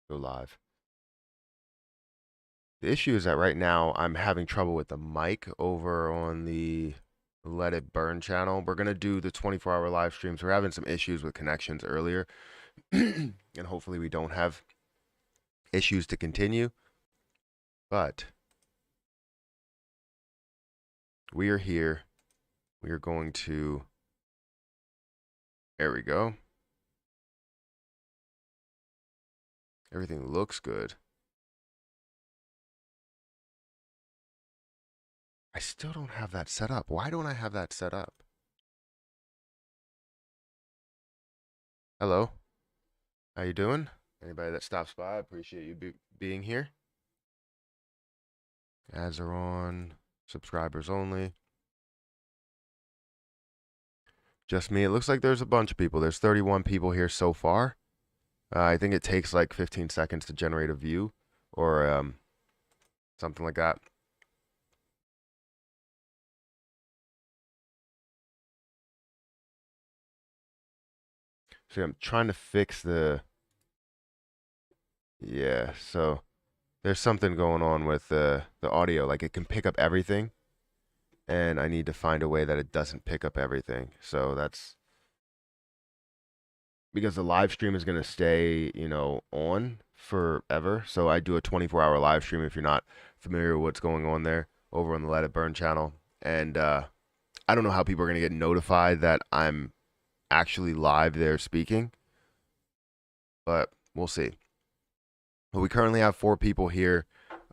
Go live. The issue is that right now I'm having trouble with the mic over on the Let It Burn channel. We're going to do the 24-hour live streams. We're having some issues with connections earlier, and hopefully we don't have issues to continue. But we are here. We are going to... There we go. Everything looks good. I still don't have that set up. Why don't I have that set up? Hello. How you doing? Anybody that stops by, I appreciate you being here. Ads are on. Subscribers only. Just me. It looks like there's a bunch of people. There's 31 people here so far. I think it takes like 15 seconds to generate a view or something like that. So I'm trying to fix the... Yeah, so there's something going on with the audio. Like it can pick up everything, and I need to find a way that it doesn't pick up everything. So that's because the live stream is going to stay, on forever. So I do a 24-hour live stream if you're not familiar with what's going on there over on the Let It Burn channel. And I don't know how people are going to get notified that I'm actually live there speaking, but we'll see. But we currently have 4 people here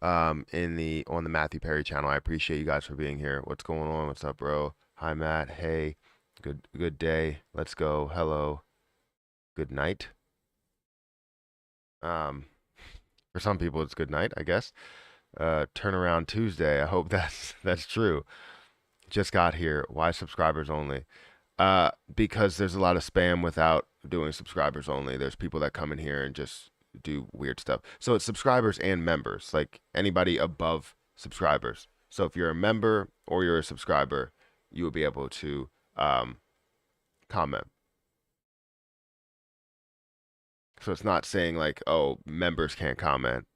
on the Matthew Perry channel. I appreciate you guys for being here. What's going on? What's up, bro? Hi, Matt. Hey, good day. Let's go. Hello. Good night. For some people, it's good night, I guess. Turnaround Tuesday. I hope that's true. Just got here. Why subscribers only? Because there's a lot of spam without doing subscribers only. There's people that come in here and just do weird stuff. So it's subscribers and members, like anybody above subscribers. So if you're a member or you're a subscriber, you will be able to comment. So it's not saying like, oh, members can't comment.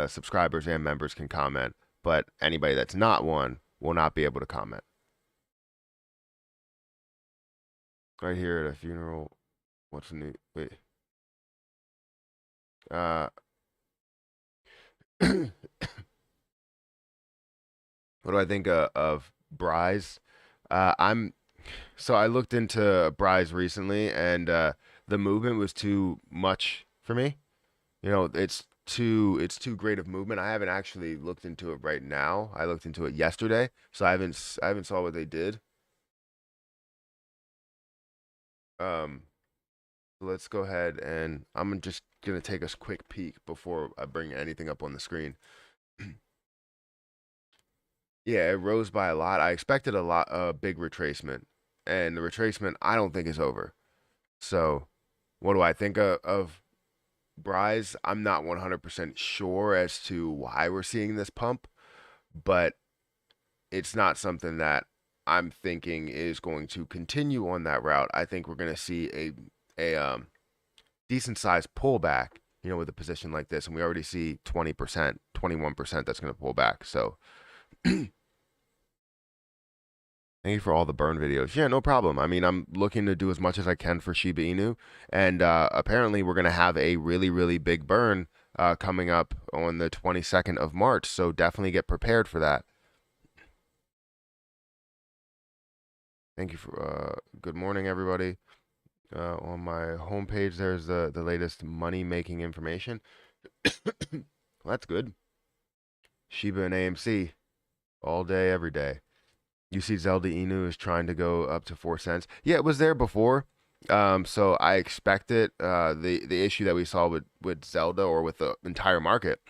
Subscribers and members can comment, but anybody that's not one will not be able to comment. Right here at a funeral. What's new? Wait. What do I think of Bryce? So I looked into Bryce recently, and the movement was too much for me. It's too great of movement. I haven't actually looked into it right now. I looked into it yesterday, so I haven't saw what they did. Um, let's go ahead and I'm just gonna take a quick peek before I bring anything up on the screen. Yeah, it rose by a lot. I expected a big retracement, and the retracement I don't think is over. So, what do I think of Bryce? I'm not 100% sure as to why we're seeing this pump, but it's not something that I'm thinking is going to continue on that route. I think we're going to see a decent sized pullback, with a position like this, and we already see 20%, 21% that's going to pull back. So, thank you for all the burn videos. Yeah, no problem. I mean, I'm looking to do as much as I can for Shiba Inu, and apparently we're going to have a really, really big burn coming up on the 22nd of March, so definitely get prepared for that. Thank you for good morning, everybody. On my homepage, there's the latest money-making information. Well, that's good. Shiba and AMC all day, every day. You see Zelda Inu is trying to go up to 4 cents. Yeah, it was there before. So I expect it. The issue that we saw with Zelda or with the entire market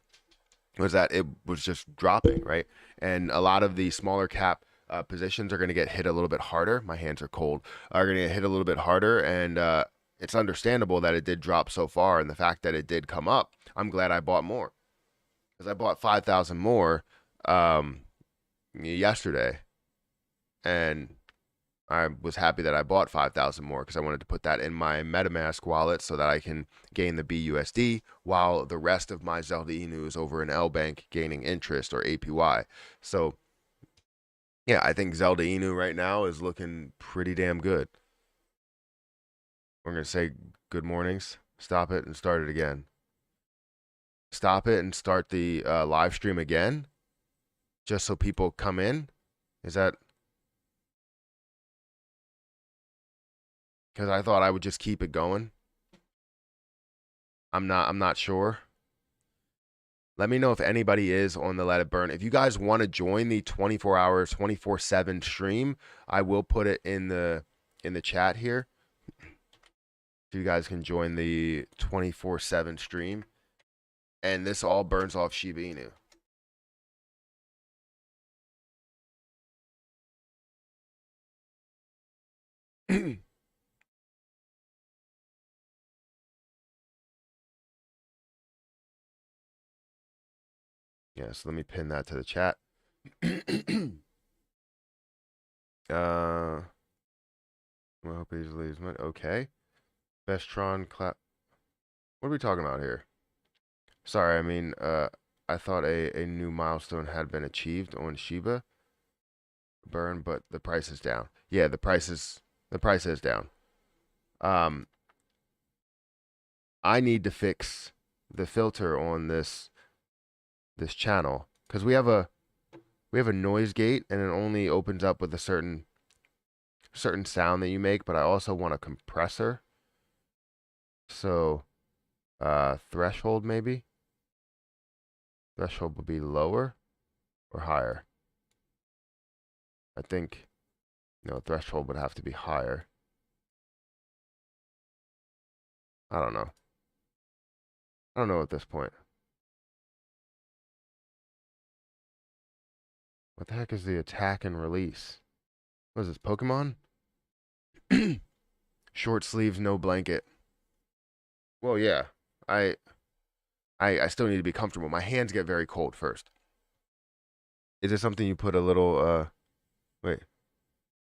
was that it was just dropping, right? And a lot of the smaller cap positions are going to get hit a little bit harder. My hands are cold. Are going to get hit a little bit harder, and it's understandable that it did drop so far. And the fact that it did come up, I'm glad I bought more because I bought 5,000 more yesterday. And I was happy that I bought 5,000 more because I wanted to put that in my MetaMask wallet so that I can gain the BUSD while the rest of my Zelda Inu is over in L Bank gaining interest or APY. So yeah, I think Zelda Inu right now is looking pretty damn good. We're gonna say good mornings. Stop it and start it again. Stop it and start the live stream again, just so people come in. Is that because I thought I would just keep it going? I'm not sure. Let me know if anybody is on the Let It Burn. If you guys want to join the 24 hours, 24/7 stream, I will put it in the chat here. So you guys can join the 24/7 stream. And this all burns off Shiba Inu. Yeah, so let me pin that to the chat. I hope he leaves money. Okay. Bestron clap. What are we talking about here? Sorry, I mean, I thought a new milestone had been achieved on Shiba Burn, but the price is down. Yeah, the price is down. I need to fix the filter on this channel because we have a noise gate and it only opens up with a certain sound that you make, but I also want a compressor. So threshold maybe. Threshold would be lower or higher. I think threshold would have to be higher. I don't know. I don't know at this point. What the heck is the attack and release? What is this, Pokemon? Short sleeves, no blanket. Well, yeah. I still need to be comfortable. My hands get very cold first. Is it something you put a little wait.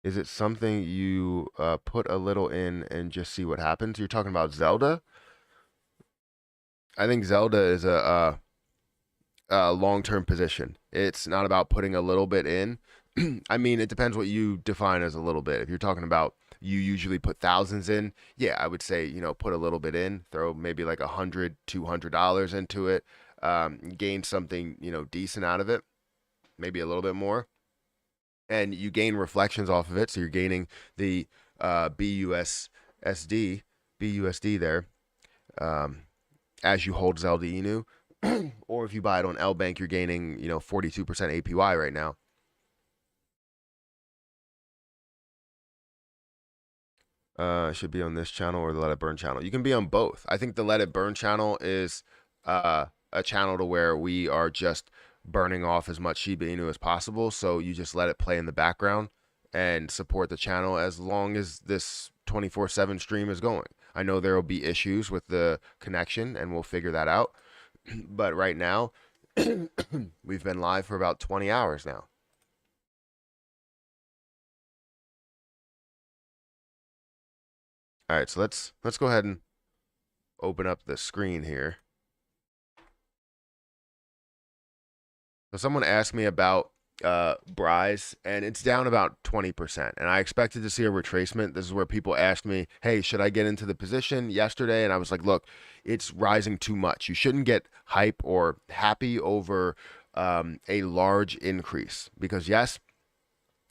Is it something you put a little in and just see what happens? You're talking about Zelda? I think Zelda is a long-term position. It's not about putting a little bit in. I mean, it depends what you define as a little bit. If you're talking about you usually put thousands in, yeah, I would say put a little bit in, throw maybe like $100, $200 into it, gain something decent out of it, maybe a little bit more, and you gain reflections off of it. So you're gaining the BUSD there as you hold Zelda Inu. Or if you buy it on L Bank, you're gaining 42% APY right now. Should be on this channel or the Let It Burn channel. You can be on both. I think the Let It Burn channel is a channel to where we are just burning off as much Shiba Inu as possible. So you just let it play in the background and support the channel as long as this 24/7 stream is going. I know there will be issues with the connection and we'll figure that out. But right now, we've been live for about 20 hours now. All right, so let's go ahead and open up the screen here. So someone asked me about Bryce, and it's down about 20%. And I expected to see a retracement. This is where people asked me, hey, should I get into the position yesterday? And I was like, look, it's rising too much. You shouldn't get hype or happy over a large increase because, yes,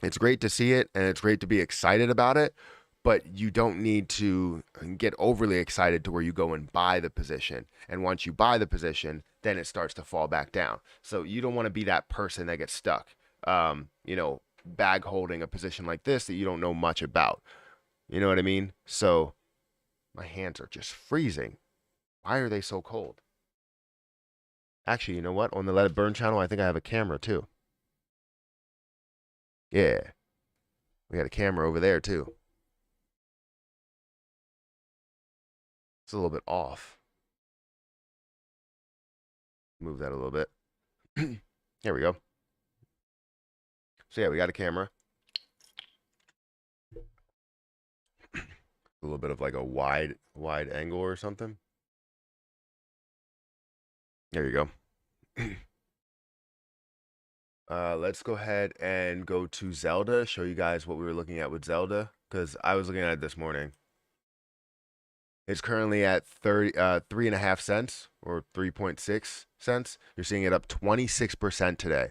it's great to see it and it's great to be excited about it, but you don't need to get overly excited to where you go and buy the position. And once you buy the position, then it starts to fall back down. So you don't want to be that person that gets stuck, bag holding a position like this that you don't know much about. You know what I mean? So my hands are just freezing. Why are they so cold? Actually, you know what? On the Let It Burn channel, I think I have a camera too. Yeah. We got a camera over there too. It's a little bit off. Move that a little bit. There we go. So yeah, we got a camera. A little bit of like a wide angle or something. There you go. Let's go ahead and go to Zelda, show you guys what we were looking at with Zelda, because I was looking at it this morning. It's currently at 3.5 cents or 3.6 cents. You're seeing it up 26% today.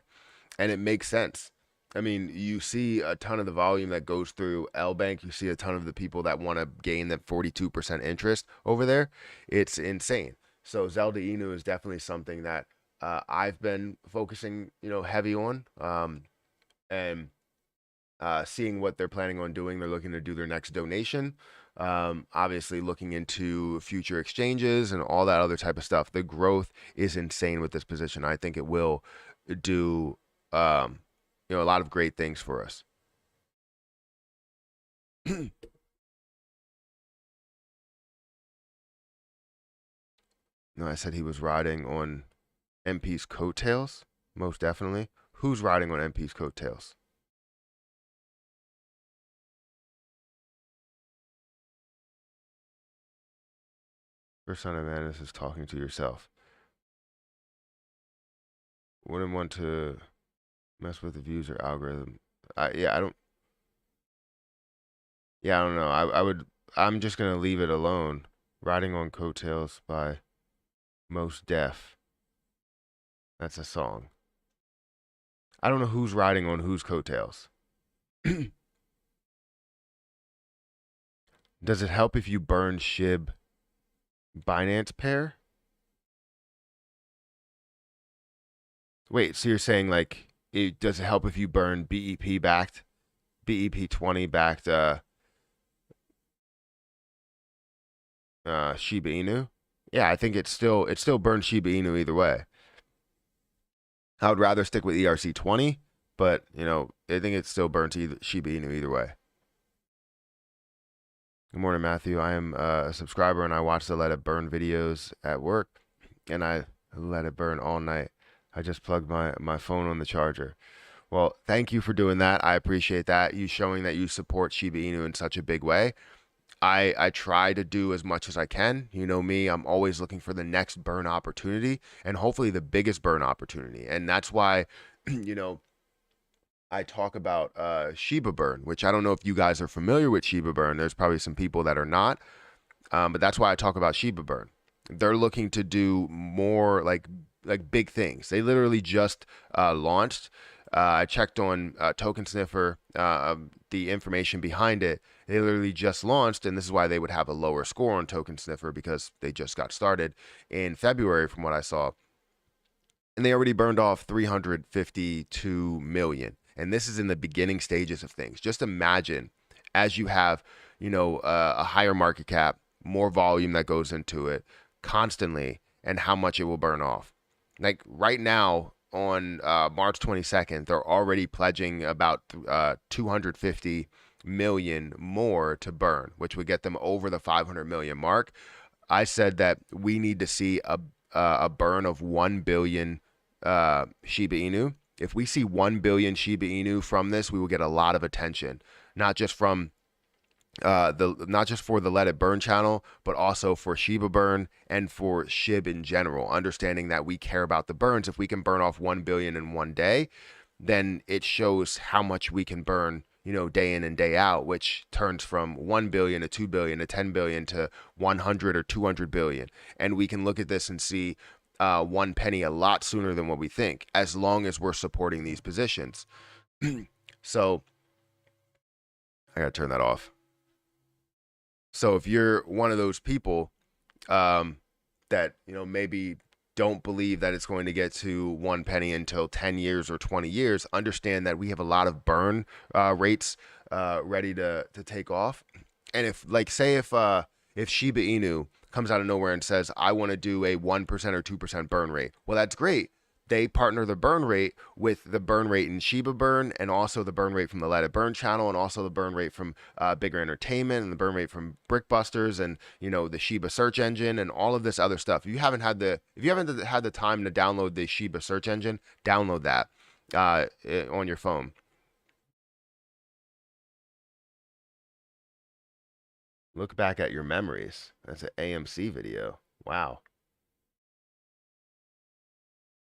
And it makes sense. I mean, you see a ton of the volume that goes through L Bank. You see a ton of the people that want to gain that 42% interest over there. It's insane. So Zelda Inu is definitely something that I've been focusing, heavy on. And seeing what they're planning on doing. They're looking to do their next donation. Obviously, looking into future exchanges and all that other type of stuff. The growth is insane with this position. I think it will do, a lot of great things for us. No, I said he was riding on MP's coattails. Most definitely. Who's riding on MP's coattails? First sign of madness is talking to yourself. Wouldn't want to mess with the views or algorithm. I don't. Yeah, I don't know. I would. I'm just gonna leave it alone. Riding on coattails by Most Def. That's a song. I don't know who's riding on whose coattails. Does it help if you burn SHIB Binance pair? Wait, so you're saying like does it help if you burn BEP backed, BEP20 backed Shiba Inu? Yeah, I think it still burns Shiba Inu either way. I would rather stick with ERC20, but I think it still burns Shiba Inu either way. Good morning, Matthew. I am a subscriber and I watch the Let It Burn videos at work, and I let it burn all night. I just plugged my phone on the charger. Well, thank you for doing that. I appreciate that. You showing that you support Shiba Inu in such a big way. I try to do as much as I can. You know me, I'm always looking for the next burn opportunity and hopefully the biggest burn opportunity. And that's why, I talk about Shiba Burn, which I don't know if you guys are familiar with Shiba Burn. There's probably some people that are not, but that's why I talk about Shiba Burn. They're looking to do more like big things. They literally just launched. I checked on Token Sniffer, the information behind it. They literally just launched, and this is why they would have a lower score on Token Sniffer because they just got started in February, from what I saw. And they already burned off 352 million. And this is in the beginning stages of things. Just imagine as you have, a higher market cap, more volume that goes into it constantly, and how much it will burn off. Like right now on March 22nd, they're already pledging about 250 million more to burn, which would get them over the 500 million mark. I said that we need to see a burn of 1 billion Shiba Inu. If we see 1 billion Shiba Inu from this, we will get a lot of attention, not just from not just for the Let It Burn channel, but also for Shiba Burn and for SHIB in general. Understanding that we care about the burns. If we can burn off 1 billion in one day, then it shows how much we can burn, day in and day out, which turns from 1 billion to 2 billion to 10 billion to 100 or 200 billion. And we can look at this and see 1 penny a lot sooner than what we think, as long as we're supporting these positions. So I gotta turn that off. So if you're one of those people that maybe don't believe that it's going to get to 1 penny until 10 years or 20 years, understand that we have a lot of burn rates ready to take off. And if Shiba Inu comes out of nowhere and says, I want to do a 1% or 2% burn rate, well, that's great. They partner the burn rate with the burn rate in Shiba Burn, and also the burn rate from the Let It Burn channel, and also the burn rate from Bigger Entertainment, and the burn rate from Brickbusters, and the Shiba search engine, and all of this other stuff. If you haven't had the time to download the Shiba search engine, download that on your phone. Look back at your memories. That's an AMC video. Wow.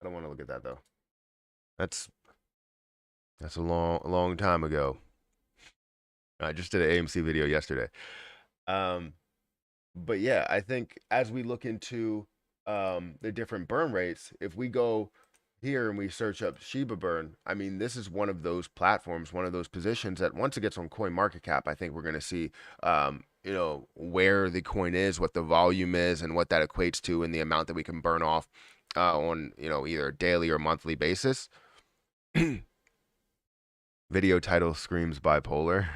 I don't want to look at that though. That's a long time ago. I just did an AMC video yesterday. Um, but yeah, I think as we look into the different burn rates, if we go here and we search up Shiba Burn, I mean, this is one of those platforms, one of those positions that once it gets on coin market cap, I think we're going to see, you know, where the coin is, what the volume is, and what that equates to, and the amount that we can burn off on, you know, either a daily or monthly basis. Video title screams bipolar.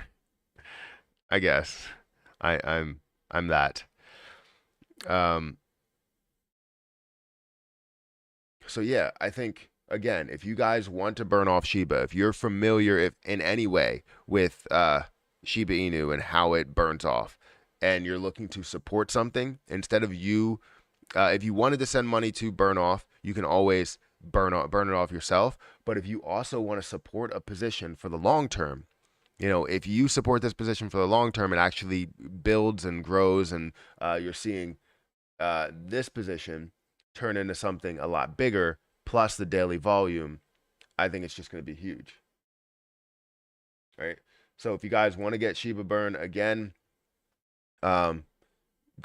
I guess I'm that. Um, so yeah, I think again, if you guys want to burn off Shiba, if you're familiar if in any way with Shiba Inu and how it burns off, and you're looking to support something, instead of you, if you wanted to send money to burn off, you can always burn it off yourself. But if you also want to support a position for the long term, you know, if you support this position for the long term, it actually builds and grows, and you're seeing this position turn into something a lot bigger, plus the daily volume. I think it's just going to be huge. Right. So if you guys want to get Shiba Burn again, go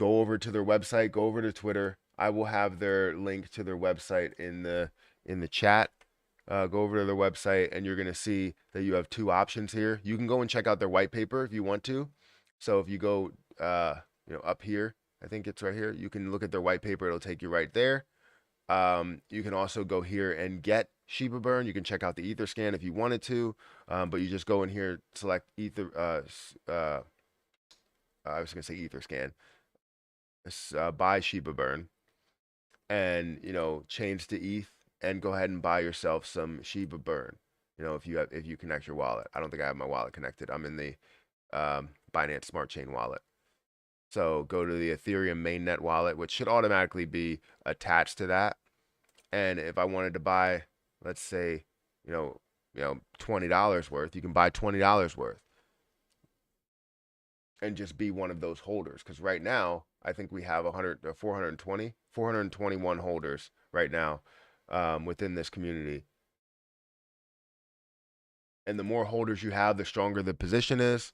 over to their website, go over to Twitter. I will have their link to their website in the chat. Go over to their website and you're going to see that you have two options here. You can go and check out their white paper if you want to. So if you go, you know, up here, I think it's right here. You can look at their white paper. It'll take you right there. You can also go here and get Shiba Burn. You can check out the Ether scan if you wanted to, but you just go in here, select Ether. I was going to say Ether scan. Buy Shiba Burn, and you know, change to ETH and go ahead and buy yourself some Shiba Burn. You know, if you connect your wallet. I don't think I have my wallet connected. I'm in the Binance Smart Chain wallet. So go to the Ethereum mainnet wallet, which should automatically be attached to that. And if I wanted to buy, let's say, you know, $20 worth, you can buy $20 worth and just be one of those holders. Because right now, I think we have 421 holders right now within this community. And the more holders you have, the stronger the position is.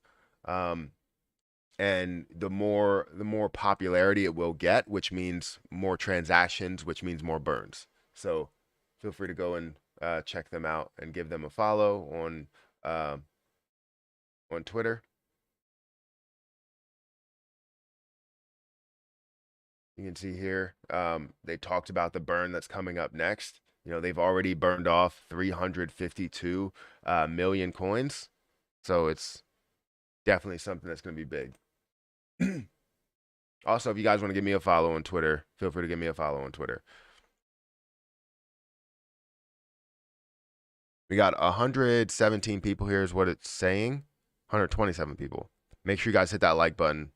And the more popularity it will get, which means more transactions, which means more burns. So feel free to go and check them out and give them a follow on Twitter. You can see here they talked about the burn that's coming up next. You know, they've already burned off 352 million coins. So it's definitely something that's going to be big. Also, if you guys want to give me a follow on Twitter, feel free to give me a follow on Twitter. We got 117 people here is what it's saying. 127 people. Make sure you guys hit that like button.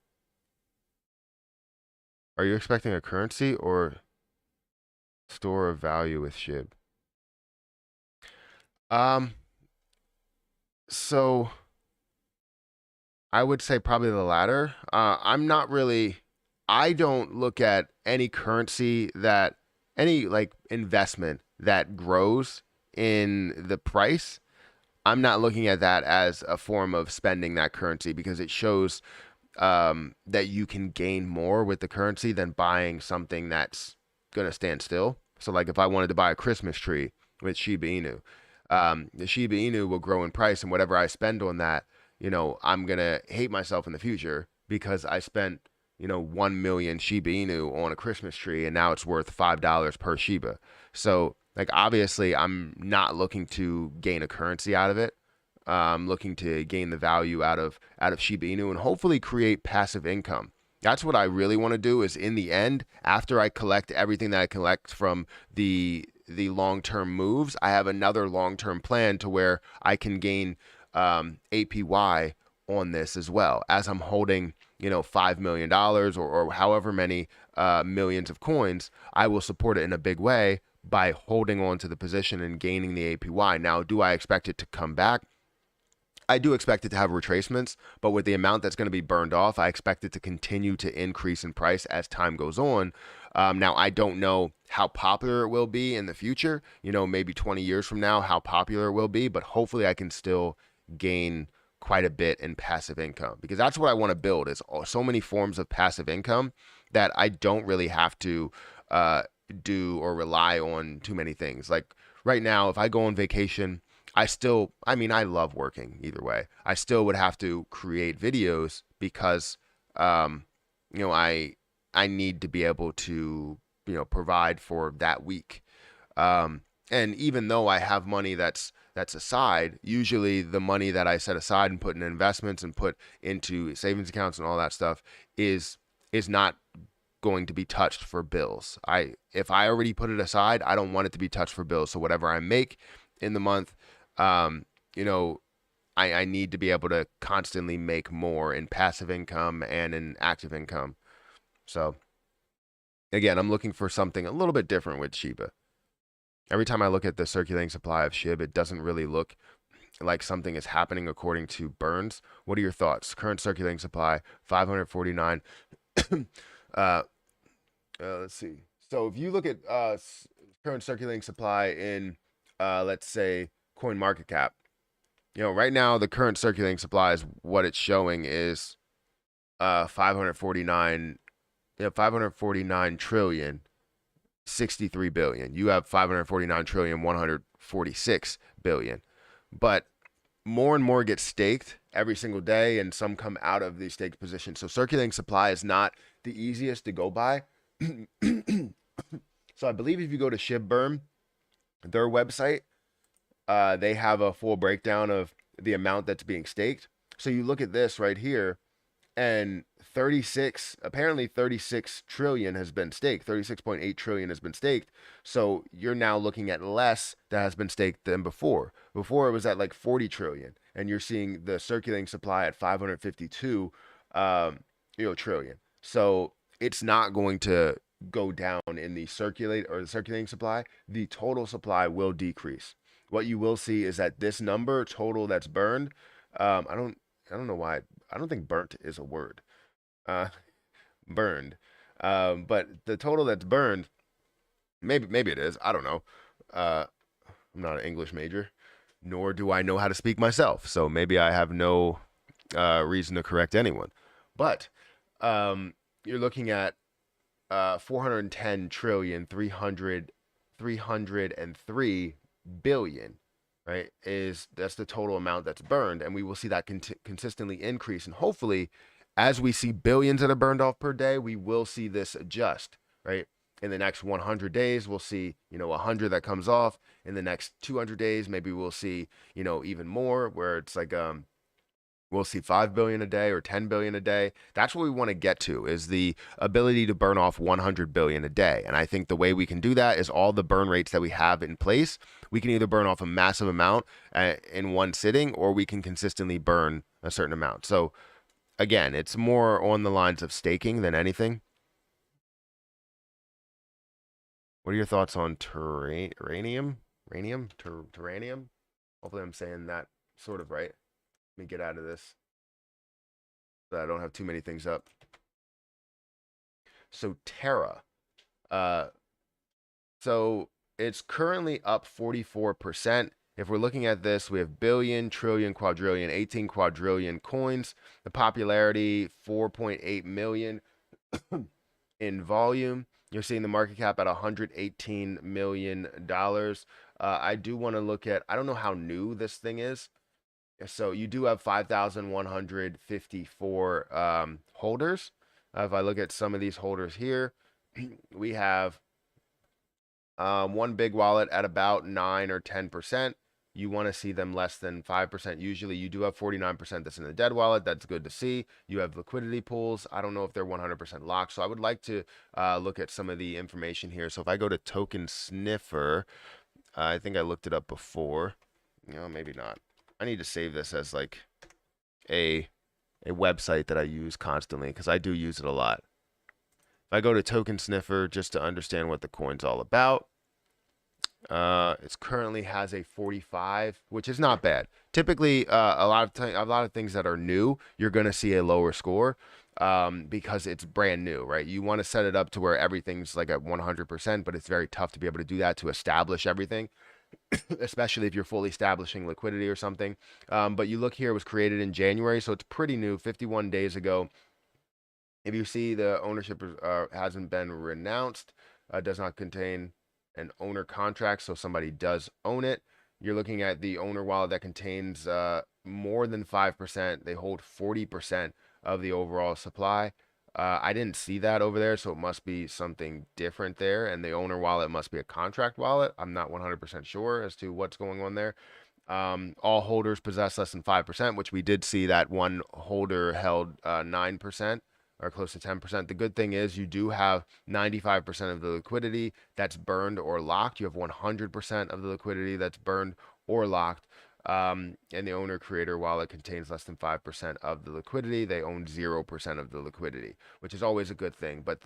Are you expecting a currency or store of value with SHIB? So I would say probably the latter. I'm not really, I don't look at any currency that, any like investment that grows in the price. I'm not looking at that as a form of spending that currency, because it shows that you can gain more with the currency than buying something that's going to stand still. So like if I wanted to buy a Christmas tree with Shiba Inu, the Shiba Inu will grow in price, and whatever I spend on that, you know, I'm going to hate myself in the future because I spent, you know, 1 million Shiba Inu on a Christmas tree and now it's worth $5 per Shiba. So like, obviously I'm not looking to gain a currency out of it. I'm looking to gain the value out of Shiba Inu and hopefully create passive income. That's what I really want to do, is in the end, after I collect everything that I collect from the long-term moves, I have another long-term plan to where I can gain APY on this as well. As I'm holding, you know, $5 million or however many millions of coins, I will support it in a big way by holding on to the position and gaining the APY. Now, do I expect it to come back? I do expect it to have retracements, but with the amount that's going to be burned off, I expect it to continue to increase in price as time goes on. Now, I don't know how popular it will be in the future, maybe 20 years from now, how popular it will be, but hopefully I can still gain quite a bit in passive income, because that's what I want to build, is so many forms of passive income that I don't really have to do or rely on too many things. Like right now, if I go on vacation, I love working either way. I still would have to create videos because, um, I need to be able to, provide for that week. And even though I have money that's aside, usually the money that I set aside and put in investments and put into savings accounts and all that stuff is not going to be touched for bills. If I already put it aside, I don't want it to be touched for bills. So whatever I make in the month, you know, I need to be able to constantly make more in passive income and in active income. So again, I'm looking for something a little bit different with Shiba. Every time I look at the circulating supply of SHIB, it doesn't really look like something is happening according to Burns. What are your thoughts? Current circulating supply, 549. Let's see. So if you look at current circulating supply in, let's say, coin market cap, right now the current circulating supply is what it's showing is 549, 549 trillion. 63 billion. You have 549 trillion, 146 billion. But more and more get staked every single day, and some come out of these staked positions. So circulating supply is not the easiest to go by. So I believe if you go to Shiba Burn, their website, they have a full breakdown of the amount that's being staked. So you look at this right here, and 36 trillion has been staked. 36.8 trillion has been staked. So you're now looking at less that has been staked than before. Before it was at like 40 trillion, and you're seeing the circulating supply at 552 trillion. So it's not going to go down in the circulating supply. The total supply will decrease. What you will see is that this number total that's burned, I don't know why. I don't think burnt is a word. Burned. But the total that's burned, maybe it is. I don't know. I'm not an English major, nor do I know how to speak myself. So maybe I have no reason to correct anyone. But you're looking at 410 trillion, 303 billion, right? That's the total amount that's burned, and we will see that consistently increase. And hopefully, as we see billions that are burned off per day, we will see this adjust, right? In the next 100 days, we'll see, 100 that comes off. In the next 200 days, maybe we'll see, even more, where it's like, we'll see 5 billion a day or 10 billion a day. That's what we want to get to, is the ability to burn off 100 billion a day. And I think the way we can do that is all the burn rates that we have in place. We can either burn off a massive amount in one sitting, or we can consistently burn a certain amount. So again, it's more on the lines of staking than anything. What are your thoughts on Terranium? Terranium? Hopefully I'm saying that sort of right. Let me get out of this so I don't have too many things up. So Terra. So it's currently up 44%. If we're looking at this, we have billion, trillion, quadrillion, 18 quadrillion coins. The popularity, 4.8 million in volume. You're seeing the market cap at $118 million. I do want to look at, I don't know how new this thing is. So you do have 5,154 holders. If I look at some of these holders here, we have one big wallet at about 9 or 10%. You want to see them less than 5%. Usually you do have 49% that's in the dead wallet. That's good to see. You have liquidity pools. I don't know if they're 100% locked. So I would like to look at some of the information here. So if I go to Token Sniffer, I think I looked it up before. Maybe not. I need to save this as like a website that I use constantly, because I do use it a lot. If I go to Token Sniffer just to understand what the coin's all about, It currently has a 45, which is not bad. Typically, a lot of things that are new, you're gonna see a lower score, because it's brand new, right? You want to set it up to where everything's like at 100%, but it's very tough to be able to do that to establish everything, especially if you're fully establishing liquidity or something. But you look here, it was created in January, so it's pretty new, 51 days ago. If you see the ownership hasn't been renounced, does not contain an owner contract, so somebody does own it. You're looking at the owner wallet that contains more than 5%. They hold 40% of the overall supply. I didn't see that over there, so it must be something different there. And the owner wallet must be a contract wallet. I'm not 100% sure as to what's going on there. All holders possess less than 5%, which we did see that one holder held 9% or close to 10%. The good thing is you do have 95% of the liquidity that's burned or locked. You have 100% of the liquidity that's burned or locked. And the owner creator wallet contains less than 5% of the liquidity. They own 0% of the liquidity, which is always a good thing. But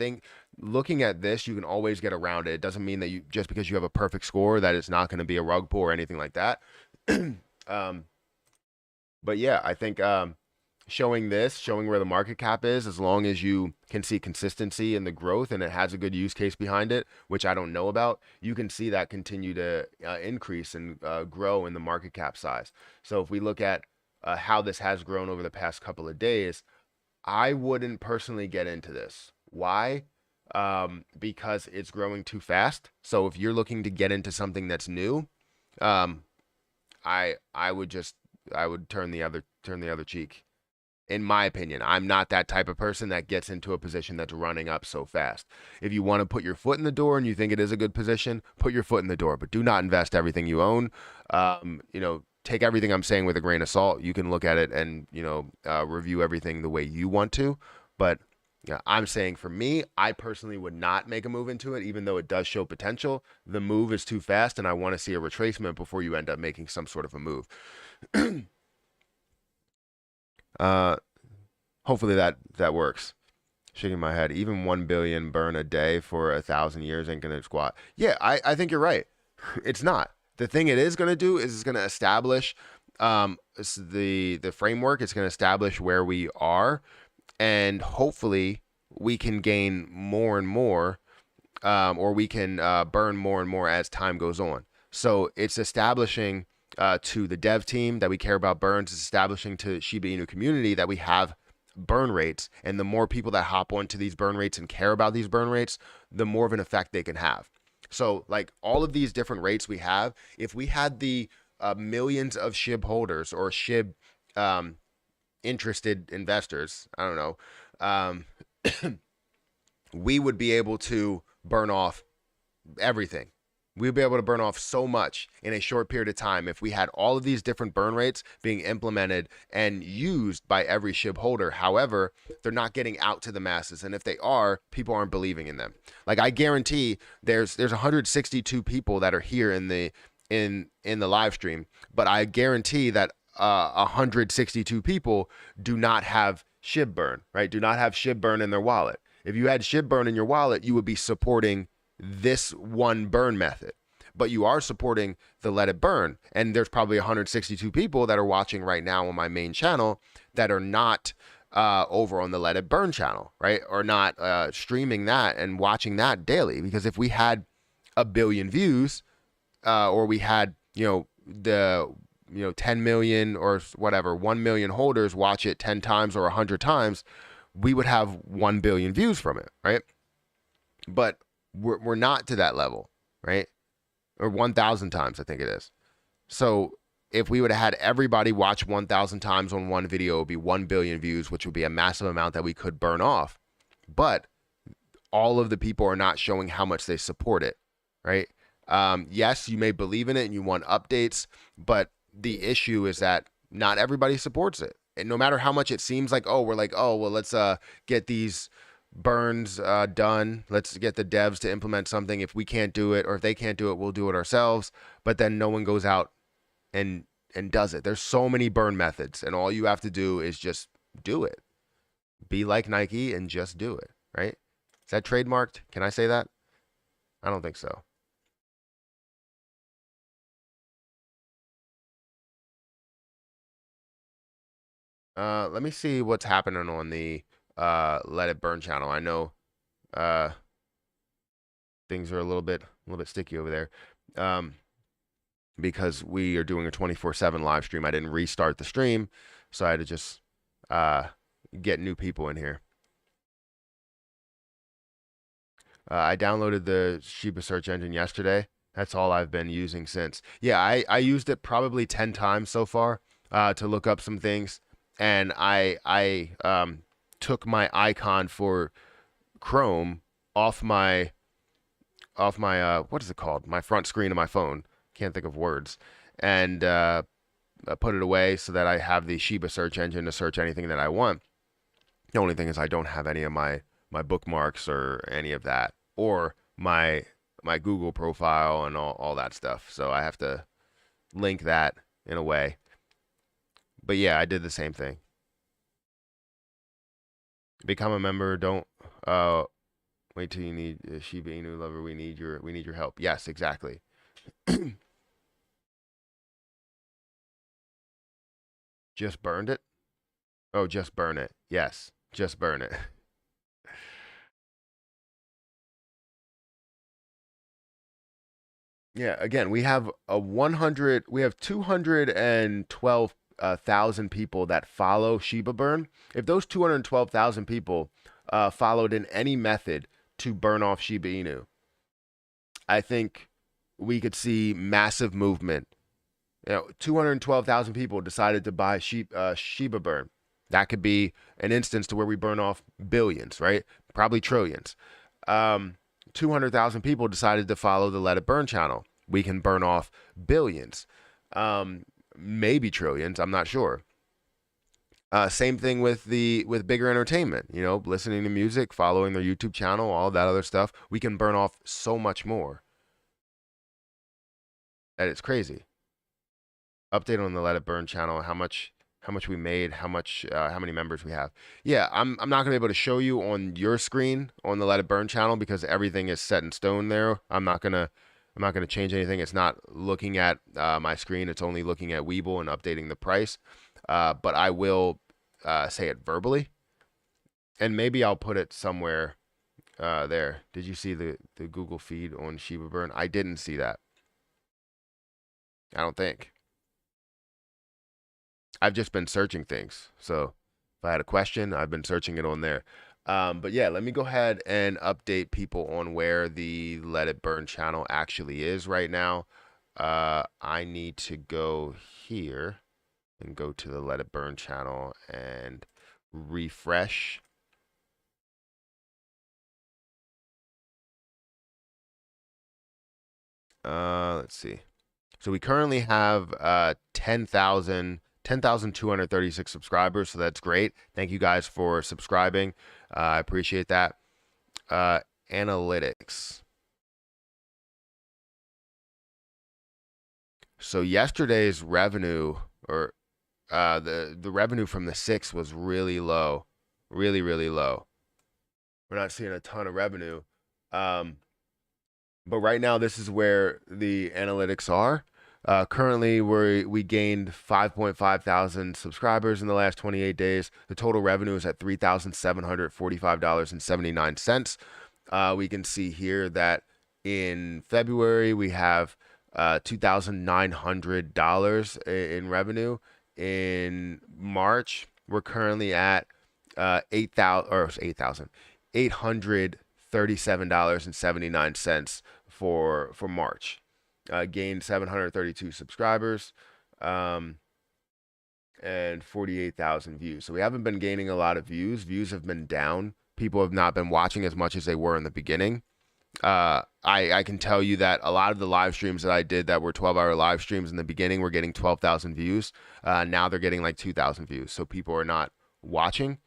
looking at this, you can always get around it. It doesn't mean that just because you have a perfect score that it's not going to be a rug pull or anything like that. um, but yeah, I think showing where the market cap is, as long as you can see consistency in the growth and it has a good use case behind it, which I don't know about, you can see that continue to increase and grow in the market cap size. So if we look at how this has grown over the past couple of days, I wouldn't personally get into this. Why? Because it's growing too fast. So if you're looking to get into something that's new, um, I would just I would turn the other cheek. In my opinion, I'm not that type of person that gets into a position that's running up so fast. If you want to put your foot in the door and you think it is a good position, put your foot in the door, but do not invest everything you own. Take everything I'm saying with a grain of salt. You can look at it and review everything the way you want to, but yeah, I'm saying for me, I personally would not make a move into it, even though it does show potential. The move is too fast, and I want to see a retracement before you end up making some sort of a move. uh, Hopefully that works. Shaking my head. Even 1 billion burn a day for 1,000 years ain't gonna squat. Yeah, I think you're right. It's not. The thing it is gonna do is it's gonna establish the framework. It's gonna establish where we are, and hopefully we can gain more and more, or we can burn more and more as time goes on. So it's establishing to the dev team that we care about burns. It's establishing to Shiba Inu community that we have burn rates, and the more people that hop onto these burn rates and care about these burn rates, the more of an effect they can have. So like all of these different rates we have, if we had the millions of SHIB holders or SHIB interested investors, I don't know, we would be able to burn off everything. We'd be able to burn off so much in a short period of time if we had all of these different burn rates being implemented and used by every SHIB holder. However, they're not getting out to the masses, and if they are, people aren't believing in them. Like I guarantee there's 162 people that are here in the live stream, but I guarantee that 162 people do not have SHIB burn, right? Do not have SHIB burn in their wallet. If you had SHIB burn in your wallet, you would be supporting this one burn method, but you are supporting the let it burn. And there's probably 162 people that are watching right now on my main channel that are not over on the let it burn channel, right? Or not streaming that and watching that daily. Because if we had 1 billion views, or we had, 10 million or whatever, 1 million holders watch it 10 times or 100 times, we would have 1 billion views from it, right? But we're not to that level, right? Or 1,000 times, I think it is. So if we would have had everybody watch 1,000 times on one video, it would be 1 billion views, which would be a massive amount that we could burn off. But all of the people are not showing how much they support it, right? Yes, you may believe in it and you want updates, but the issue is that not everybody supports it. And no matter how much it seems like, oh, we're like, oh, well, let's get these burns done. Let's get the devs to implement something. If we can't do it, or if they can't do it, we'll do it ourselves. But then no one goes out and does it. There's so many burn methods, and all you have to do is just do it. Be like Nike and just do it, right? Is that trademarked? Can I say that? I don't think so. Let me see what's happening on the Let It Burn channel. I know uh things are a little bit sticky over there. Because we are doing a 24/7 live stream. I didn't restart the stream, so I had to just uh get new people in here. I downloaded the Shiba search engine yesterday. That's all I've been using since. Yeah, I used it probably 10 times so far to look up some things, and I took my icon for Chrome off my what is it called? My front screen of my phone. Can't think of words. And put it away so that I have the Shiba search engine to search anything that I want. The only thing is I don't have any of my bookmarks or any of that, or my Google profile and all that stuff. So I have to link that in a way. But yeah, I did the same thing. Become a member. Don't wait till you need Shiba Inu lover. We need your help. Yes, exactly. Just burned it. Oh, just burn it. Yes, just burn it. Yeah, again, we have 212,000 people that follow Shiba Burn. If those 212,000 people followed in any method to burn off Shiba Inu, I think we could see massive movement. 212,000 people decided to buy Shiba Burn. That could be an instance to where we burn off billions, right? Probably trillions. 200,000 people decided to follow the Let It Burn channel. We can burn off billions, maybe trillions. I'm not sure. Same thing with bigger entertainment. Listening to music, following their YouTube channel, all that other stuff. We can burn off so much more. That it's crazy. Update on the Let It Burn channel. How much we made, how many members we have. Yeah, I'm not gonna be able to show you on your screen on the Let It Burn channel because everything is set in stone there. I'm not gonna change anything. It's not looking at my screen. It's only looking at Webull and updating the price. But I will say it verbally, and maybe I'll put it somewhere there. Did you see the Google feed on Shiba Burn? I didn't see that. I don't think. I've just been searching things. So if I had a question, I've been searching it on there. But yeah, let me go ahead and update people on where the Let It Burn channel actually is right now. I need to go here and go to the Let It Burn channel and refresh. Let's see. So we currently have 10,236 subscribers. So that's great. Thank you guys for subscribing. I appreciate that. Analytics. So yesterday's revenue, or the revenue from the 6 was really low, really, really low. We're not seeing a ton of revenue. But right now, this is where the analytics are. Currently, we gained 5.5 thousand subscribers in the last 28 days. The total revenue is at $3,745.79. We can see here that in February, we have $2,900 in revenue. In March, we're currently at 837.79 for March. Gained 732 subscribers and 48,000 views. So we haven't been gaining a lot of views. Views have been down. People have not been watching as much as they were in the beginning. I can tell you that a lot of the live streams that I did that were 12-hour live streams in the beginning were getting 12,000 views. Now they're getting like 2,000 views. So people are not watching.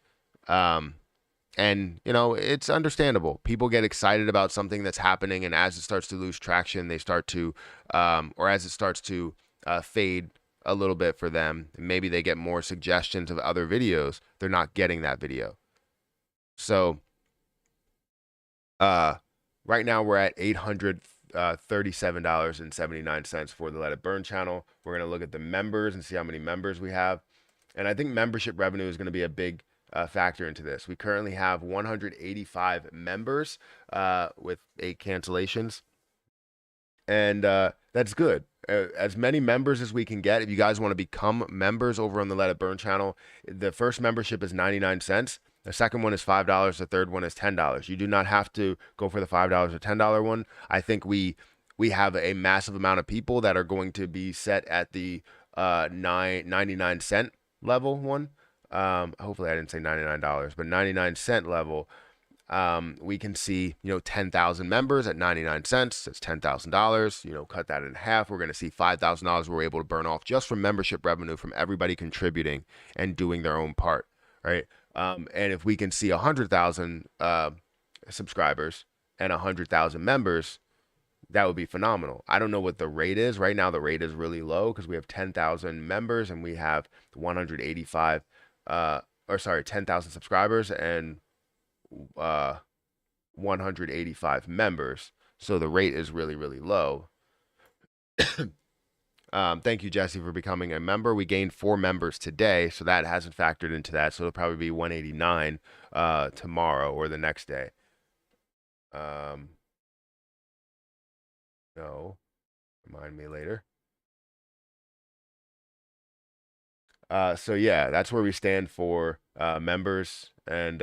And it's understandable. People get excited about something that's happening, and as it starts to lose traction, they start to, or as it starts to fade a little bit for them, maybe they get more suggestions of other videos. They're not getting that video. So, right now we're at $837.79 for the Let It Burn channel. We're gonna look at the members and see how many members we have. And I think membership revenue is going to be a big factor into this. We currently have 185 members with 8 cancellations, and that's good. As many members as we can get. If you guys want to become members over on the Let It Burn channel, the first membership is 99 cents. The second one is $5. The third one is $10. You do not have to go for the $5 or $10 one. I think we have a massive amount of people that are going to be set at the 99 cent level one. Hopefully I didn't say $99, but 99 cent level. We can see, 10,000 members at 99 cents. That's $10,000. Cut that in half. We're going to see $5,000 we're able to burn off just from membership revenue from everybody contributing and doing their own part, right? And if we can see 100,000 subscribers and 100,000 members, that would be phenomenal. I don't know what the rate is. Right now, the rate is really low because we have 10,000 members and we have 185, 10,000 subscribers and 185 members. So the rate is really, really low. Thank you, Jesse, for becoming a member. We gained 4 members today, so that hasn't factored into that. So it'll probably be 189 tomorrow or the next day. No, remind me later. So yeah, that's where we stand for members and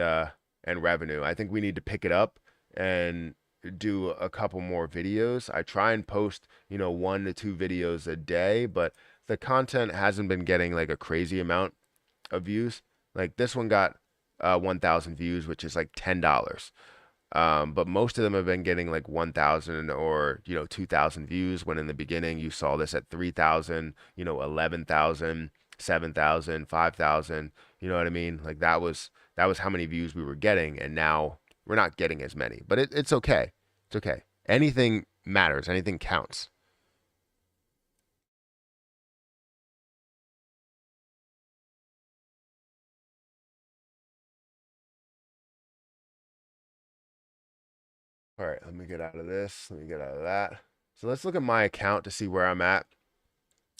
revenue. I think we need to pick it up and do a couple more videos. I try and post, 1 to 2 videos a day, but the content hasn't been getting like a crazy amount of views. Like this one got 1,000 views, which is like $10. But most of them have been getting like 1,000 or 2,000 views. When in the beginning you saw this at 3,000, 11,000, 7,000, 5,000. You know what I mean? Like that was how many views we were getting, and now we're not getting as many. But it's okay. It's okay. Anything matters. Anything counts. All right, let me get out of this. Let me get out of that. So let's look at my account to see where I'm at.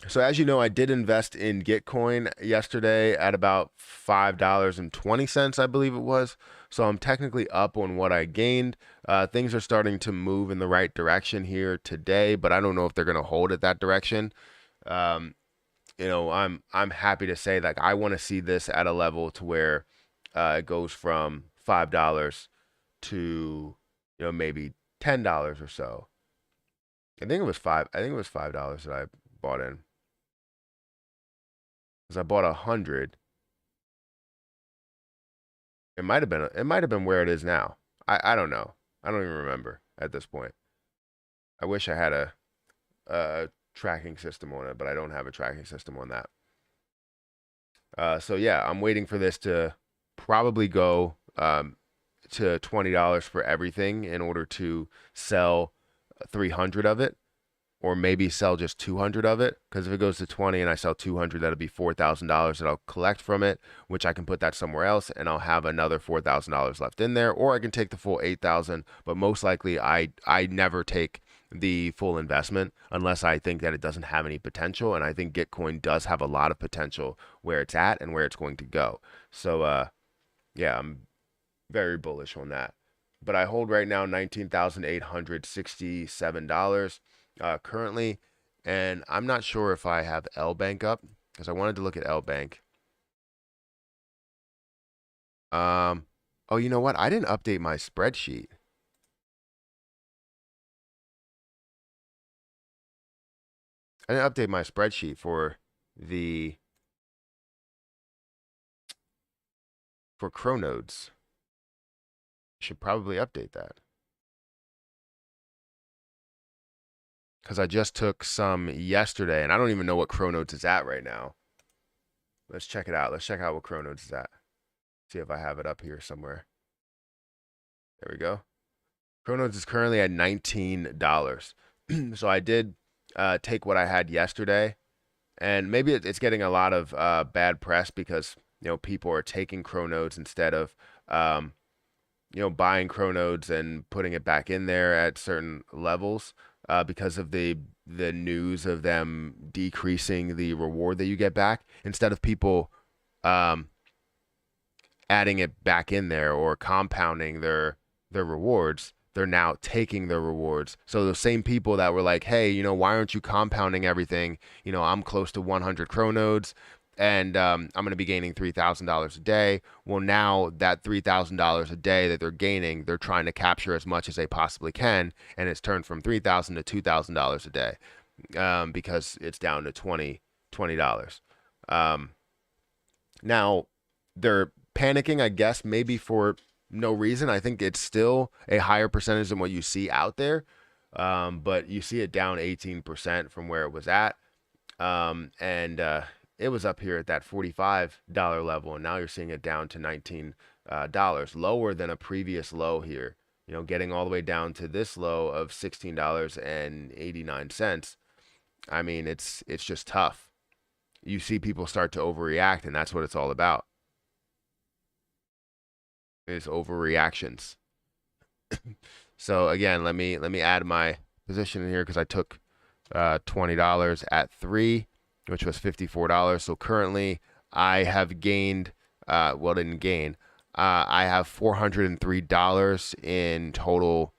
So as you know, I did invest in Gitcoin yesterday at about $5.20, I believe it was. So I'm technically up on what I gained. Things are starting to move in the right direction here today, but I don't know if they're going to hold it that direction. I'm happy to say that I want to see this at a level to where it goes from $5 to maybe $10 or so. I think it was $5 that I bought in, because I bought 100. It might have been where it is now. I don't know. I don't even remember at this point. I wish I had a tracking system on it, but I don't have a tracking system on that. So yeah, I'm waiting for this to probably go to $20 for everything in order to sell 300 of it, or maybe sell just 200 of it. Because if it goes to 20 and I sell 200, that'll be $4,000 that I'll collect from it, which I can put that somewhere else, and I'll have another $4,000 left in there. Or I can take the full 8,000, but most likely I never take the full investment unless I think that it doesn't have any potential. And I think Gitcoin does have a lot of potential where it's at and where it's going to go. So yeah, I'm very bullish on that. But I hold right now $19,867 currently, and I'm not sure if I have L Bank up because I wanted to look at L Bank. Oh, you know what? I didn't update my spreadsheet. I didn't update my spreadsheet for Cronodes. Should probably update that, because I just took some yesterday, and I don't even know what Cronodes is at right now. Let's check it out. Let's check out what Cronodes is at. See if I have it up here somewhere. There we go. Cronodes is currently at $19. So I did take what I had yesterday, and maybe it's getting a lot of bad press because people are taking Cronodes instead of buying Cronodes and putting it back in there at certain levels because of the news of them decreasing the reward that you get back. Instead of people um, adding it back in there or compounding their rewards, they're now taking their rewards. So the same people that were like, hey, why aren't you compounding everything? I'm close to 100 chronodes and I'm going to be gaining $3,000 a day. Well, now that $3,000 a day that they're gaining, they're trying to capture as much as they possibly can. And it's turned from $3,000 to $2,000 a day because it's down to $20. Um, Now, they're panicking, I guess, maybe for no reason. I think it's still a higher percentage than what you see out there, but you see it down 18% from where it was at. And it was up here at that $45 level, and now you're seeing it down to $19, lower than a previous low here. Getting all the way down to this low of $16.89. I mean, it's just tough. You see people start to overreact, and that's what it's all about. Is overreactions. So again, let me add my position in here because I took $20 at 3, which was $54. So currently I have gained well, didn't gain. I have $403 in total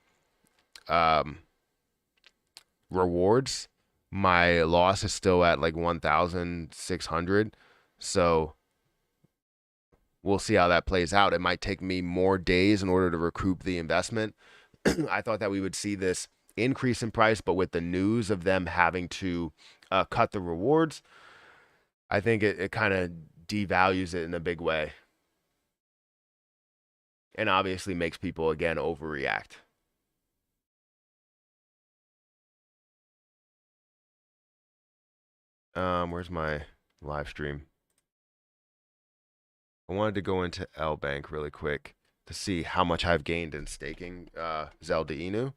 rewards. My loss is still at like 1,600. So we'll see how that plays out. It might take me more days in order to recoup the investment. I thought that we would see this increase in price, but with the news of them having to cut the rewards, I think it kind of devalues it in a big way and obviously makes people again overreact. Where's my live stream? I wanted to go into L Bank really quick to see how much I've gained in staking Zelda Inu.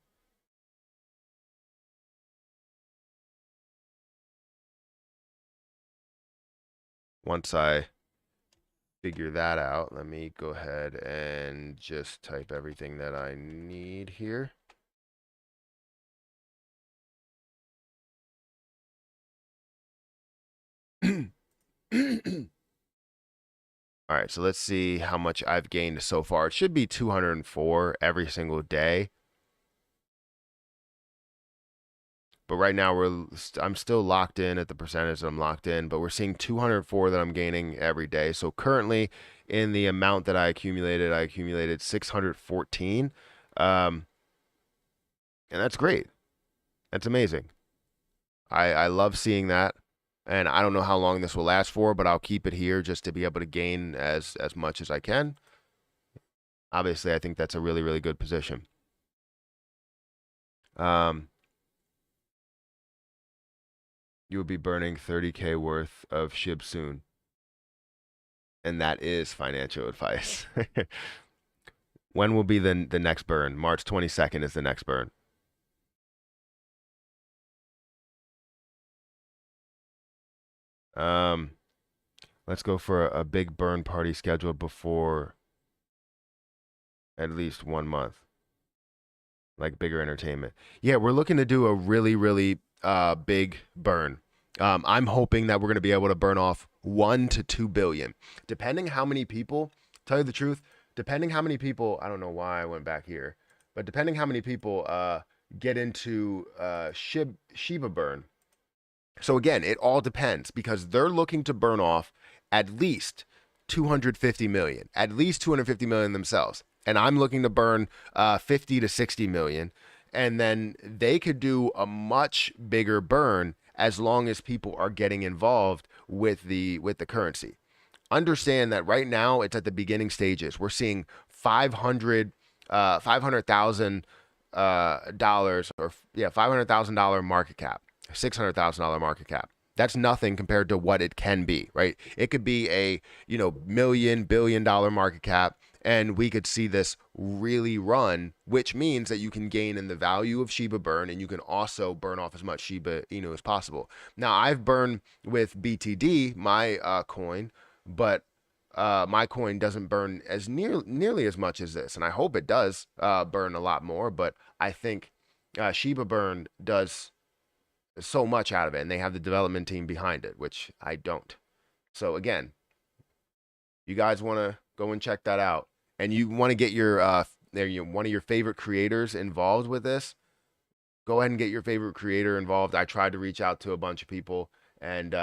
Once I figure that out, let me go ahead and just type everything that I need here. All right, so let's see how much I've gained so far. It should be 204 every single day. But right now I'm still locked in at the percentage that I'm locked in, but we're seeing 204 that I'm gaining every day. So currently in the amount that I accumulated 614. And that's great. That's amazing. I love seeing that. And I don't know how long this will last for, but I'll keep it here just to be able to gain as much as I can. Obviously, I think that's a really, really good position. You will be burning 30K worth of SHIB soon. And that is financial advice. When will be the next burn? March 22nd is the next burn. Let's go for a big burn party scheduled before at least 1 month. Like bigger entertainment. Yeah, we're looking to do a really, really big burn. I'm hoping that we're going to be able to burn off 1 to 2 billion, depending how many people. Tell you the truth, depending how many people. I don't know why I went back here, but depending how many people get into Shiba Burn. So again, it all depends because they're looking to burn off at least 250 million, at least 250 million themselves. And I'm looking to burn 50 to 60 million. And then they could do a much bigger burn as long as people are getting involved with the currency. Understand that right now it's at the beginning stages. We're seeing 500,000 dollars or $500,000 market cap, $600,000 market cap. That's nothing compared to what it can be, right? It could be a million billion dollar market cap, and we could see this really run, which means that you can gain in the value of Shiba Burn, and you can also burn off as much Shiba Inu as possible. Now, I've burned with BTD, my coin, but my coin doesn't burn as nearly as much as this, and I hope it does burn a lot more. But I think Shiba Burn does so much out of it, and they have the development team behind it, which I don't. So again, You guys want to go and check that out, and you want to get your one of your favorite creators involved with this, go ahead and get your favorite creator involved. I tried to reach out to a bunch of people, and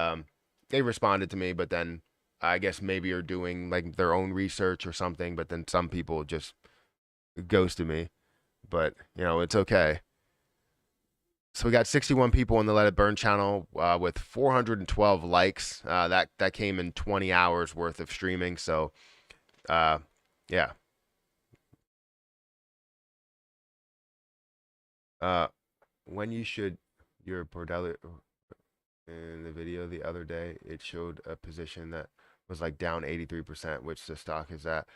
they responded to me, but then I guess maybe are doing like their own research or something. But then some people just ghosted me. But it's okay. So we got 61 people in the Let It Burn channel with 412 likes. That came in 20 hours worth of streaming. So yeah. Uh, when you should your Bordelli in the video the other day, it showed a position that was like down 83%, which the stock is at.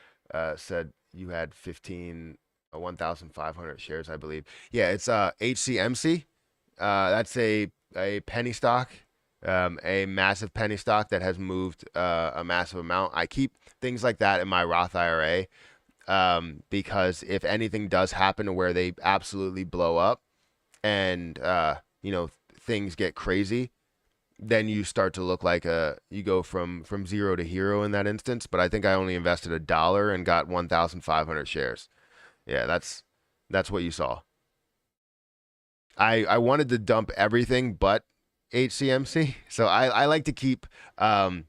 Said you had 1,500 shares, I believe. Yeah, it's HCMC. That's a penny stock, a massive penny stock that has moved a massive amount. I keep things like that in my Roth IRA because if anything does happen to where they absolutely blow up and things get crazy, then you start to look like you go from zero to hero in that instance. But I think I only invested $1 and got 1,500 shares. Yeah, that's what you saw. I wanted to dump everything but HCMC, so I like to keep a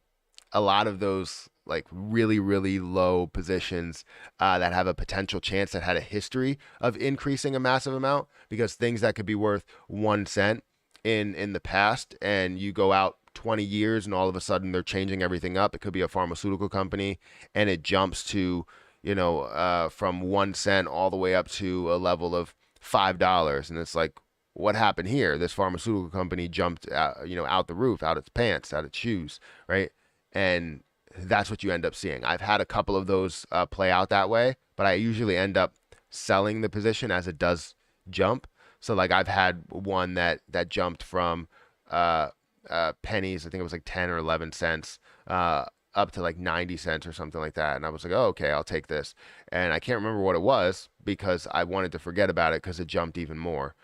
lot of those like really really low positions that have a potential chance, that had a history of increasing a massive amount, because things that could be worth 1 cent in the past, and you go out 20 years and all of a sudden they're changing everything up. It could be a pharmaceutical company and it jumps to from 1 cent all the way up to a level of $5, and it's like, what happened here? This pharmaceutical company jumped out the roof, out its pants, out its shoes, right? And that's what you end up seeing. I've had a couple of those play out that way, but I usually end up selling the position as it does jump. So like I've had one that jumped from pennies, I think it was like 10 or 11 cents, up to like 90 cents or something like that. And I was like, oh, okay, I'll take this. And I can't remember what it was because I wanted to forget about it because it jumped even more.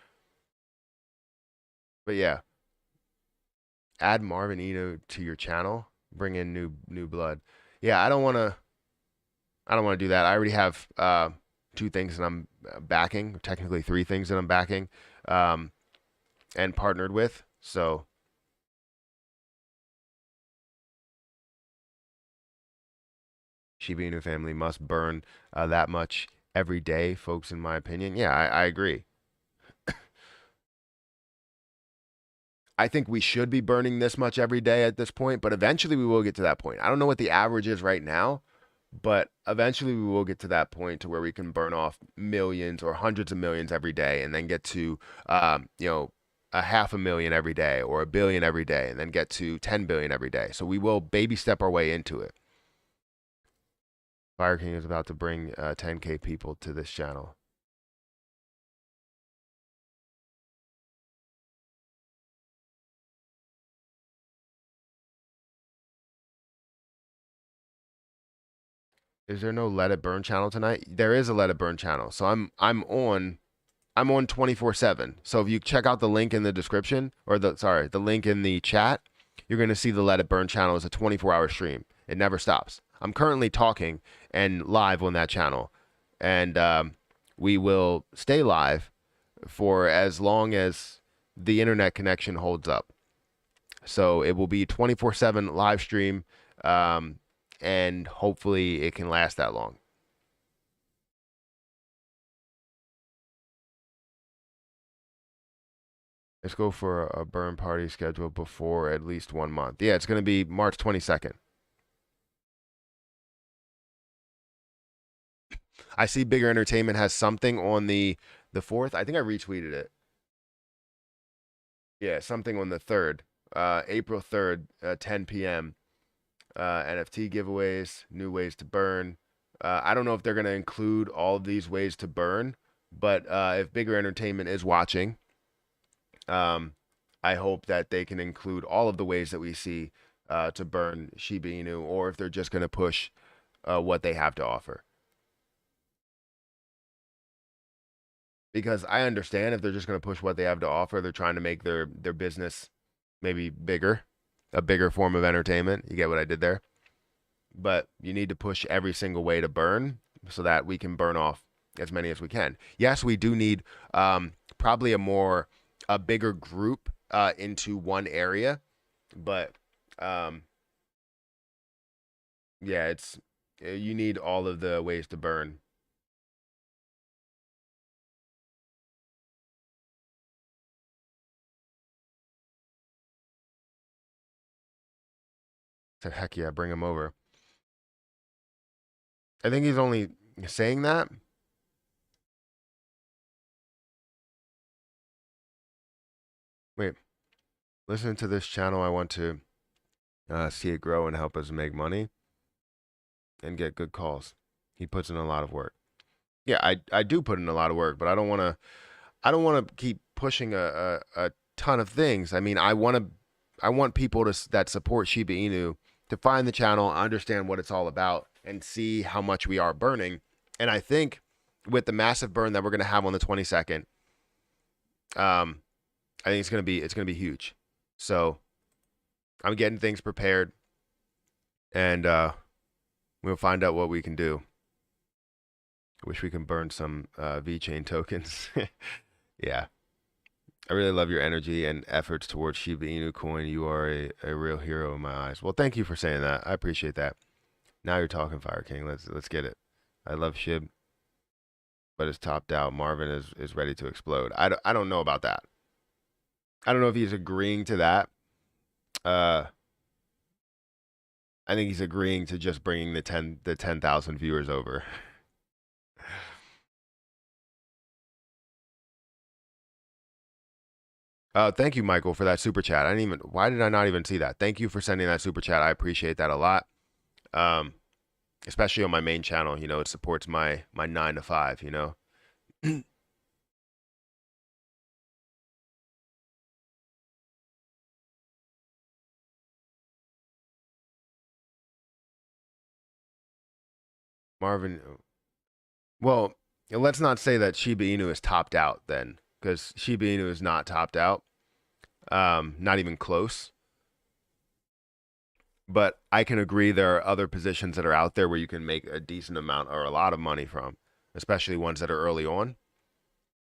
But yeah, add Marvin Inu to your channel, bring in new blood. Yeah, I don't want to do that. I already have two things that I'm backing, technically three things that I'm backing, um, and partnered with. So Shiba Inu family must burn that much every day, folks. In my opinion, yeah, I agree. I think we should be burning this much every day at this point, but eventually we will get to that point. I don't know what the average is right now, but eventually we will get to that point to where we can burn off millions or hundreds of millions every day, and then get to a 500,000 every day or 1 billion every day, and then get to 10 billion every day. So we will baby step our way into it. Fire King is about to bring 10K people to this channel. Is there no Let It Burn channel tonight? There is a Let It Burn channel. So I'm on 24/7. So if you check out the link in the description, or the link in the chat, you're going to see the Let It Burn channel is a 24-hour stream. It never stops. I'm currently talking and live on that channel, and we will stay live for as long as the internet connection holds up. So it will be 24/7 live stream, and hopefully it can last that long. Let's go for a burn party schedule before at least 1 month. Yeah, it's going to be March 22nd. I see Bigger Entertainment has something on the 4th. I think I retweeted it. Yeah, something on the 3rd. April 3rd, 10 p.m. NFT giveaways, new ways to burn. I don't know if they're going to include all of these ways to burn, but if Bigger Entertainment is watching, I hope that they can include all of the ways that we see to burn Shiba Inu, or if they're just going to push what they have to offer. Because I understand if they're just going to push what they have to offer, they're trying to make their business maybe bigger, a bigger form of entertainment. You get what I did there? but you need to push every single way to burn so that we can burn off as many as we can. Yes, we do need probably a bigger group into one area, but yeah, it's you need all of the ways to burn. So heck yeah, bring him over. I think he's only saying that. Wait, listen to this channel. I want to see it grow and help us make money and get good calls. He puts in a lot of work. Yeah, I do put in a lot of work, but I don't want to keep pushing a ton of things. I mean, I want people that support Shiba Inu to find the channel, understand what it's all about, and see how much we are burning. And I think with the massive burn that we're gonna have on the 22nd, I think it's gonna be huge. So I'm getting things prepared, and we'll find out what we can do. I wish we can burn some VeChain tokens. Yeah. I really love your energy and efforts towards Shiba Inu coin. You are a real hero in my eyes. Well, thank you for saying that. I appreciate that. Now you're talking, Fire King. Let's get it. I love Shib, but it's topped out. Marvin is ready to explode. I don't know about that. I don't know if he's agreeing to that. Uh, I think he's agreeing to just bringing the 10,000 viewers over. Thank you, Michael, for that super chat. Why did I not even see that? Thank you for sending that super chat. I appreciate that a lot. Um, especially on my main channel, it supports my 9 to 5, Marvin, well, let's not say that Shiba Inu is topped out then, because Shiba Inu is not topped out. Not even close. But I can agree there are other positions that are out there where you can make a decent amount or a lot of money from, especially ones that are early on.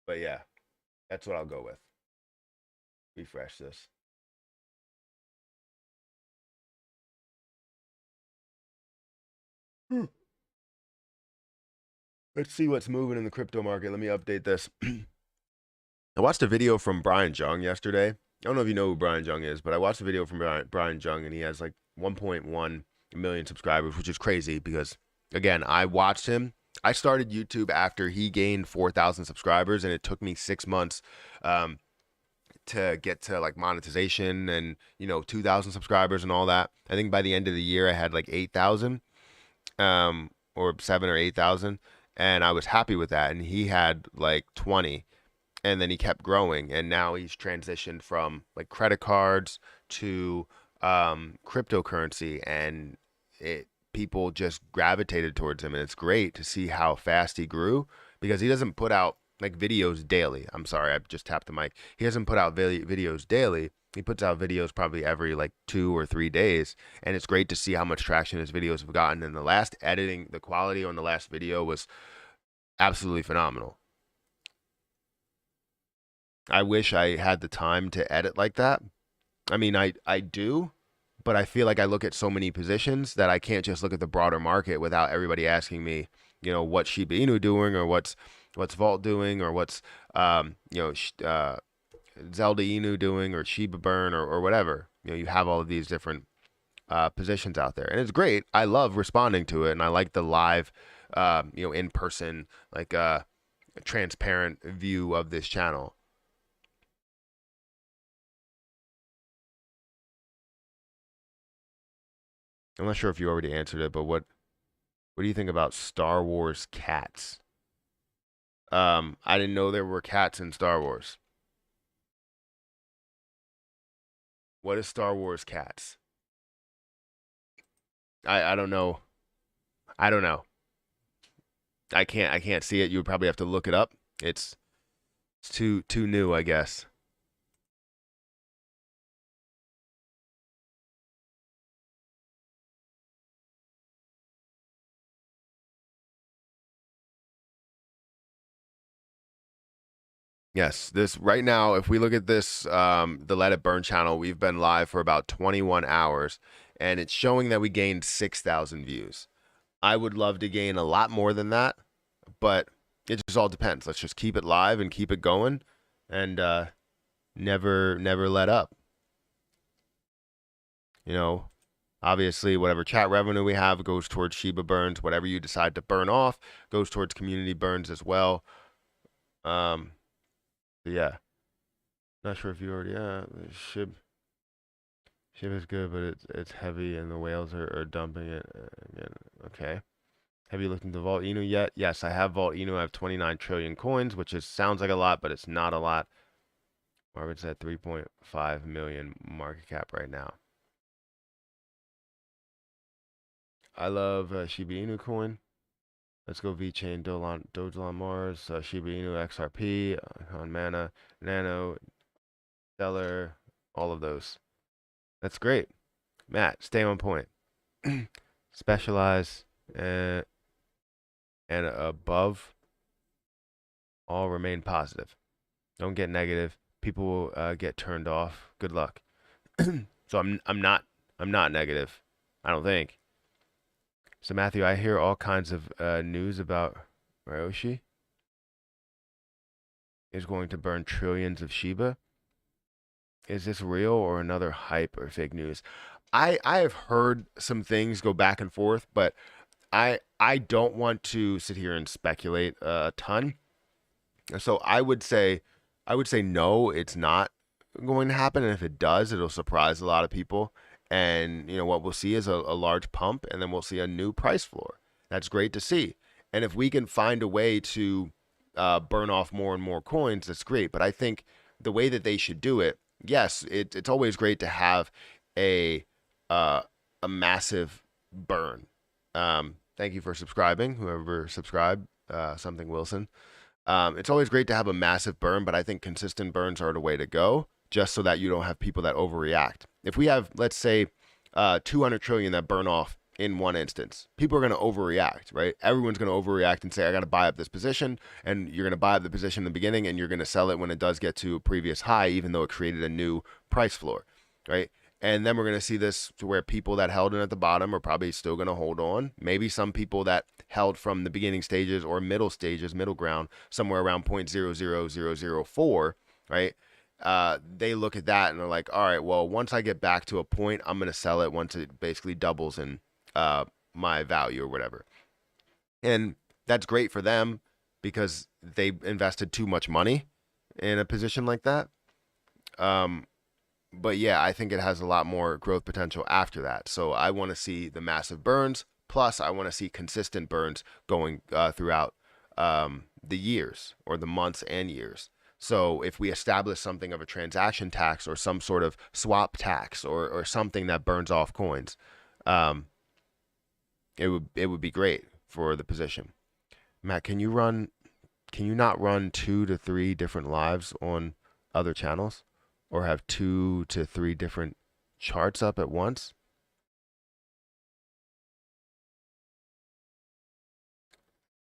But yeah, that's what I'll go with. Refresh this. Hmm. Let's see what's moving in the crypto market. Let me update this. I watched a video from Brian Jung yesterday. I don't know if you know who Brian Jung is, but I watched a video from Brian Jung, and he has like 1.1 million subscribers, which is crazy because, again, I watched him. I started YouTube after he gained 4,000 subscribers, and it took me 6 months to get to like monetization and 2,000 subscribers and all that. I think by the end of the year, I had like 8,000, or 7 or 8,000, and I was happy with that. And he had like 20, and then he kept growing, and now he's transitioned from like credit cards to cryptocurrency, and people just gravitated towards him, and it's great to see how fast he grew because he doesn't put out like videos daily. I'm sorry, I just tapped the mic. He doesn't put out videos daily. He puts out videos probably every like 2 or 3 days, and it's great to see how much traction his videos have gotten. And the quality on the last video was absolutely phenomenal. I wish I had the time to edit like that. I mean, I do, but I feel like I look at so many positions that I can't just look at the broader market without everybody asking me, what's Shiba Inu doing, or what's Vault doing, or what's Zelda Inu doing, or Shiba Burn, or whatever. You have all of these different positions out there, and it's great. I love responding to it, and I like the live, in person, like transparent view of this channel. I'm not sure if you already answered it, but what do you think about Star Wars cats? I didn't know there were cats in Star Wars. What is Star Wars cats? I don't know. I don't know. I can't see it. You would probably have to look it up. It's too new, I guess. Yes, this right now, if we look at this, the Let It Burn channel, we've been live for about 21 hours, and it's showing that we gained 6,000 views. I would love to gain a lot more than that, but it just all depends. Let's just keep it live and keep it going, and never let up. You know, obviously, whatever chat revenue we have goes towards Shiba burns. Whatever you decide to burn off goes towards community burns as well. Yeah, not sure if you already Shiba's good, but it's heavy, and the whales are dumping it again. Okay. Have you looked into Vault Inu yet? Yes, I have Vault Inu. I have 29 trillion coins, which sounds like a lot, but it's not a lot. Market's at 3.5 million market cap right now. I love Shiba Inu coin. Let's go VeChain, Doge on Mars, Shiba Inu, XRP, on Mana, Nano, Stellar, all of those. That's great. Matt, stay on point. Specialize and above all remain positive. Don't get negative. People will get turned off. Good luck. So I'm not negative. I don't think. So Matthew, I hear all kinds of news about Ryoshi is going to burn trillions of Shiba. Is this real or another hype or fake news? I have heard some things go back and forth, but I don't want to sit here and speculate a ton. So I would say no, it's not going to happen, and if it does, it'll surprise a lot of people. And what we'll see is a large pump, and then we'll see a new price floor. That's great to see. And if we can find a way to burn off more and more coins, that's great. But I think the way that they should do it, yes, it's always great to have a uh, a massive burn. Thank you for subscribing, whoever subscribed, something Wilson. It's always great to have a massive burn, but I think consistent burns are the way to go, just so that you don't have people that overreact. If we have, let's say, 200 trillion that burn off in one instance, people are going to overreact, right? Everyone's going to overreact and say, I got to buy up this position, and you're going to buy up the position in the beginning, and you're going to sell it when it does get to a previous high, even though it created a new price floor, right? And then we're going to see this to where people that held in at the bottom are probably still going to hold on. Maybe some people that held from the beginning stages or middle stages, middle ground, somewhere around 0.00004, right? They look at that and they're like, all right, well, once I get back to a point, I'm going to sell it once it basically doubles in my value or whatever. And that's great for them because they invested too much money in a position like that. But yeah, I think it has a lot more growth potential after that. So I want to see the massive burns. Plus, I want to see consistent burns going throughout the years or the months and years. So if we establish something of a transaction tax or some sort of swap tax or something that burns off coins, um, it would be great for the position. Matt, can you not run 2 to 3 different lives on other channels or have 2 to 3 different charts up at once?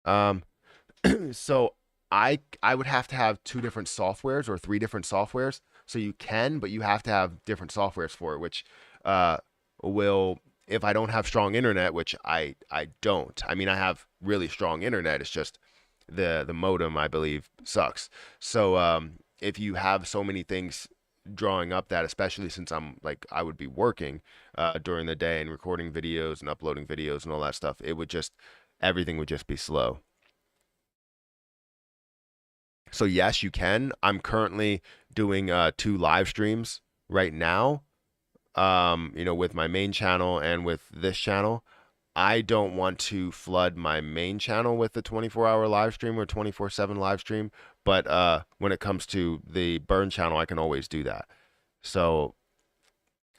Um, so I would have to have 2 different softwares or 3 different softwares. So you can, but you have to have different softwares for it, which uh will if I don't have strong internet, which I don't. I mean, I have really strong internet. It's just the modem, I believe, sucks. So if you have so many things drawing up that, especially since I would be working during the day and recording videos and uploading videos and all that stuff, it would just everything would just be slow. So yes, you can. I'm currently doing 2 live streams right now. With my main channel and with this channel. I don't want to flood my main channel with the 24-hour live stream or 24/7 live stream, but when it comes to the burn channel, I can always do that. So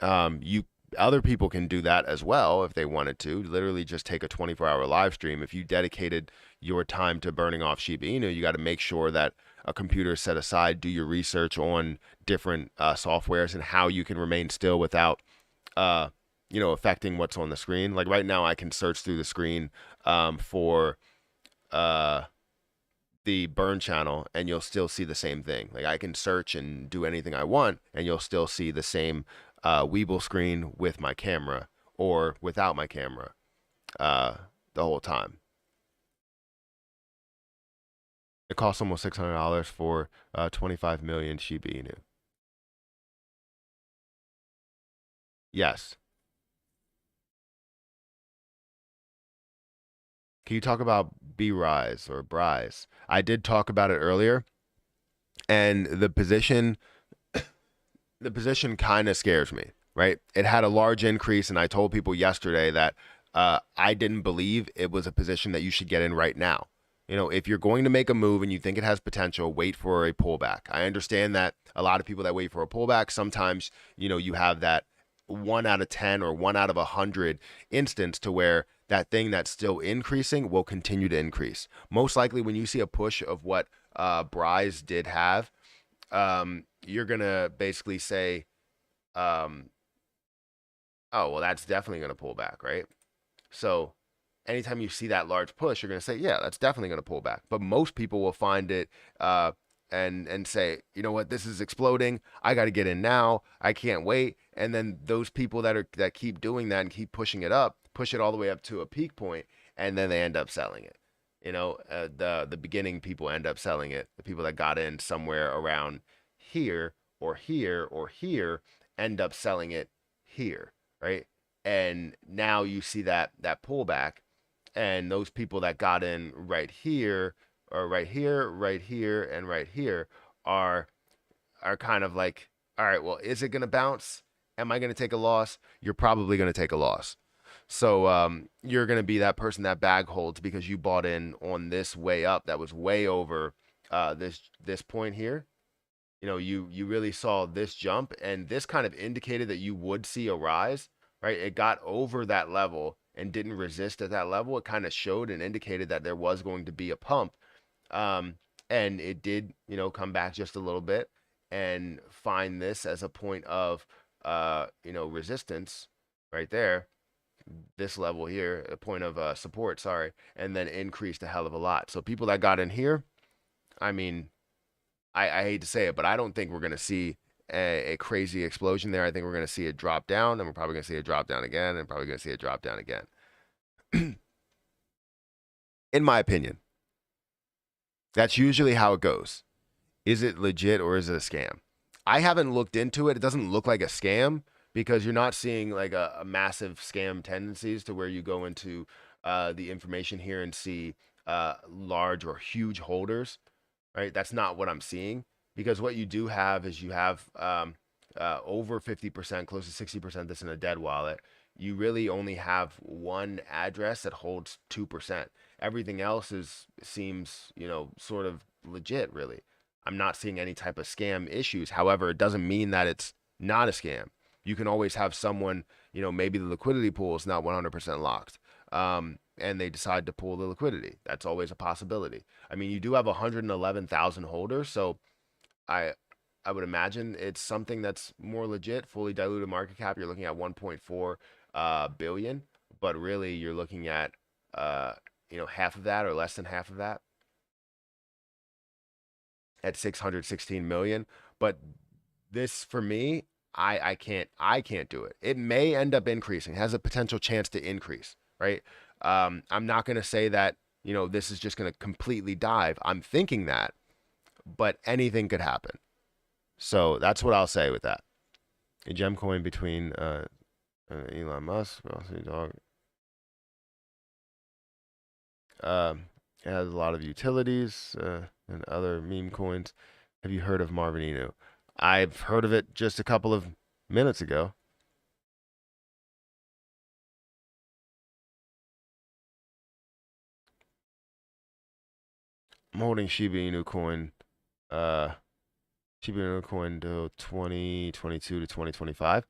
you other people can do that as well if they wanted to. Literally just take a 24-hour live stream. If you dedicated your time to burning off Shiba Inu, you got to make sure that a computer is set aside, do your research on different softwares and how you can remain still without affecting what's on the screen. Like right now I can search through the screen for the burn channel and you'll still see the same thing. Like I can search and do anything I want and you'll still see the same Weeble screen with my camera or without my camera the whole time. It costs almost $600 for 25 million Shiba Inu. Yes. Can you talk about Bryce or Bryce? I did talk about it earlier, and the position kind of scares me, right? It had a large increase, and I told people yesterday that I didn't believe it was a position that you should get in right now. If you're going to make a move and you think it has potential, wait for a pullback. I understand that a lot of people that wait for a pullback, sometimes, you have that 1 out of 10 or 1 out of 100 instance to where that thing that's still increasing will continue to increase. Most likely when you see a push of what Bryce did have, you're going to basically say, oh, well, that's definitely going to pull back, right? So anytime you see that large push, you're going to say, yeah, that's definitely going to pull back. But most people will find it and say, you know what, this is exploding. I got to get in now. I can't wait. And then those people that keep doing that and keep pushing it up, push it all the way up to a peak point, and then they end up selling it. The beginning people end up selling it. The people that got in somewhere around here or here or here end up selling it here, right? And now you see that pullback, and those people that got in right here or right here, right here, and right here are kind of like, all right, well, is it going to bounce? Am I going to take a loss? You're probably going to take a loss. So you're going to be that person that bag holds because you bought in on this way up that was way over this point here. You really saw this jump, and this kind of indicated that you would see a rise, right? It got over that level and didn't resist at that level. It kind of showed and indicated that there was going to be a pump. And it did, come back just a little bit and find this as a point of, resistance right there, this level here, a point of support, sorry, and then increased a hell of a lot. So people that got in here, I mean, I hate to say it, but I don't think we're going to see a crazy explosion there. I think we're going to see it drop down, and we're probably going to see it drop down again, and probably going to see it drop down again. In my opinion, that's usually how it goes. Is it legit or is it a scam? I haven't looked into it. It doesn't look like a scam because you're not seeing like a massive scam tendencies to where you go into the information here and see large or huge holders, right? That's not what I'm seeing, because what you do have is you have over 50%, close to 60% that's in a dead wallet. You really only have one address that holds 2%. Everything else seems, sort of legit, really. I'm not seeing any type of scam issues. However, it doesn't mean that it's not a scam. You can always have someone, maybe the liquidity pool is not 100% locked. And they decide to pull the liquidity. That's always a possibility. I mean, you do have 111,000 holders, so I would imagine it's something that's more legit. Fully diluted market cap, you're looking at 1.4 billion, but really you're looking at half of that or less than half of that at 616 million. But this, for me, I can't do it. It may end up increasing. It has a potential chance to increase, right? I'm not going to say that, this is just going to completely dive. I'm thinking that, but anything could happen. So that's what I'll say with that. A gem coin between Elon Musk, dog. It has a lot of utilities and other meme coins. Have you heard of Marvin Inu? I've heard of it just a couple of minutes ago. I'm holding Shiba Inu coin. Shiba Inu coin to 2022 to 2025.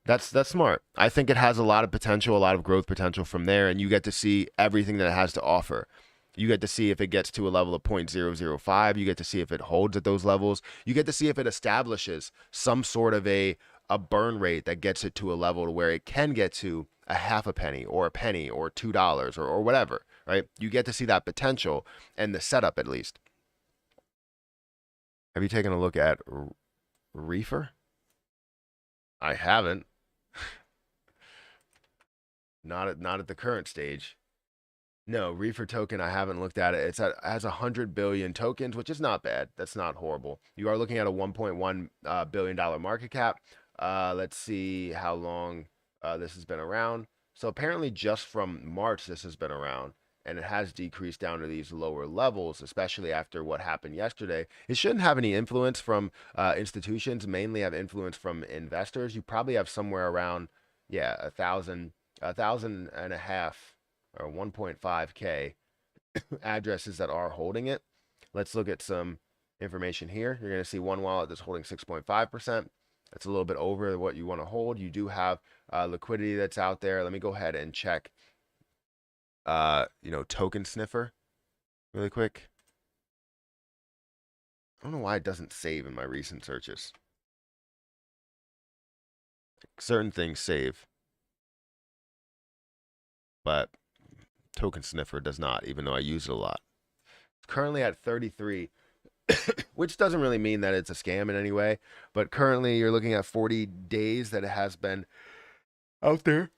That's smart. I think it has a lot of potential, a lot of growth potential from there, and you get to see everything that it has to offer. You get to see if it gets to a level of 0.005. You get to see if it holds at those levels. You get to see if it establishes some sort of a burn rate that gets it to a level to where it can get to a half a penny or $2 or whatever, right? You get to see that potential and the setup at least. Have you taken a look at Reefer? I haven't. Not at the current stage. No, Reefer token, I haven't looked at it. It has 100 billion tokens, which is not bad. That's not horrible. You are looking at a $1.1 billion market cap. Let's see how long this has been around. So apparently just from March, this has been around, and it has decreased down to these lower levels, especially after what happened yesterday. It shouldn't have any influence from institutions, mainly have influence from investors. You probably have somewhere around, yeah, a thousand and a half or 1.5K addresses that are holding it. Let's look at some information here. You're going to see one wallet that's holding 6.5%. That's a little bit over what you want to hold. You do have liquidity that's out there. Let me go ahead and check, token sniffer really quick. I don't know why it doesn't save in my recent searches. Certain things save, but token sniffer does not, even though I use it a lot. It's currently at 33, which doesn't really mean that it's a scam in any way, but currently you're looking at 40 days that it has been out there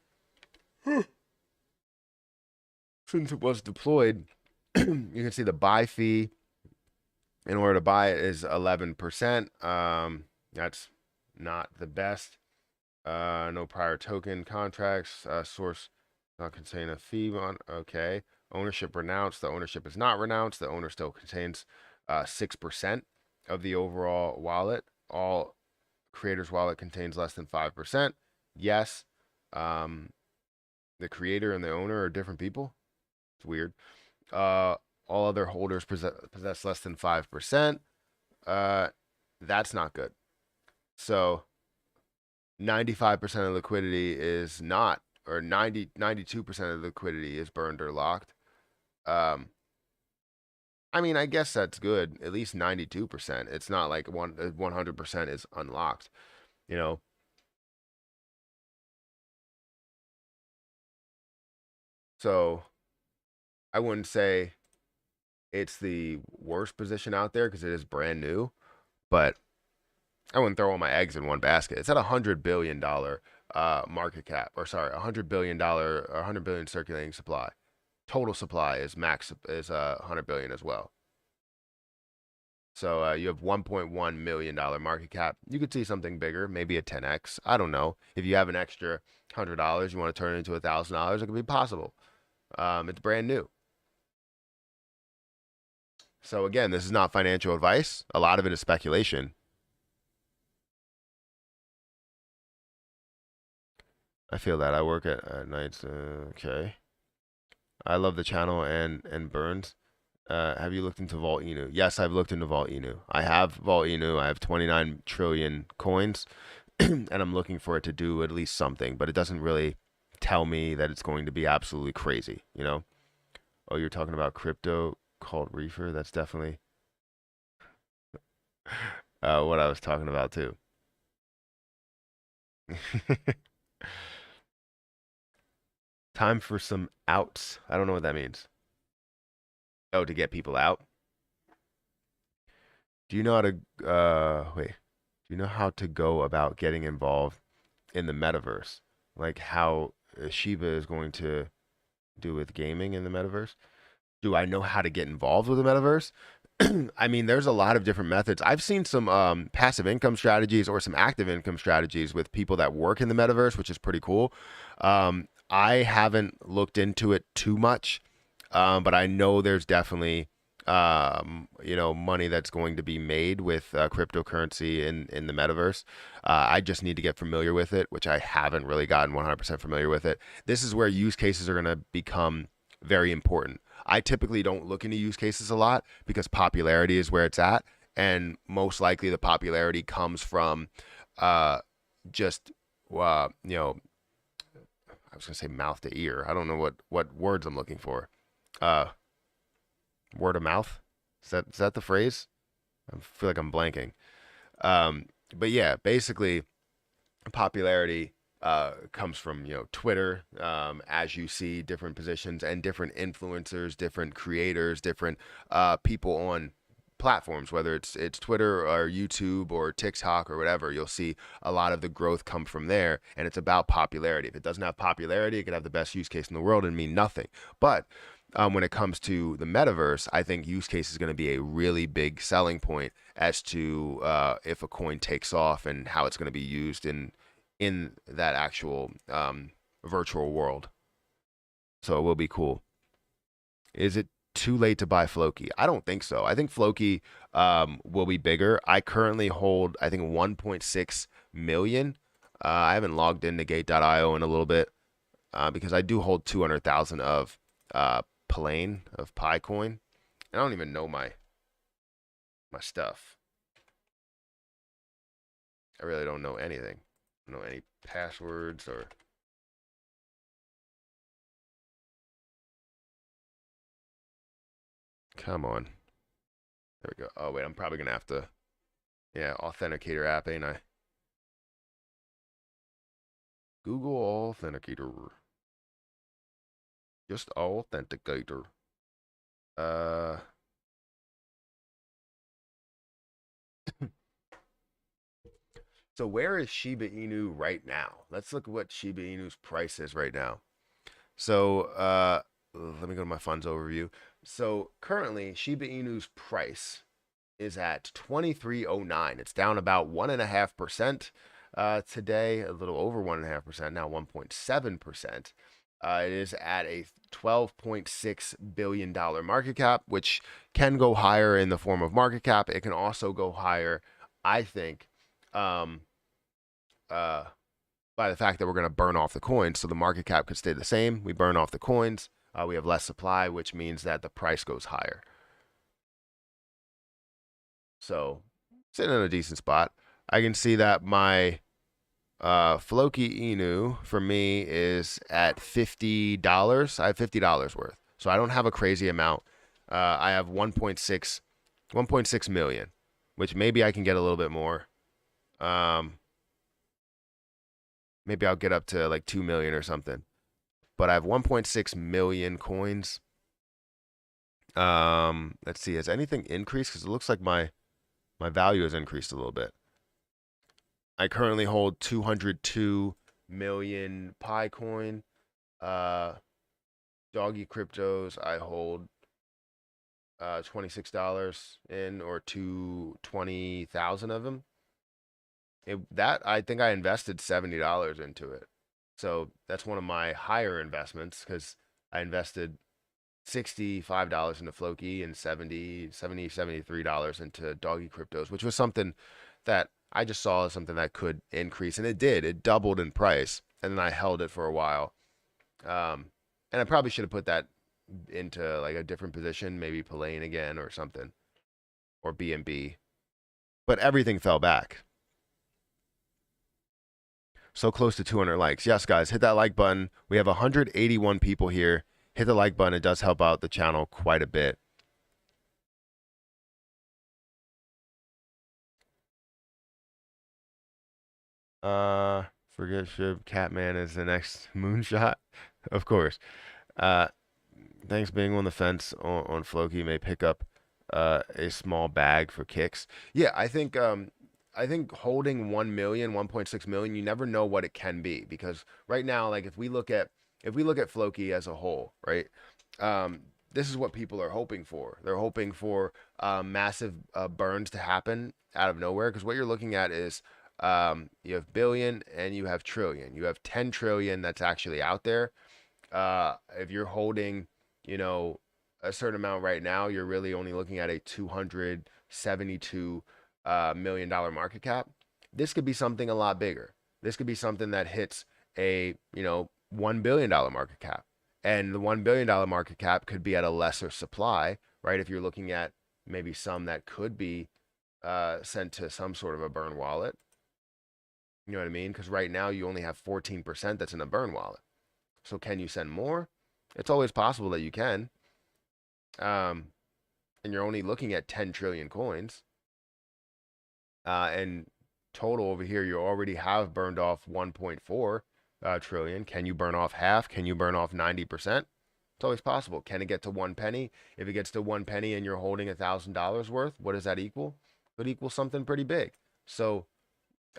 since it was deployed. You can see the buy fee in order to buy it is 11%. That's not the best. No prior token contracts. Source not contain a fee on. Okay. Ownership renounced. The ownership is not renounced. The owner still contains 6% of the overall wallet. All creator's wallet contains less than 5%. Yes. The creator and the owner are different people. It's weird. All other holders possess less than 5%. That's not good. So 95% of liquidity is not, or 92% of liquidity is burned or locked. I mean, I guess that's good. At least 92%. It's not like 100% is unlocked, you know. So I wouldn't say it's the worst position out there because it is brand new, but I wouldn't throw all my eggs in one basket. It's at $100 billion market cap, or sorry, $100 billion, 100 billion circulating supply. Total supply is 100 billion as well. So you have $1.1 million market cap. You could see something bigger, maybe a 10x. I don't know. If you have an extra $100, you want to turn it into $1,000, it could be possible. It's brand new. So again, this is not financial advice. A lot of it is speculation. I feel that. I work at nights. Okay. I love the channel and Burns. Have you looked into Vault Inu? Yes, I've looked into Vault Inu. I have Vault Inu. I have 29 trillion coins, and I'm looking for it to do at least something, but it doesn't really tell me that it's going to be absolutely crazy, you know? Oh, you're talking about crypto called Reefer? That's definitely what I was talking about too. Time for some outs. I don't know what that means. Oh, to get people out. Do you know how to wait? Do you know how to go about getting involved in the metaverse? Like how Shiba is going to do with gaming in the metaverse? Do I know how to get involved with the metaverse? I mean, there's a lot of different methods. I've seen some passive income strategies or some active income strategies with people that work in the metaverse, which is pretty cool. I haven't looked into it too much, but I know there's definitely money that's going to be made with cryptocurrency in the metaverse. I just need to get familiar with it, which I haven't really gotten 100% familiar with it. This is where use cases are going to become very important. I typically don't look into use cases a lot because popularity is where it's at, and most likely the popularity comes from just I was gonna say mouth to ear. I don't know what words I'm looking for. Uh, Word of mouth. Is that the phrase? I feel like I'm blanking. But yeah, basically popularity comes from Twitter, as you see different positions and different influencers, different creators, different people on platforms, whether it's Twitter or YouTube or TikTok or whatever. You'll see a lot of the growth come from there, and it's about popularity. If it doesn't have popularity, it could have the best use case in the world and mean nothing. But when it comes to the metaverse, I think use case is going to be a really big selling point as to if a coin takes off and how it's going to be used in that actual virtual world. So it will be cool. Is it too late to buy Floki? I don't think so. I think Floki will be bigger. I currently hold, I think, 1.6 million. I haven't logged into Gate.io in a little bit because I do hold 200,000 of Plane of Picoin. I don't even know my stuff. I really don't know anything. I don't know any passwords or. Come on. There we go. Oh wait, I'm probably gonna have to. Yeah, authenticator app, ain't I? Google Authenticator. Just Authenticator. Uh. So where is Shiba Inu right now? Let's look at what Shiba Inu's price is right now. So let me go to my funds overview. So currently Shiba Inu's price is at 2309. It's down about 1.5% today, a little over 1.5%, now 1.7%. It is at a $12.6 billion market cap, which can go higher in the form of market cap. It can also go higher, I think, um, by the fact that we're going to burn off the coins. So the market cap could stay the same. We burn off the coins. We have less supply, which means that the price goes higher. So sitting in a decent spot. I can see that my Floki Inu for me is at $50. I have $50 worth. So I don't have a crazy amount. I have 1.6 million, which maybe I can get a little bit more. Maybe I'll get up to like 2 million or something. But I have 1.6 million coins. Let's see, has anything increased? Because it looks like my value has increased a little bit. I currently hold 202 million Pi coin. Doggy cryptos, I hold $26 in, or 220,000 of them. That I think I invested $70 into it. So that's one of my higher investments because I invested $65 into Floki and $73 into Doggy cryptos, which was something that I just saw as something that could increase, and it did. It doubled in price, and then I held it for a while. And I probably should have put that into like a different position, maybe Pallane again or something, or BNB. But everything fell back. So close to 200 likes. Yes, guys, hit that like button. We have 181 people here. Hit the like button. It does help out the channel quite a bit. Forget Shib. Catman is the next moonshot. Of course. Thanks being on the fence on Floki may pick up a small bag for kicks. Yeah, I think holding 1 million, 1.6 million, you never know what it can be, because right now, like if we look at Floki as a whole, right? This is what people are hoping for. They're hoping for massive burns to happen out of nowhere, because what you're looking at is you have billion and you have trillion. You have 10 trillion that's actually out there. If you're holding, a certain amount right now, you're really only looking at a $272 million market cap. This could be something a lot bigger. This could be something that hits a $1 billion market cap, and the $1 billion market cap could be at a lesser supply, right? If you're looking at maybe some that could be sent to some sort of a burn wallet. You know what I mean? Because right now you only have 14% that's in a burn wallet. So can you send more? It's always possible that you can. And you're only looking at 10 trillion coins. And total over here, you already have burned off 1.4 trillion. Can you burn off half? Can you burn off 90%? It's always possible. Can it get to 1 penny? If it gets to 1 penny and you're holding $1,000 worth, what does that equal? It would equal something pretty big. So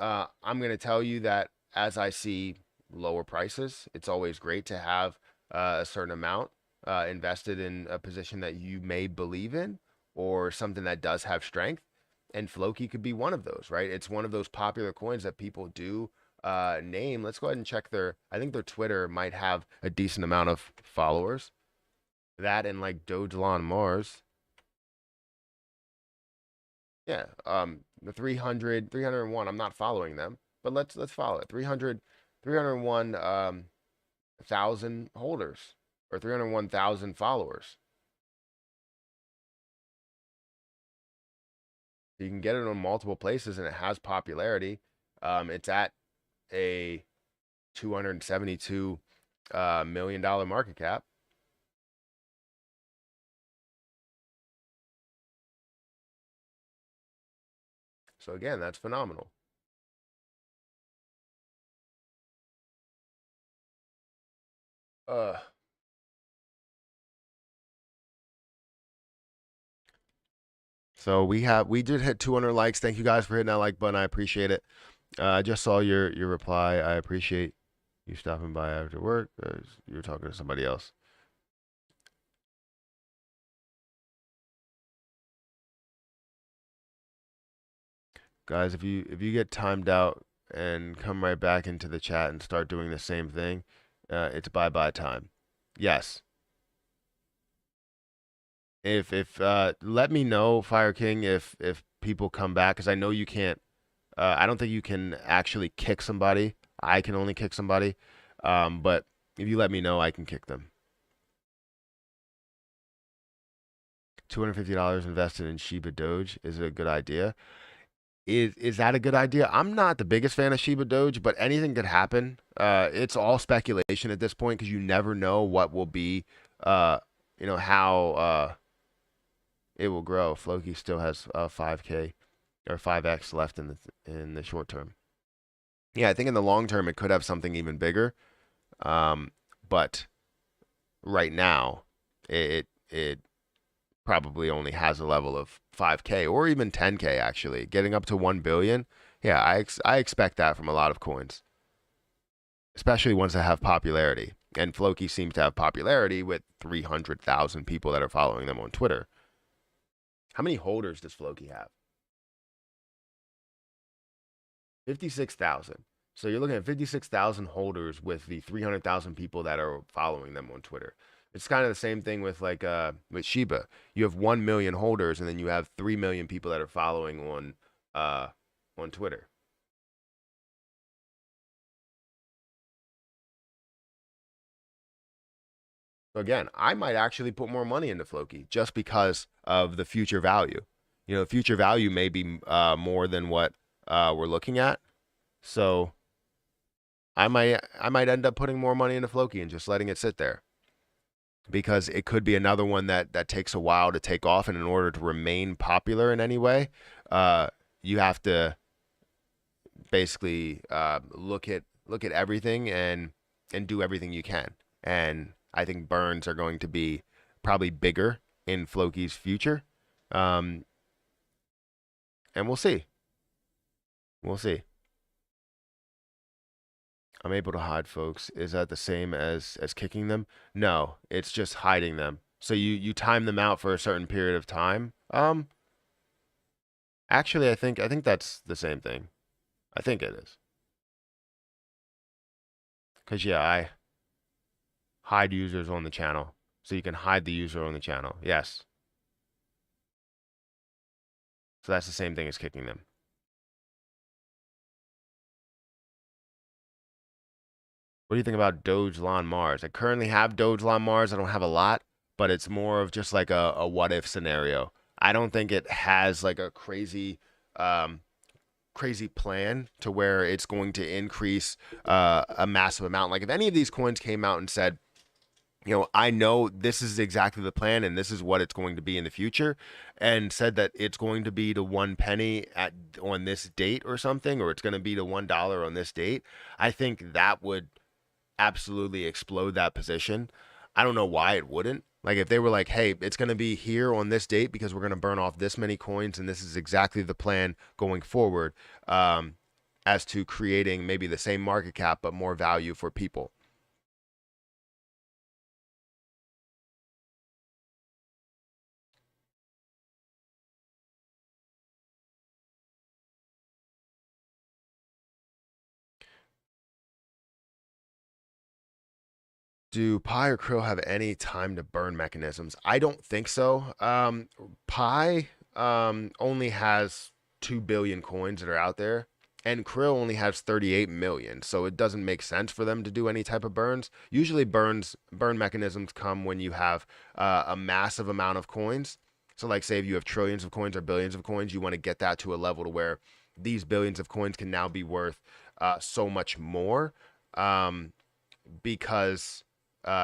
I'm going to tell you that as I see lower prices, it's always great to have a certain amount invested in a position that you may believe in or something that does have strength. And Floki could be one of those, right? It's one of those popular coins that people do name. Let's go ahead and check I think their Twitter might have a decent amount of followers. That and like Dogelon Mars. Yeah, the 301, I'm not following them, but let's follow it. 301 thousand holders or 301,000 followers. You can get it on multiple places and it has popularity. It's at a $272 million market cap. So again, that's phenomenal. So we did hit 200 likes. Thank you guys for hitting that like button. I appreciate it. I just saw your reply. I appreciate you stopping by after work. You were talking to somebody else. Guys, if you get timed out and come right back into the chat and start doing the same thing, it's bye-bye time. Yes. If let me know, Fire King, if people come back, because I know you can't. I don't think you can actually kick somebody. I can only kick somebody. But if you let me know, I can kick them. $250 invested in Shiba Doge is a good idea. Is that a good idea? I'm not the biggest fan of Shiba Doge, but anything could happen. It's all speculation at this point because you never know what will be, how it will grow. Floki still has 5K or 5X left in the short term. Yeah, I think in the long term it could have something even bigger. But right now it probably only has a level of 5K or even 10K actually. Getting up to 1 billion. Yeah, I expect that from a lot of coins, especially ones that have popularity. And Floki seems to have popularity with 300,000 people that are following them on Twitter. How many holders does Floki have? 56,000. So you're looking at 56,000 holders with the 300,000 people that are following them on Twitter. It's kind of the same thing with with Shiba. You have 1 million holders and then you have 3 million people that are following on Twitter. So again, I might actually put more money into Floki just because of the future value. You know, the future value may be more than what we're looking at. So I might end up putting more money into Floki and just letting it sit there because it could be another one that takes a while to take off, and in order to remain popular in any way, you have to basically look at everything and do everything you can. And I think burns are going to be probably bigger in Floki's future, and we'll see. We'll see. I'm able to hide folks. Is that the same as kicking them? No, it's just hiding them. So you time them out for a certain period of time. Actually, I think that's the same thing. I think it is. Cause yeah, I hide users on the channel, so you can hide the user on the channel. Yes. So that's the same thing as kicking them. What do you think about Dogelon Mars? I currently have Dogelon Mars. I don't have a lot, but it's more of just like a what if scenario. I don't think it has like a crazy crazy plan to where it's going to increase a massive amount. Like if any of these coins came out and said, I know this is exactly the plan and this is what it's going to be in the future, and said that it's going to be to 1 penny at on this date or something, or it's going to be to $1 on this date, I think that would absolutely explode that position. I don't know why it wouldn't. Like if they were like, hey, it's going to be here on this date because we're going to burn off this many coins and this is exactly the plan going forward, as to creating maybe the same market cap but more value for people. Do Pi or Krill have any time to burn mechanisms? I don't think so. Pi only has 2 billion coins that are out there, and Krill only has 38 million. So it doesn't make sense for them to do any type of burns. Usually, burn mechanisms come when you have a massive amount of coins. So, like, say if you have trillions of coins or billions of coins, you want to get that to a level to where these billions of coins can now be worth so much more. Um, because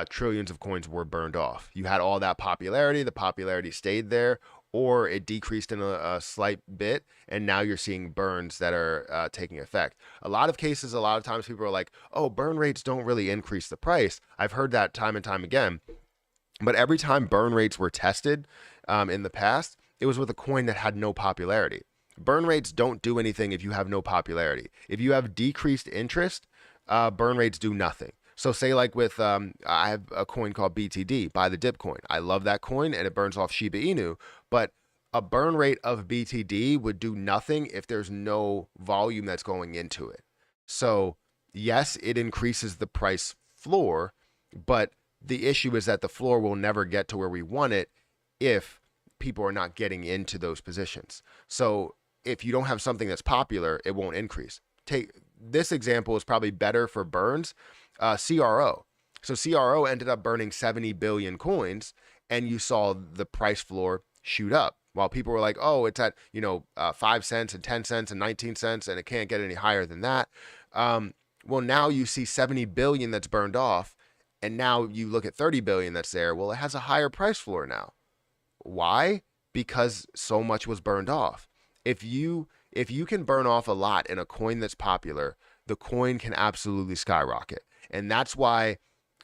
trillions of coins were burned off. You had all that popularity, the popularity stayed there, or it decreased in a slight bit, and now you're seeing burns that are taking effect. A lot of cases, a lot of times people are like, oh, burn rates don't really increase the price. I've heard that time and time again. But every time burn rates were tested in the past, it was with a coin that had no popularity. Burn rates don't do anything if you have no popularity. If you have decreased interest, burn rates do nothing. So say like with I have a coin called BTD, buy the dip coin. I love that coin and it burns off Shiba Inu, but a burn rate of BTD would do nothing if there's no volume that's going into it. So yes, it increases the price floor, but the issue is that the floor will never get to where we want it if people are not getting into those positions. So if you don't have something that's popular, it won't increase. Take this example is probably better for burns. CRO. So CRO ended up burning 70 billion coins, and you saw the price floor shoot up. While people were like, "Oh, it's at 5 cents and 10 cents and 19 cents, and it can't get any higher than that." Well, now you see 70 billion that's burned off, and now you look at 30 billion that's there. Well, it has a higher price floor now. Why? Because so much was burned off. If you can burn off a lot in a coin that's popular, the coin can absolutely skyrocket. And that's why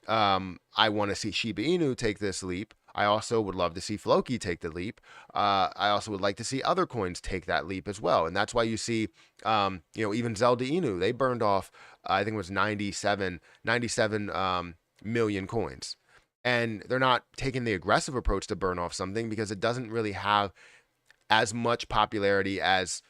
I want to see Shiba Inu take this leap. I also would love to see Floki take the leap. I also would like to see other coins take that leap as well. And that's why you see, even Zelda Inu, they burned off, I think it was 97 million coins. And they're not taking the aggressive approach to burn off something because it doesn't really have as much popularity as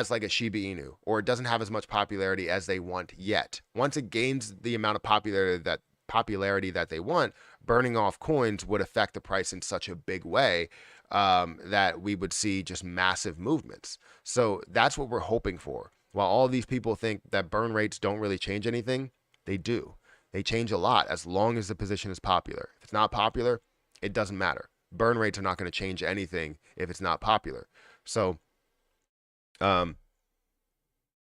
like a Shiba Inu, or it doesn't have as much popularity as they want yet. Once it gains the amount of popularity that they want, burning off coins would affect the price in such a big way that we would see just massive movements. So that's what we're hoping for. While all these people think that burn rates don't really change anything, they do. They change a lot as long as the position is popular. If it's not popular, it doesn't matter. Burn rates are not going to change anything if it's not popular. So um,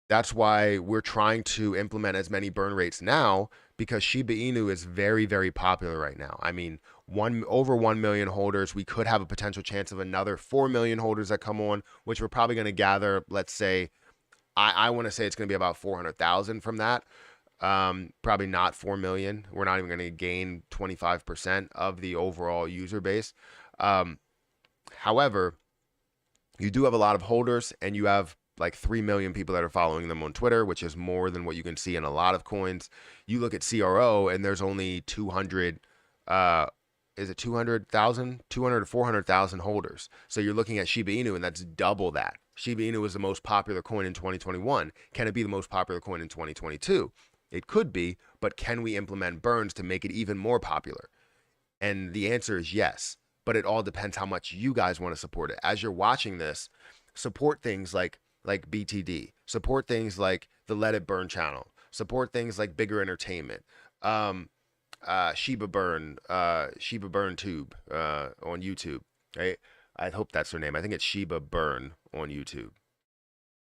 that's why we're trying to implement as many burn rates now, because Shiba Inu is very, very popular right now. I mean, over 1 million holders. We could have a potential chance of another 4 million holders that come on, which we're probably going to gather. Let's say, I want to say it's going to be about 400,000 from that. Probably not 4 million. We're not even going to gain 25% of the overall user base. However, you do have a lot of holders, and you have like 3 million people that are following them on Twitter, which is more than what you can see in a lot of coins. You look at CRO and there's only 200, is it 200,000? 200 to 400,000 holders. So you're looking at Shiba Inu and that's double that. Shiba Inu was the most popular coin in 2021. Can it be the most popular coin in 2022? It could be, but can we implement burns to make it even more popular? And the answer is yes, but it all depends how much you guys want to support it. As you're watching this, support things like BTD, support things like the Let It Burn channel, support things like Bigger Entertainment, Shiba Burn, Shiba Burn Tube on YouTube. Right? I hope that's her name. I think it's Shiba Burn on YouTube.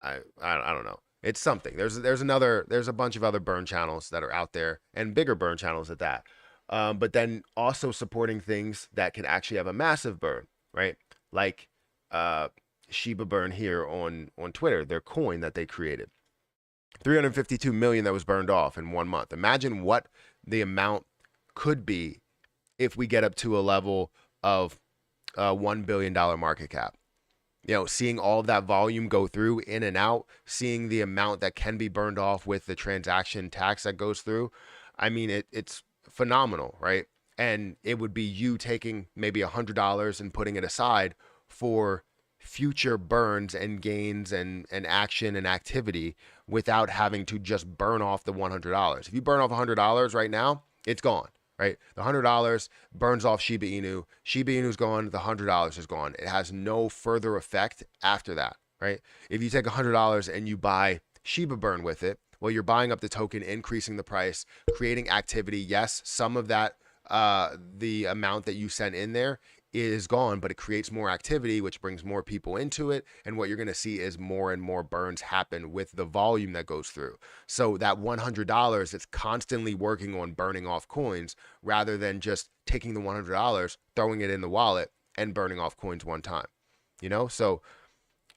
I don't know. It's something. There's a bunch of other burn channels that are out there, and bigger burn channels at that. but then also supporting things that can actually have a massive burn, right? Like uh, Shiba Burn here on Twitter, their coin that they created, 352 million that was burned off in 1 month. Imagine what the amount could be if we get up to a level of $1 billion market cap. Seeing all of that volume go through in and out, seeing the amount that can be burned off with the transaction tax that goes through. I mean, it's phenomenal, right? And it would be you taking maybe $100 and putting it aside for future burns and gains and action and activity without having to just burn off the $100. If you burn off $100 right now, it's gone, right? The $100 burns off Shiba Inu. Shiba Inu's gone. The $100 is gone. It has no further effect after that, right? If you take $100 and you buy Shiba Burn with it, well, you're buying up the token, increasing the price, creating activity. Yes, some of that, the amount that you sent in there is gone, but it creates more activity, which brings more people into it. And what you're going to see is more and more burns happen with the volume that goes through. So that $100 is constantly working on burning off coins rather than just taking the $100, throwing it in the wallet and burning off coins one time. So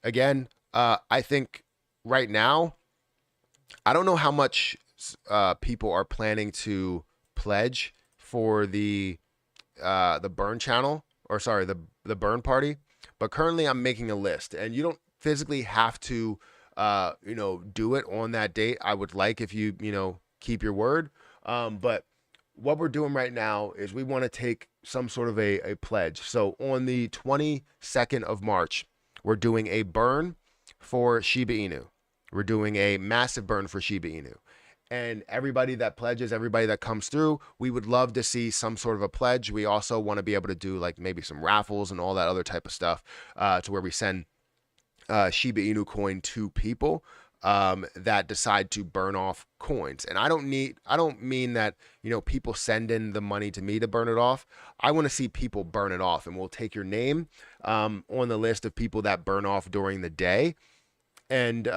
again, I think right now, I don't know how much people are planning to pledge for the burn channel, or sorry, the burn party. But currently I'm making a list, and you don't physically have to do it on that date. I would like if you keep your word. But what we're doing right now is we want to take some sort of a pledge. So on the 22nd of March, we're doing a burn for Shiba Inu. We're doing a massive burn for Shiba Inu. And everybody that pledges, everybody that comes through, we would love to see some sort of a pledge. We also want to be able to do like maybe some raffles and all that other type of stuff, to where we send Shiba Inu coin to people that decide to burn off coins. And I don't mean that people send in the money to me to burn it off. I want to see people burn it off, and we'll take your name on the list of people that burn off during the day, and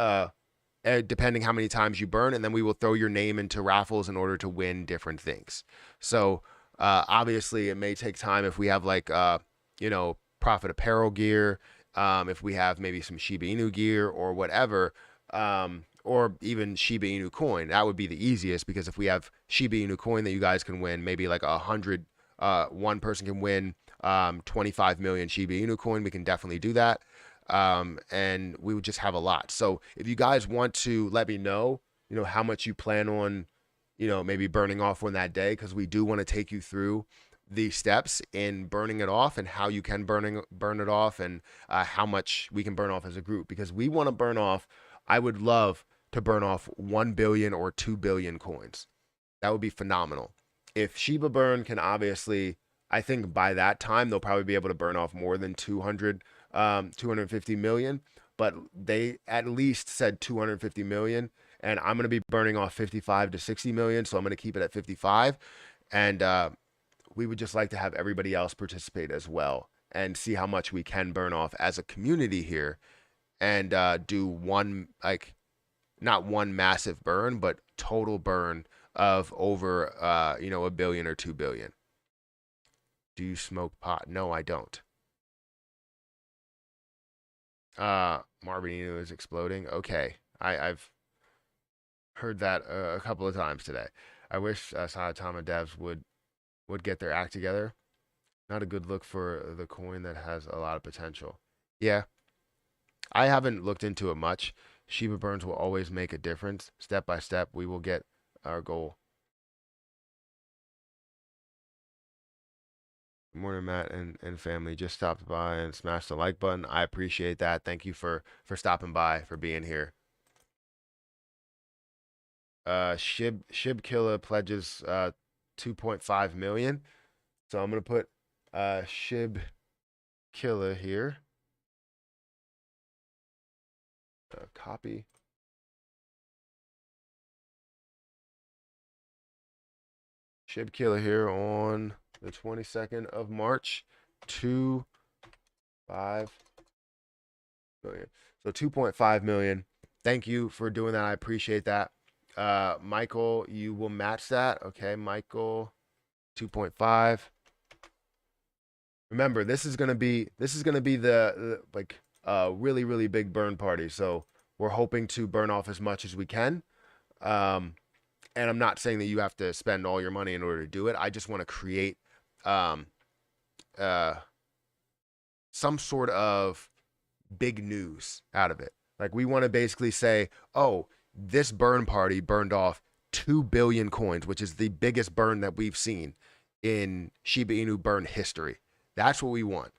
depending how many times you burn, and then we will throw your name into raffles in order to win different things. So obviously it may take time if we have like profit apparel gear, if we have maybe some Shiba Inu gear or whatever, or even Shiba Inu coin. That would be the easiest, because if we have Shiba Inu coin that you guys can win, maybe like 100, one person can win 25 million Shiba Inu coin, we can definitely do that. And we would just have a lot. So if you guys want to let me know, how much you plan on, maybe burning off on that day, because we do want to take you through the steps in burning it off and how you can burn it off, and how much we can burn off as a group, because we want to burn off. I would love to burn off 1 billion or 2 billion coins. That would be phenomenal. If Shiba Burn can, obviously, I think by that time they'll probably be able to burn off more than 250 million, but they at least said 250 million, and I'm going to be burning off 55 to 60 million, so I'm going to keep it at 55. And we would just like to have everybody else participate as well and see how much we can burn off as a community here, and do one, like, not one massive burn, but total burn of over a billion or 2 billion. Do you smoke pot? No, I don't. Marvin Inu is exploding. Okay, I've heard that a couple of times today. I wish Sayatama devs would get their act together. Not a good look for the coin that has a lot of potential. Yeah, I haven't looked into it much. Shiba burns will always make a difference. Step by step, we will get our goal. Good morning, Matt and family. Just stopped by and smashed the like button. I appreciate that. Thank you for stopping by, for being here. Shib Killer pledges 2.5 million. So I'm gonna put Shib Killer here. Copy. Shib Killer here on the 22nd of March. 2.5 million. So 2.5 million. Thank you for doing that. I appreciate that. Michael, you will match that. Okay, Michael, 2.5. Remember, this is gonna be the like really really big burn party. So we're hoping to burn off as much as we can. Um, and I'm not saying that you have to spend all your money in order to do it. I just want to create um, uh, some sort of big news out of it. Like we want to basically say, oh, this burn party burned off 2 billion coins, which is the biggest burn that we've seen in Shiba Inu burn history. That's what we want.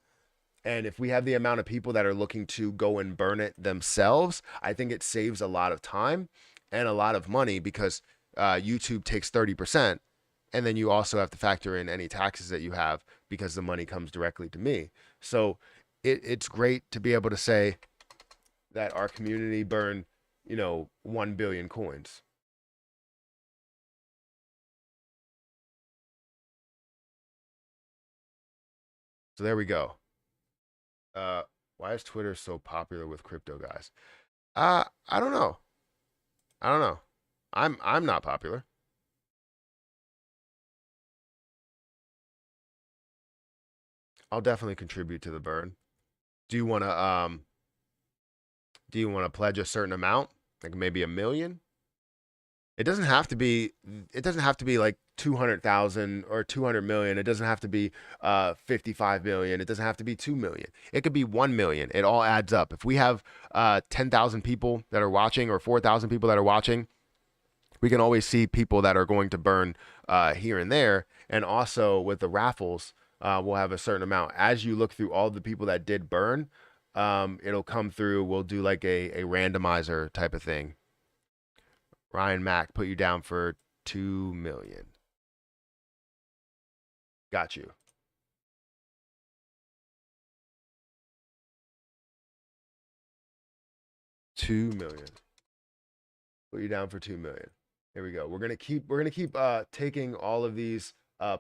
And if we have the amount of people that are looking to go and burn it themselves, I think it saves a lot of time and a lot of money because YouTube takes 30%. And then you also have to factor in any taxes that you have because the money comes directly to me. So it's great to be able to say that our community burned, 1 billion coins. So there we go. Uh, why is Twitter so popular with crypto guys? I don't know. I don't know. I'm not popular. I'll definitely contribute to the burn. Do you want to pledge a certain amount? Like maybe 1 million? It doesn't have to be like 200,000 or 200 million. It doesn't have to be 55 million. It doesn't have to be 2 million. It could be 1 million. It all adds up. If we have 10,000 people that are watching or 4,000 people that are watching, we can always see people that are going to burn here and there. And also with the raffles, we'll have a certain amount. As you look through all the people that did burn, it'll come through. We'll do like a randomizer type of thing. Ryan Mack put you down for 2 million. Got you. 2 million. Put you down for 2 million. Here we go. We're gonna keep taking all of these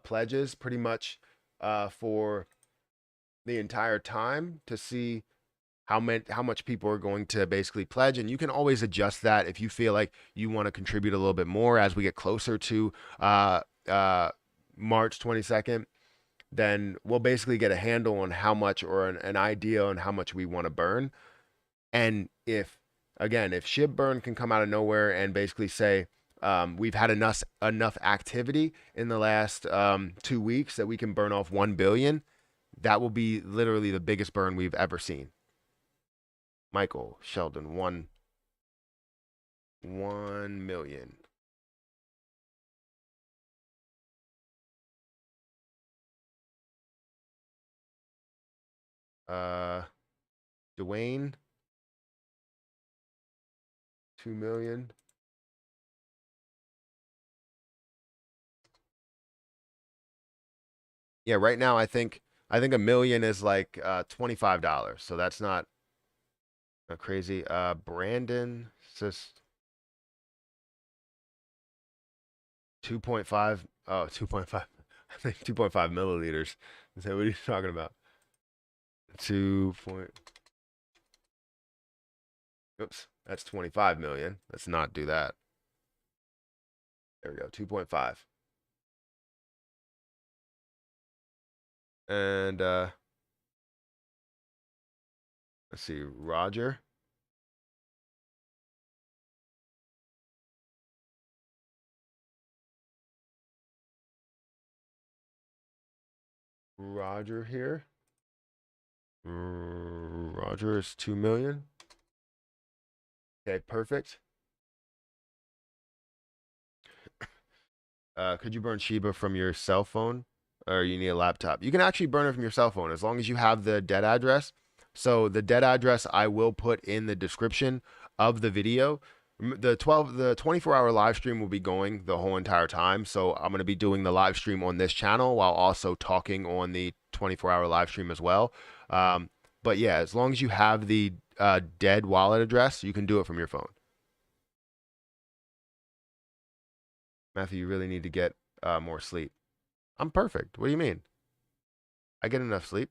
pledges pretty much for the entire time to see how much people are going to basically pledge, and you can always adjust that if you feel like you want to contribute a little bit more as we get closer to March 22nd. Then we'll basically get a handle on how much or an idea on how much we want to burn. And if Shib Burn can come out of nowhere and basically say we've had enough activity in the last 2 weeks that we can burn off 1 billion, that will be literally the biggest burn we've ever seen. Michael Sheldon, 1 million. Uh, Dwayne, 2 million. Yeah, right now I think 1 million is like $25. So that's not crazy. Brandon says 2.5. Oh, 2.5. I think 2.5 milliliters. So what are you talking about? 2 point. Oops, that's 25 million. Let's not do that. There we go. 2.5. And let's see, Roger. Roger here. Roger is 2 million. Okay, perfect. Could you burn Shiba from your cell phone or you need a laptop? You can actually burn it from your cell phone as long as you have the dead address. So the dead address I will put in the description of the video. The 24-hour live stream will be going the whole entire time. So I'm going to be doing the live stream on this channel while also talking on the 24-hour live stream as well. But yeah, as long as you have the dead wallet address, you can do it from your phone. Matthew, you really need to get more sleep. I'm perfect. What do you mean? I get enough sleep.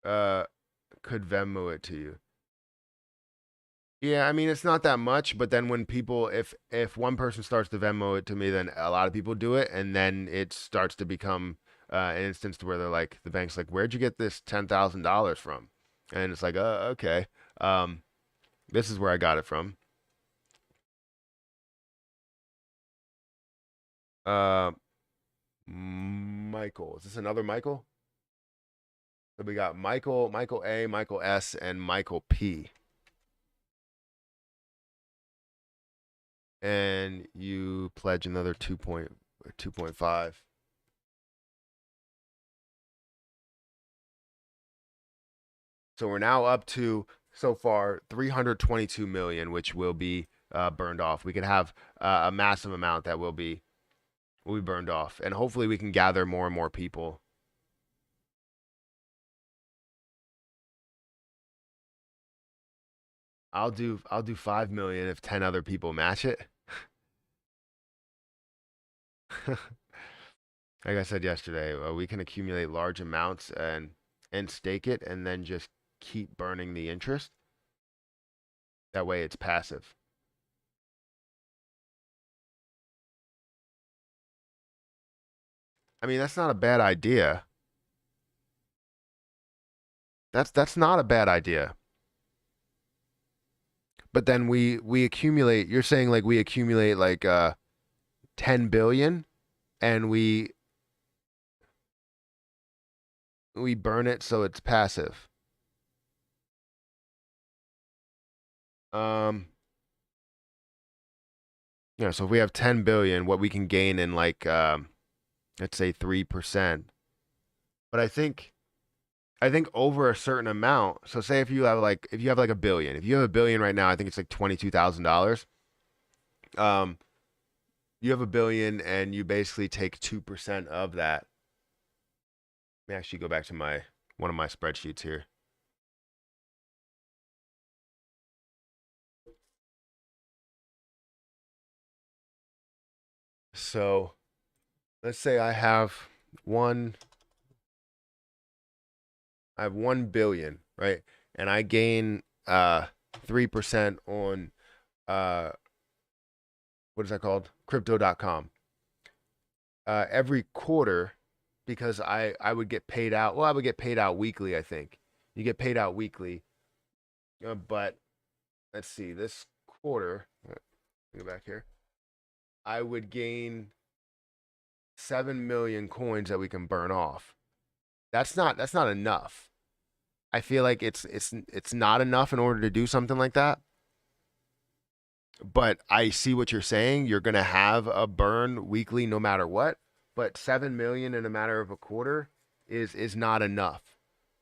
Uh, could Venmo it to you. Yeah, I mean it's not that much, but then when people, if one person starts to Venmo it to me, then a lot of people do it, and then it starts to become an instance to where they're like, the bank's like, "Where'd you get this $10,000 from?" And it's like, okay, um, this is where I got it from. Uh, Michael, is this another Michael? So we got Michael, Michael A, Michael S, and Michael P. And you pledge another 2.5. So we're now up to so far 322 million, which will be burned off. We could have a massive amount that will be burned off, and hopefully we can gather more and more people. I'll do 5 million if 10 other people match it. Like I said yesterday, we can accumulate large amounts and stake it, and then just keep burning the interest. That way, it's passive. I mean, that's not a bad idea. That's not a bad idea. But then we accumulate. You're saying like we accumulate like 10 billion, and we burn it so it's passive. Um, yeah. So if we have 10 billion, what we can gain in like let's say 3%. But I think over a certain amount. So say if you have like a billion, if you have a billion right now, I think it's like $22,000. Um, you have a billion and you basically take 2% of that. Let me actually go back to my one of my spreadsheets here. So let's say one I have 1 billion, right? And I gain 3% on uh what is that called? Crypto.com. Every quarter, because I would get paid out. Well, I would get paid out weekly, I think. You get paid out weekly. But let's see, this quarter, let me go back here. I would gain 7 million coins that we can burn off. That's not enough. I feel like it's not enough in order to do something like that. But I see what you're saying. You're gonna have a burn weekly no matter what. But 7 million in a matter of a quarter is not enough.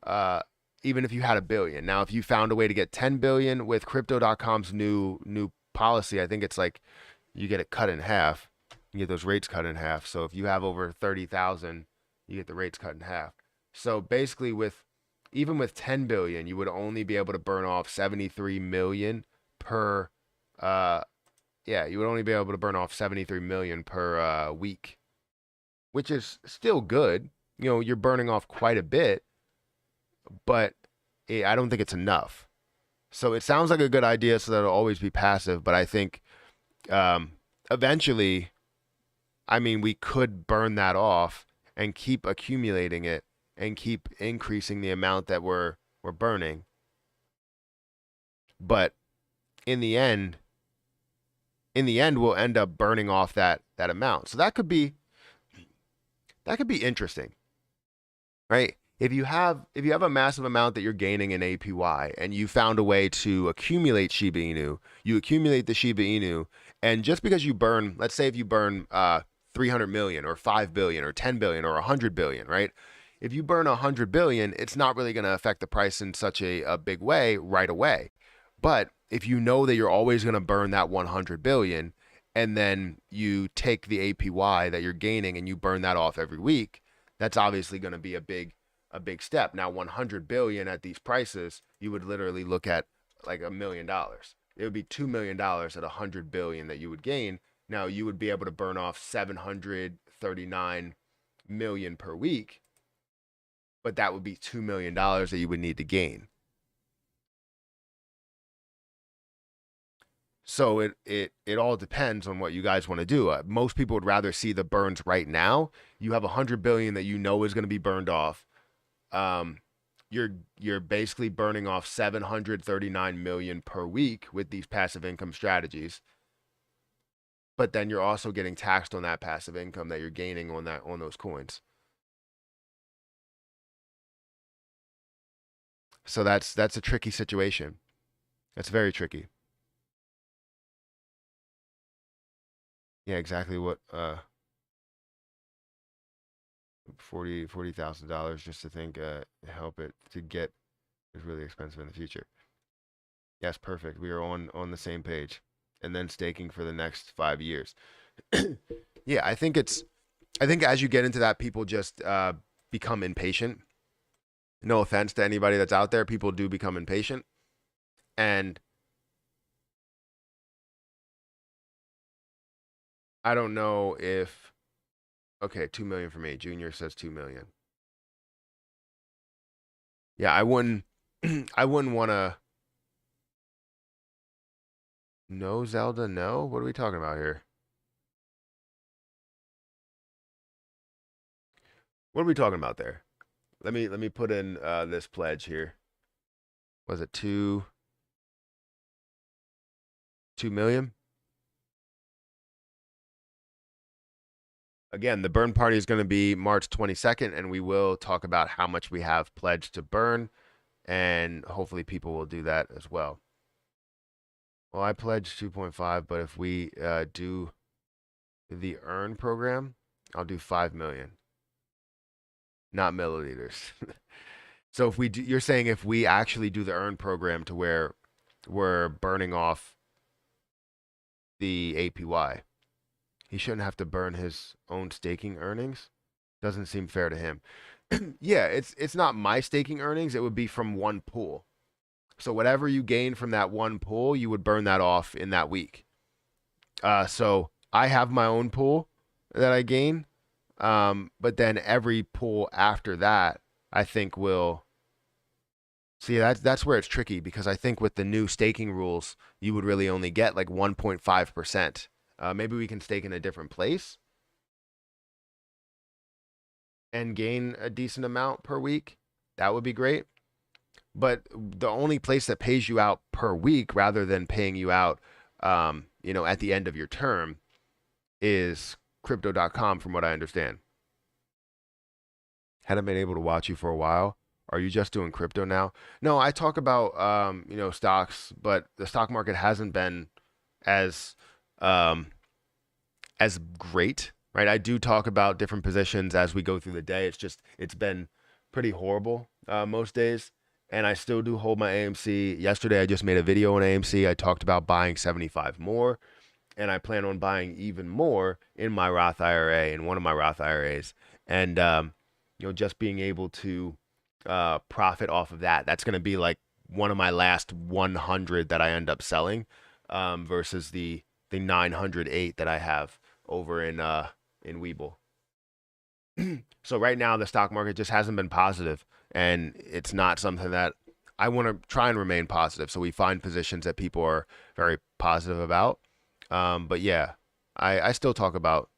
Uh, Even if you had a billion. Now, if you found a way to get 10 billion with crypto.com's new policy, I think it's like you get it cut in half. You get those rates cut in half. So if you have over 30,000, you get the rates cut in half. So basically with even with 10 billion, you would only be able to burn off 73 million per uh yeah, you would only be able to burn off 73 million per week, which is still good. You're burning off quite a bit, but I don't think it's enough. So it sounds like a good idea so that it'll always be passive, but I think um eventually, I mean, we could burn that off and keep accumulating it and keep increasing the amount that we're burning. But in the end, we'll end up burning off that amount. So that could be interesting, right? If you have a massive amount that you're gaining in APY and you found a way to accumulate Shiba Inu, you accumulate the Shiba Inu, and just because you burn, let's say if you burn 300 million or 5 billion or 10 billion or 100 billion, right? If you burn 100 billion, it's not really going to affect the price in such a big way right away. But if you know that you're always going to burn that 100 billion, and then you take the APY that you're gaining and you burn that off every week, that's obviously going to be a big step. Now, 100 billion at these prices, you would literally look at like $1 million. It would be $2 million at 100 billion that you would gain. Now, you would be able to burn off 739 million per week, but that would be $2 million that you would need to gain. So it all depends on what you guys want to do. Most people would rather see the burns right now. You have 100 billion that you know is going to be burned off. Um, you're basically burning off 739 million per week with these passive income strategies. But then you're also getting taxed on that passive income that you're gaining on those coins. So that's a tricky situation. That's very tricky. Yeah, exactly what 40,000 just to think help it to get is really expensive in the future. Yes, perfect. We are on the same page. And then staking for the next 5 years. Yeah, I think as you get into that, people just become impatient. No offense to anybody that's out there, people do become impatient. And I don't know if okay, 2 million for me. Junior says 2 million. Yeah, I wouldn't I wouldn't wanna no Zelda, no? What are we talking about here? What are we talking about there? Let me put in this pledge here. Was it 2 million? Again, the burn party is going to be March 22nd, and we will talk about how much we have pledged to burn, and hopefully people will do that as well. Well, I pledged 2.5, but if we do the earn program, I'll do 5 million, not milliliters. So if we do, you're saying if we actually do the earn program to where we're burning off the APY, he shouldn't have to burn his own staking earnings. Doesn't seem fair to him. Yeah, it's not my staking earnings. It would be from one pool. So whatever you gain from that one pool, you would burn that off in that week. So I have my own pool that I gain, but then every pool after that, I think will see that's where it's tricky because I think with the new staking rules, you would really only get like 1.5%. Maybe we can stake in a different place and gain a decent amount per week. That would be great. But the only place that pays you out per week rather than paying you out, at the end of your term is crypto.com, from what I understand. Hadn't been able to watch you for a while. Are you just doing crypto now? No, I talk about, stocks, but the stock market hasn't been as, um, as great, right? I do talk about different positions as we go through the day. It's been pretty horrible most days. And I still do hold my AMC. Yesterday, I just made a video on AMC. I talked about buying 75 more, and I plan on buying even more in my Roth IRA, in one of my Roth IRAs. And, just being able to profit off of that. That's going to be like one of my last 100 that I end up selling versus the 908 that I have over in Weeble. So right now the stock market just hasn't been positive, and it's not something that I want to try and remain positive. So we find positions that people are very positive about. But yeah, I still talk about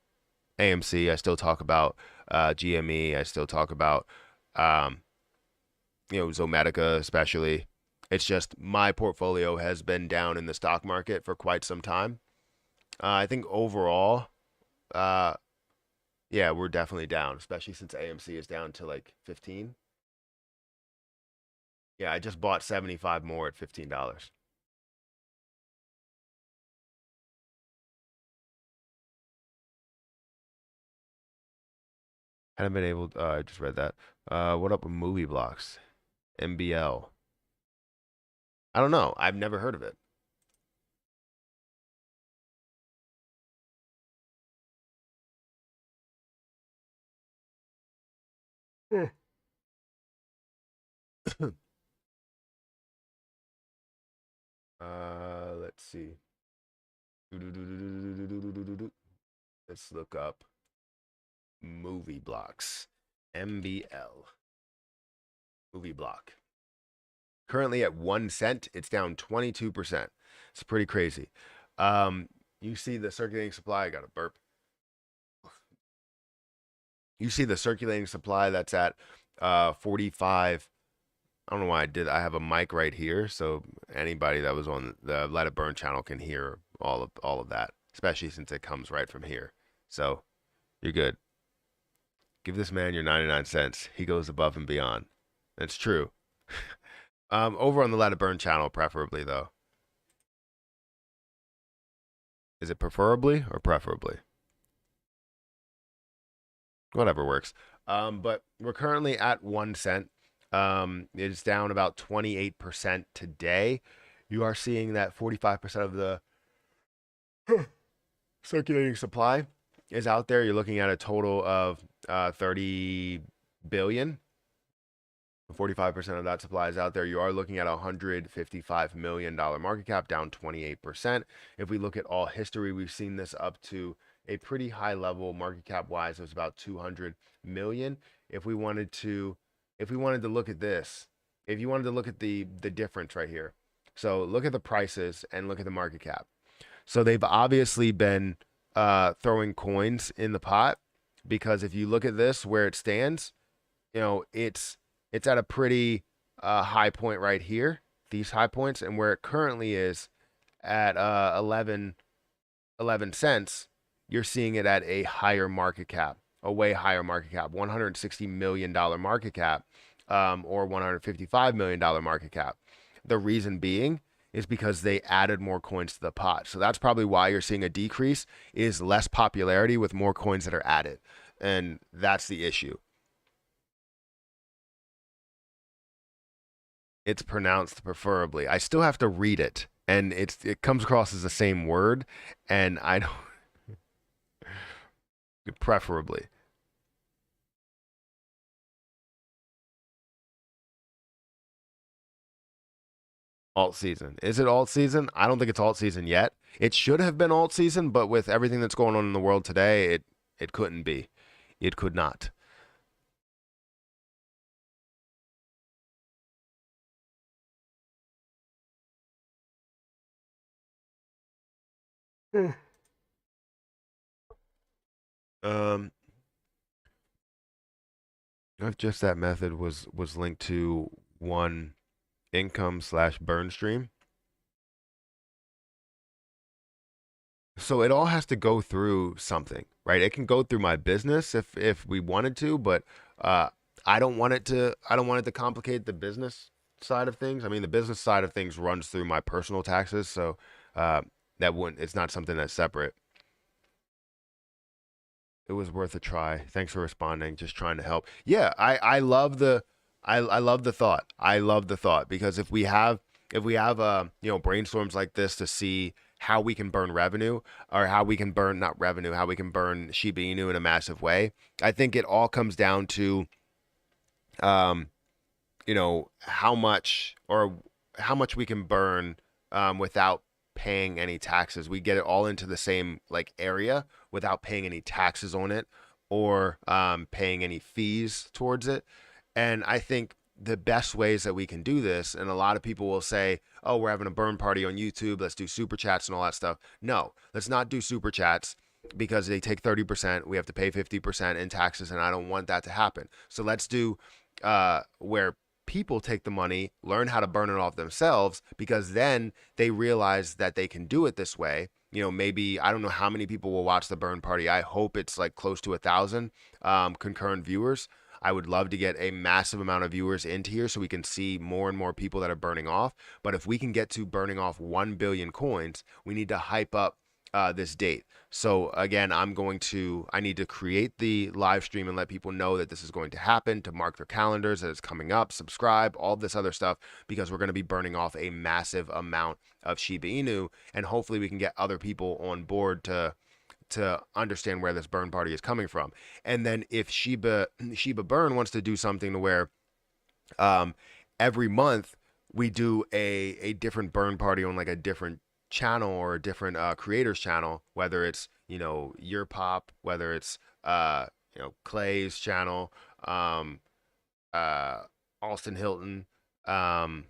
AMC. I still talk about GME. I still talk about um, Zomedica especially. It's just my portfolio has been down in the stock market for quite some time. I think overall, uh, yeah, we're definitely down, especially since AMC is down to like 15. Yeah, I just bought 75 more at $15. Haven't been able. I just read that. What up with movie blocks? MBL. I don't know. I've never heard of it. Hmm. Let's see. Let's look up movie blocks. MBL movie block. Currently at 1 cent, it's down 22%. It's pretty crazy. You see the circulating supply. I got a burp. You see the circulating supply that's at 45. I don't know why I did. I have a mic right here, so anybody that was on the Let It Burn channel can hear all of that, especially since it comes right from here. So you're good. Give this man your 99 cents. He goes above and beyond. That's true. Over on the Let It Burn channel, preferably though. Is it preferably or preferably? Whatever works. But we're currently at 1 cent. It's down about 28% today. You are seeing that 45% of the circulating supply is out there. You're looking at a total of 30 billion. 45% of that supply is out there. You are looking at a $155 million market cap, down 28%. If we look at all history, we've seen this up to a pretty high level market cap wise. It was about 200 million. If we wanted to look at this, if you wanted to look at the difference right here. So look at the prices and look at the market cap. So they've obviously been throwing coins in the pot, because if you look at this where it stands, it's at a pretty high point right here, these high points, and where it currently is at 11 cents, you're seeing it at a higher market cap, a way higher market cap, $160 million market cap, or $155 million market cap. The reason being is because they added more coins to the pot. So that's probably why you're seeing a decrease, is less popularity with more coins that are added. And that's the issue. It's pronounced preferably. I still have to read it, and it comes across as the same word, and I don't preferably. Alt season. Is it alt season? I don't think it's alt season yet. It should have been alt season, but with everything that's going on in the world today, it couldn't be. It could not. Um, if just that method was linked to one income slash burn stream. So it all has to go through something, right? It can go through my business if we wanted to, but uh, I don't want it to complicate the business side of things. I mean, the business side of things runs through my personal taxes, so uh, that wouldn't. It's not something that's separate. It was worth a try. Thanks for responding. Just trying to help. Yeah, I love I love the thought. I love the thought, because if we have brainstorms like this to see how we can burn revenue, or how we can burn, not revenue, how we can burn Shiba Inu in a massive way. I think it all comes down to um how much we can burn without paying any taxes. We get it all into the same like area without paying any taxes on it, or paying any fees towards it. And I think the best ways that we can do this, and a lot of people will say, oh, we're having a burn party on YouTube, let's do super chats and all that stuff. No, let's not do super chats, because they take 30%. We have to pay 50% in taxes, and I don't want that to happen. So let's do where people take the money, learn how to burn it off themselves, because then they realize that they can do it this way. Maybe, I don't know how many people will watch the burn party. I hope it's like close to 1,000 concurrent viewers. I would love to get a massive amount of viewers into here so we can see more and more people that are burning off. But if we can get to burning off 1 billion coins, we need to hype up this date. So again, I need to create the live stream and let people know that this is going to happen, to mark their calendars that it's coming up, subscribe, all this other stuff, because we're going to be burning off a massive amount of Shiba Inu, and hopefully we can get other people on board to understand where this burn party is coming from. And then if Shiba Burn wants to do something to where um, every month we do a different burn party on like a different channel, or a different creators channel, whether it's your pop, whether it's Clay's channel, uh Alston Hilton, trying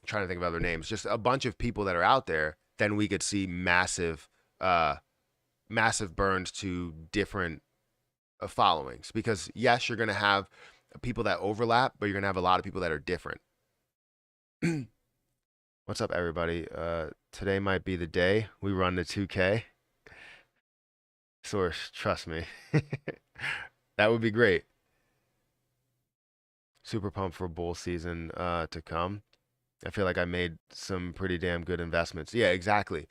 to think of other names, just a bunch of people that are out there then we could see massive burns to different followings. Because yes, you're going to have people that overlap, but you're going to have a lot of people that are different. What's up, everybody? Today might be the day we run the 2K. Source, trust me. That would be great. Super pumped for bull season to come. I feel like I made some pretty damn good investments. Yeah, exactly.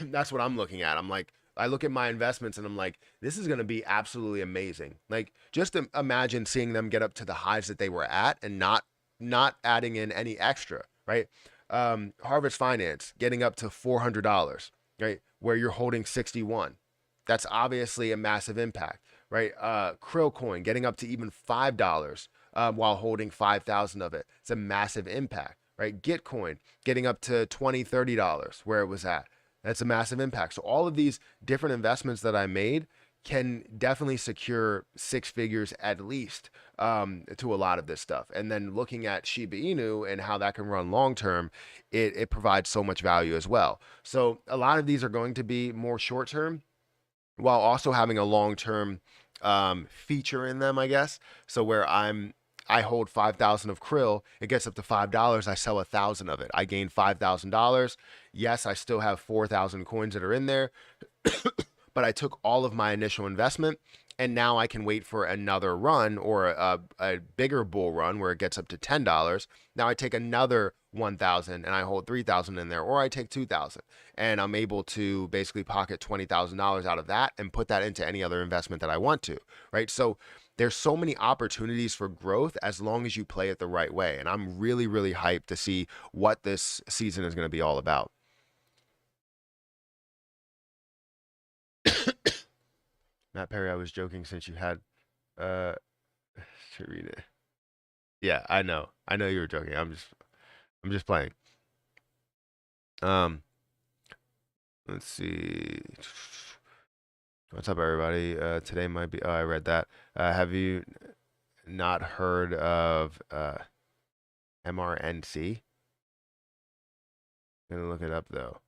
That's what I'm looking at. I'm like, I look at my investments and I'm like, this is going to be absolutely amazing. Like, just imagine seeing them get up to the highs that they were at and not adding in any extra, right? Harvest Finance getting up to $400, right? Where you're holding 61. That's obviously a massive impact, right? Krill Coin getting up to even $5 while holding 5,000 of it. It's a massive impact, right? Gitcoin getting up to $20, $30 where it was at. That's a massive impact. So all of these different investments that I made can definitely secure six figures at least to a lot of this stuff. And then looking at Shiba Inu and how that can run long term, it provides so much value as well. So a lot of these are going to be more short term while also having a long term feature in them, I guess. So where I hold 5,000 of krill, it gets up to $5, I sell 1,000 of it. I gain $5,000. Yes, I still have 4,000 coins that are in there, but I took all of my initial investment and now I can wait for another run or a bigger bull run where it gets up to $10. Now I take another 1,000 and I hold 3,000 in there, or I take 2,000 and I'm able to basically pocket $20,000 out of that and put that into any other investment that I want to, right? So there's so many opportunities for growth as long as you play it the right way. And I'm really, really hyped to see what this season is going to be all about. Matt Perry, I was joking since you had to read it. Yeah, I know. I know you were joking. I'm just playing. Um, let's see. What's up, everybody? Today might be. Oh, I read that. Have you not heard of MRNC? I'm gonna look it up though.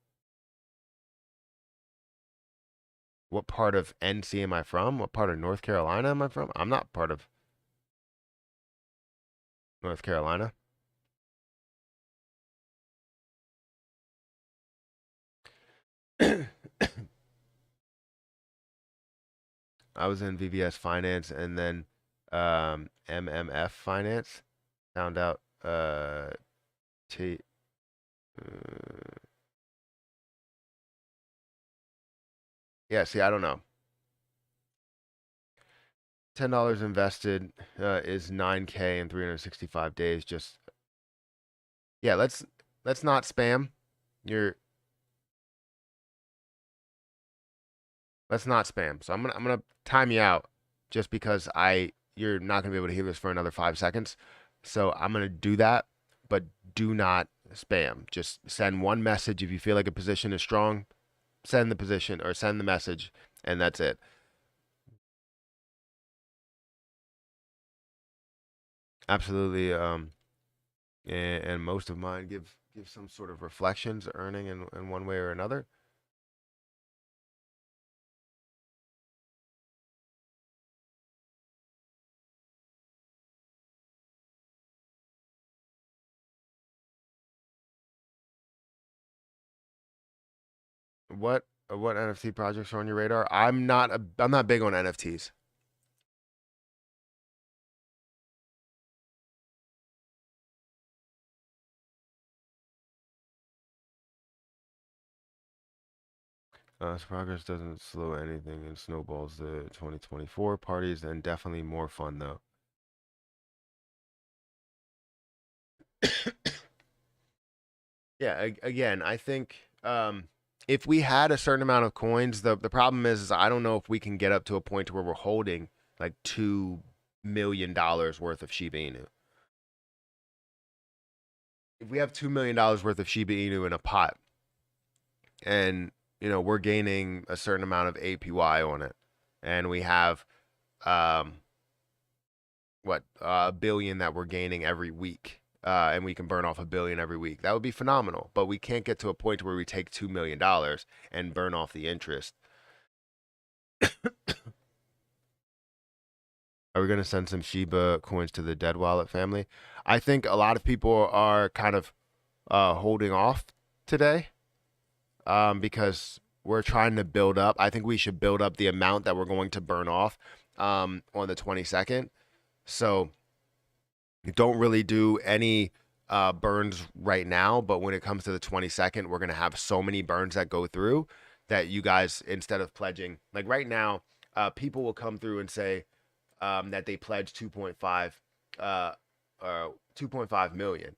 What part of NC am I from? What part of North Carolina am I from? I'm not part of North Carolina. I was in VVS Finance and then MMF Finance. Found out T. Yeah, see, I don't know. $10 invested is 9K in 365 days. Just yeah, let's not spam. You're Let's not spam. So I'm gonna time you out just because you're not gonna be able to hear this for another 5 seconds. So I'm gonna do that, but do not spam. Just send one message if you feel like a position is strong. Send the position or send the message, and that's it. Absolutely. And most of mine give some sort of reflections, earning in one way or another. What NFT projects are on your radar? I'm not big on NFTs. Progress doesn't slow anything and snowballs the 2024 parties, and definitely more fun though. Yeah, again, I think if we had a certain amount of coins, the problem is I don't know if we can get up to a point where we're holding like $2 million worth of Shiba Inu. If we have $2 million worth of Shiba Inu in a pot, and we're gaining a certain amount of APY on it, and we have what a billion that we're gaining every week and we can burn off $1 billion every week. That would be phenomenal. But we can't get to a point where we take $2 million and burn off the interest. Are we going to send some Shiba coins to the Dead Wallet family? I think a lot of people are kind of holding off today because we're trying to build up. I think we should build up the amount that we're going to burn off on the 22nd. So you don't really do any burns right now, but when it comes to the 22nd, we're going to have so many burns that go through that you guys, instead of pledging, like right now, people will come through and say that they pledged 2.5 million,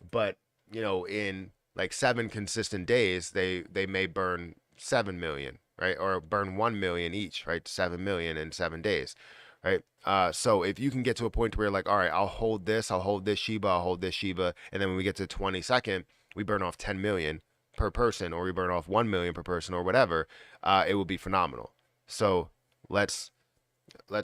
but you know, in like 7 consistent days, they may burn 7 million, right? Or burn 1 million each, right? 7 million in 7 days, right? So if you can get to a point where you're like, all right, I'll hold this Shiba, I'll hold this Shiba, and then when we get to 22nd, we burn off 10 million per person, or we burn off 1 million per person, or whatever, it will be phenomenal. So let's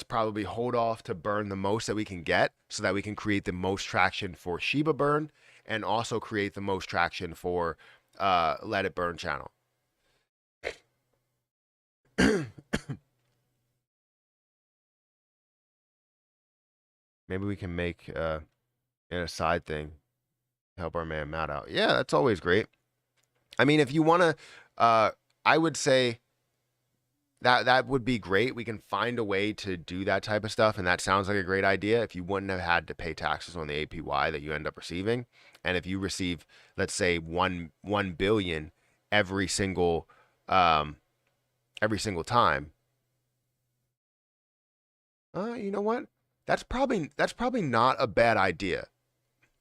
probably hold off to burn the most that we can get so that we can create the most traction for Shiba Burn and also create the most traction for Let It Burn channel. Maybe we can make a side thing to help our man Matt out. Yeah, that's always great. I mean, if you want to, I would say that would be great. We can find a way to do that type of stuff, and that sounds like a great idea if you wouldn't have had to pay taxes on the APY that you end up receiving. And if you receive, let's say, 1 billion every single time, you know what? That's probably not a bad idea.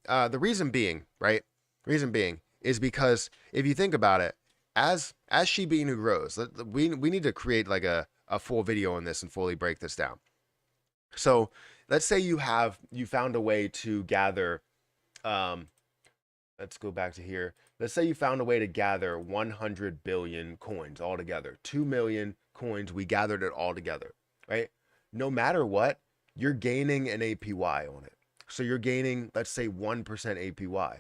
The reason being, right? Reason being is because if you think about it, as Shiba Inu grows, we need to create like a full video on this and fully break this down. So let's say you found a way to gather, let's go back to here. Let's say you found a way to gather 100 billion coins all together, 2 million coins. We gathered it all together, right? No matter what, you're gaining an APY on it. So you're gaining, let's say 1% APY,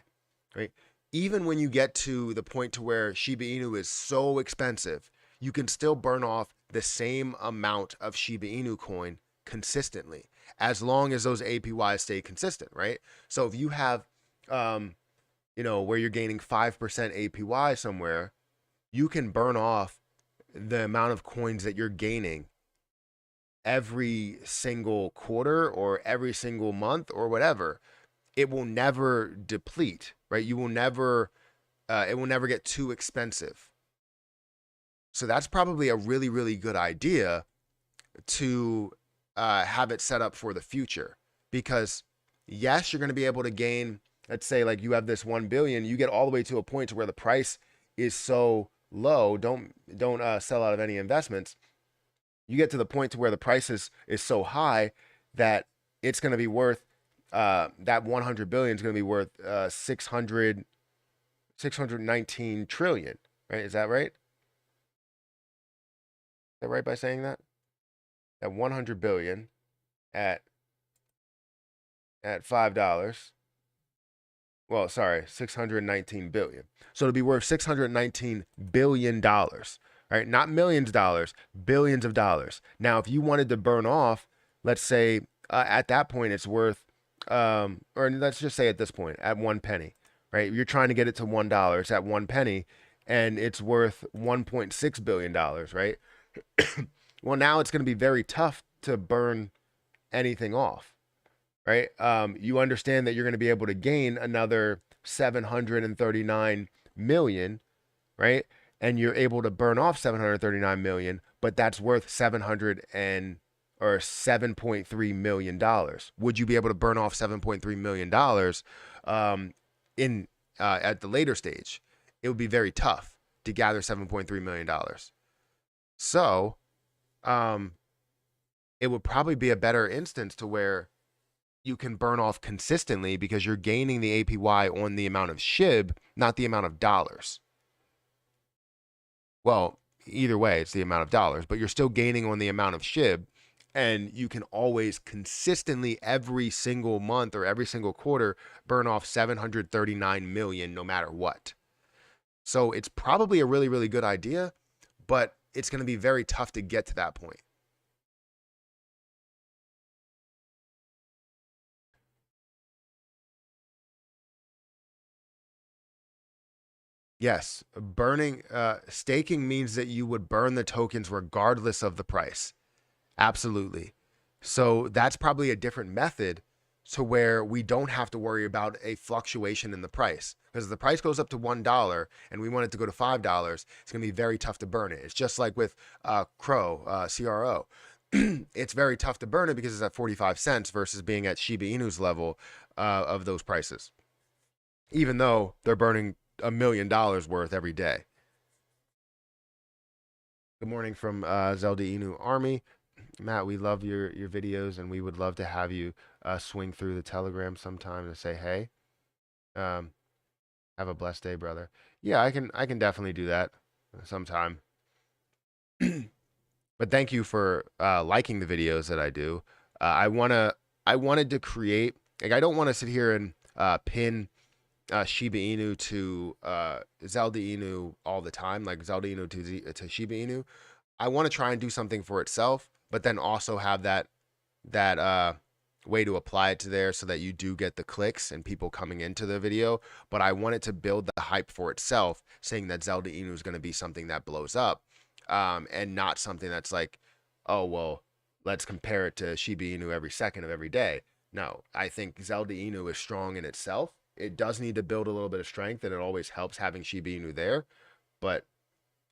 right? Even when you get to the point to where Shiba Inu is so expensive, you can still burn off the same amount of Shiba Inu coin consistently, as long as those APYs stay consistent, right? So if you have, you know, where you're gaining 5% APY somewhere, you can burn off the amount of coins that you're gaining every single quarter or every single month or whatever. It will never deplete, right? You will never, it will never get too expensive. So that's probably a really, really good idea to have it set up for the future, because yes, you're going to be able to gain, let's say like you have this 1 billion, you get all the way to a point to where the price is so low. Don't sell out of any investments. You get to the point to where the price is so high that it's going to be worth, that 100 billion is going to be worth 619 trillion, right? Is that right? Is that right by saying that? That 100 billion at $5. Well, sorry, 619 billion. So it'll be worth $619 billion, right? Not millions of dollars, billions of dollars. Now, if you wanted to burn off, let's say at that point it's worth, or let's just say at this point, at 1 penny, right? You're trying to get it to $1. It's at 1 penny, and it's worth $1.6 billion, right? Well, now it's going to be very tough to burn anything off, right? You understand that you're going to be able to gain another 739 million, right? And you're able to burn off 739 million, but that's worth $7.3 million. Would you be able to burn off $7.3 million at the later stage? It would be very tough to gather $7.3 million. So, it would probably be a better instance to where you can burn off consistently, because you're gaining the APY on the amount of SHIB, not the amount of dollars. Well, either way, it's the amount of dollars, but you're still gaining on the amount of SHIB, And you can always consistently every single month or every single quarter burn off 739 million no matter what. So it's probably a really, really good idea, but it's going to be very tough to get to that point. Yes, staking means that you would burn the tokens regardless of the price. Absolutely. So that's probably a different method to where we don't have to worry about a fluctuation in the price. Because if the price goes up to $1 and we want it to go to $5, it's going to be very tough to burn it. It's just like with CRO. It's very tough to burn it because it's at 45 cents versus being at Shiba Inu's level of those prices, even though they're burning $1 million worth every day. Good morning from Zelda Inu Army. Matt, we love your videos, and we would love to have you swing through the Telegram sometime to say hey. Um, have a blessed day, brother. Yeah, I can definitely do that sometime. But thank you for liking the videos that I do. I wanted to create, like, I don't want to sit here and pin Shiba Inu to Zelda Inu all the time, like Zelda Inu to Shiba Inu. I want to try and do something for itself, but then also have that way to apply it to there so that you do get the clicks and people coming into the video. But I want it to build the hype for itself, saying that Zelda Inu is going to be something that blows up, and not something that's like, oh well, let's compare it to Shiba Inu every second of every day. No, I think Zelda Inu is strong in itself. It does need to build a little bit of strength, and it always helps having Shiba Inu there. But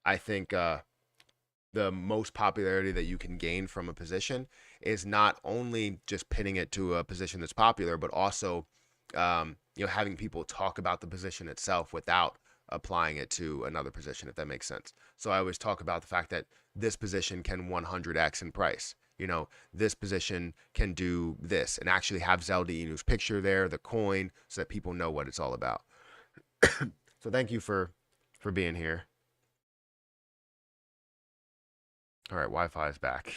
I think the most popularity that you can gain from a position is not only just pinning it to a position that's popular, but also having people talk about the position itself without applying it to another position, if that makes sense. So I always talk about the fact that this position can 100x in price. This position can do this, and actually have Zelda Inu's picture there, the coin, so that people know what it's all about. So thank you for being here. All right, Wi-Fi is back.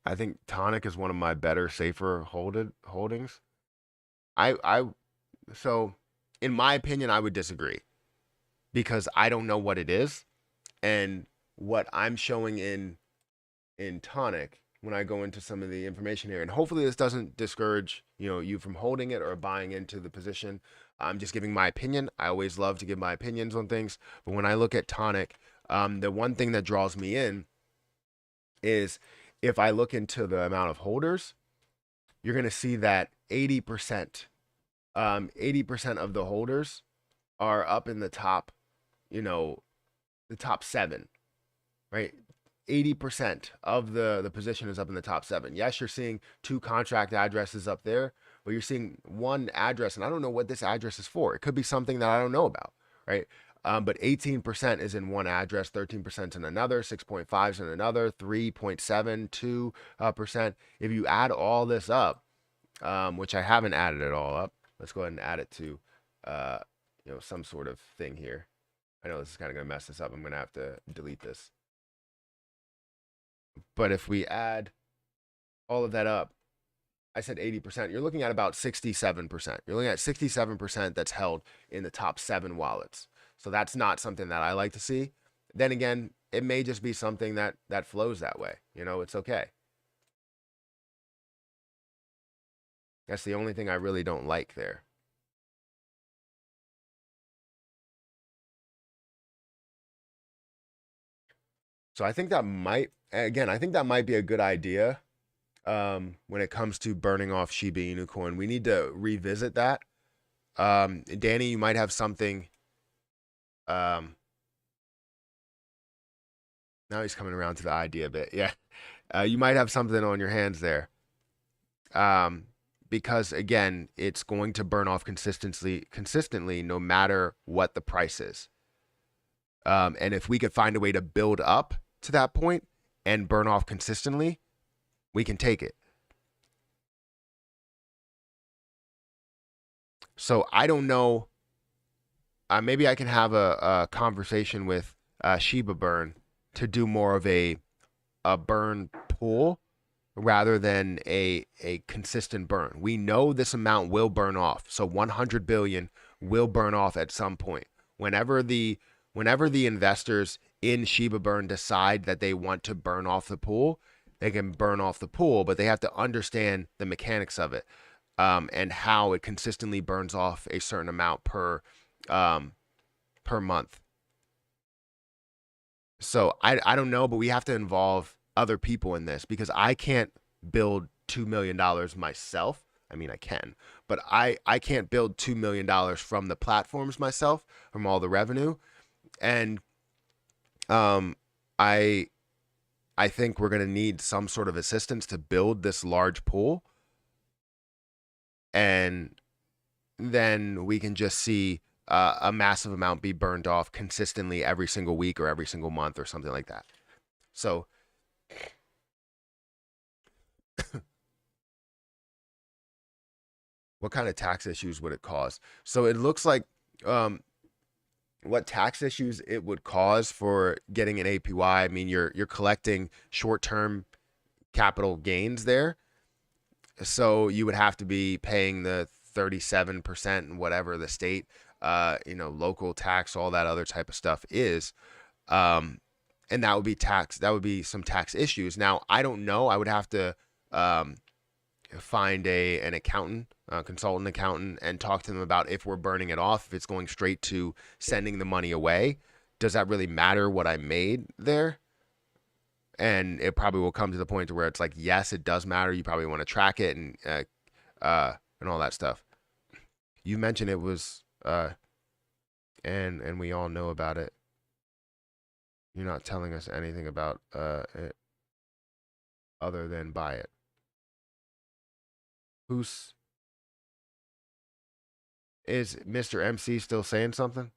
I think Tonic is one of my better, safer holdings. I so in my opinion, I would disagree because I don't know what it is, and what I'm showing in Tonic when I go into some of the information here, and hopefully this doesn't discourage you from holding it or buying into the position. I'm just giving my opinion. I always love to give my opinions on things, but when I look at Tonic, the one thing that draws me in is if I look into the amount of holders, you're going to see that 80%, 80% of the holders are up in the top, the top seven, right? 80% of the position is up in the top seven. Yes, you're seeing 2 contract addresses up there, but you're seeing one address, and I don't know what this address is for. It could be something that I don't know about, right? But 18% is in one address, 13% in another, 6.5 is in another, 3.72%. If you add all this up, which I haven't added it all up, let's go ahead and add it to, some sort of thing here. I know this is kind of going to mess this up. I'm going to have to delete this. But if we add all of that up, I said 80%. You're looking at about 67%. You're looking at 67% that's held in the top 7 wallets. So that's not something that I like to see. Then again, it may just be something that flows that way. It's okay. That's the only thing I really don't like there. So I think that might be a good idea when it comes to burning off Shiba Inu coin. We need to revisit that. Danny, you might have something. Now he's coming around to the idea a bit. Yeah. You might have something on your hands there. Because again, it's going to burn off consistently no matter what the price is. And if we could find a way to build up to that point and burn off consistently, we can take it. So I don't know. Maybe I can have a conversation with Shiba Burn to do more of a burn pool rather than a consistent burn. We know this amount will burn off. So 100 billion will burn off at some point. Whenever the investors in Shiba Burn decide that they want to burn off the pool, they can burn off the pool, but they have to understand the mechanics of it, and how it consistently burns off a certain amount um, per month. So I don't know, but we have to involve other people in this because I can't build $2 million myself. I mean, I can, but I can't build $2 million from the platforms myself, from all the revenue. And um, I I think we're gonna need some sort of assistance to build this large pool, and then we can just see a massive amount be burned off consistently every single week or every single month or something like that. So what kind of tax issues would it cause? So it looks like um, what tax issues it would cause for getting an APY. I mean, you're collecting short-term capital gains there, so you would have to be paying the 37% and whatever the state, local tax, all that other type of stuff is. Um, and that would be tax. That would be some tax issues. Now, I don't know. I would have to um, find an accountant, a consultant accountant, and talk to them about if we're burning it off, if it's going straight to sending the money away. Does that really matter what I made there? And it probably will come to the point to where it's like, yes, it does matter. You probably want to track it and all that stuff. You mentioned it was and we all know about it. You're not telling us anything about it other than buy it. Who's is Mr. MC still saying something?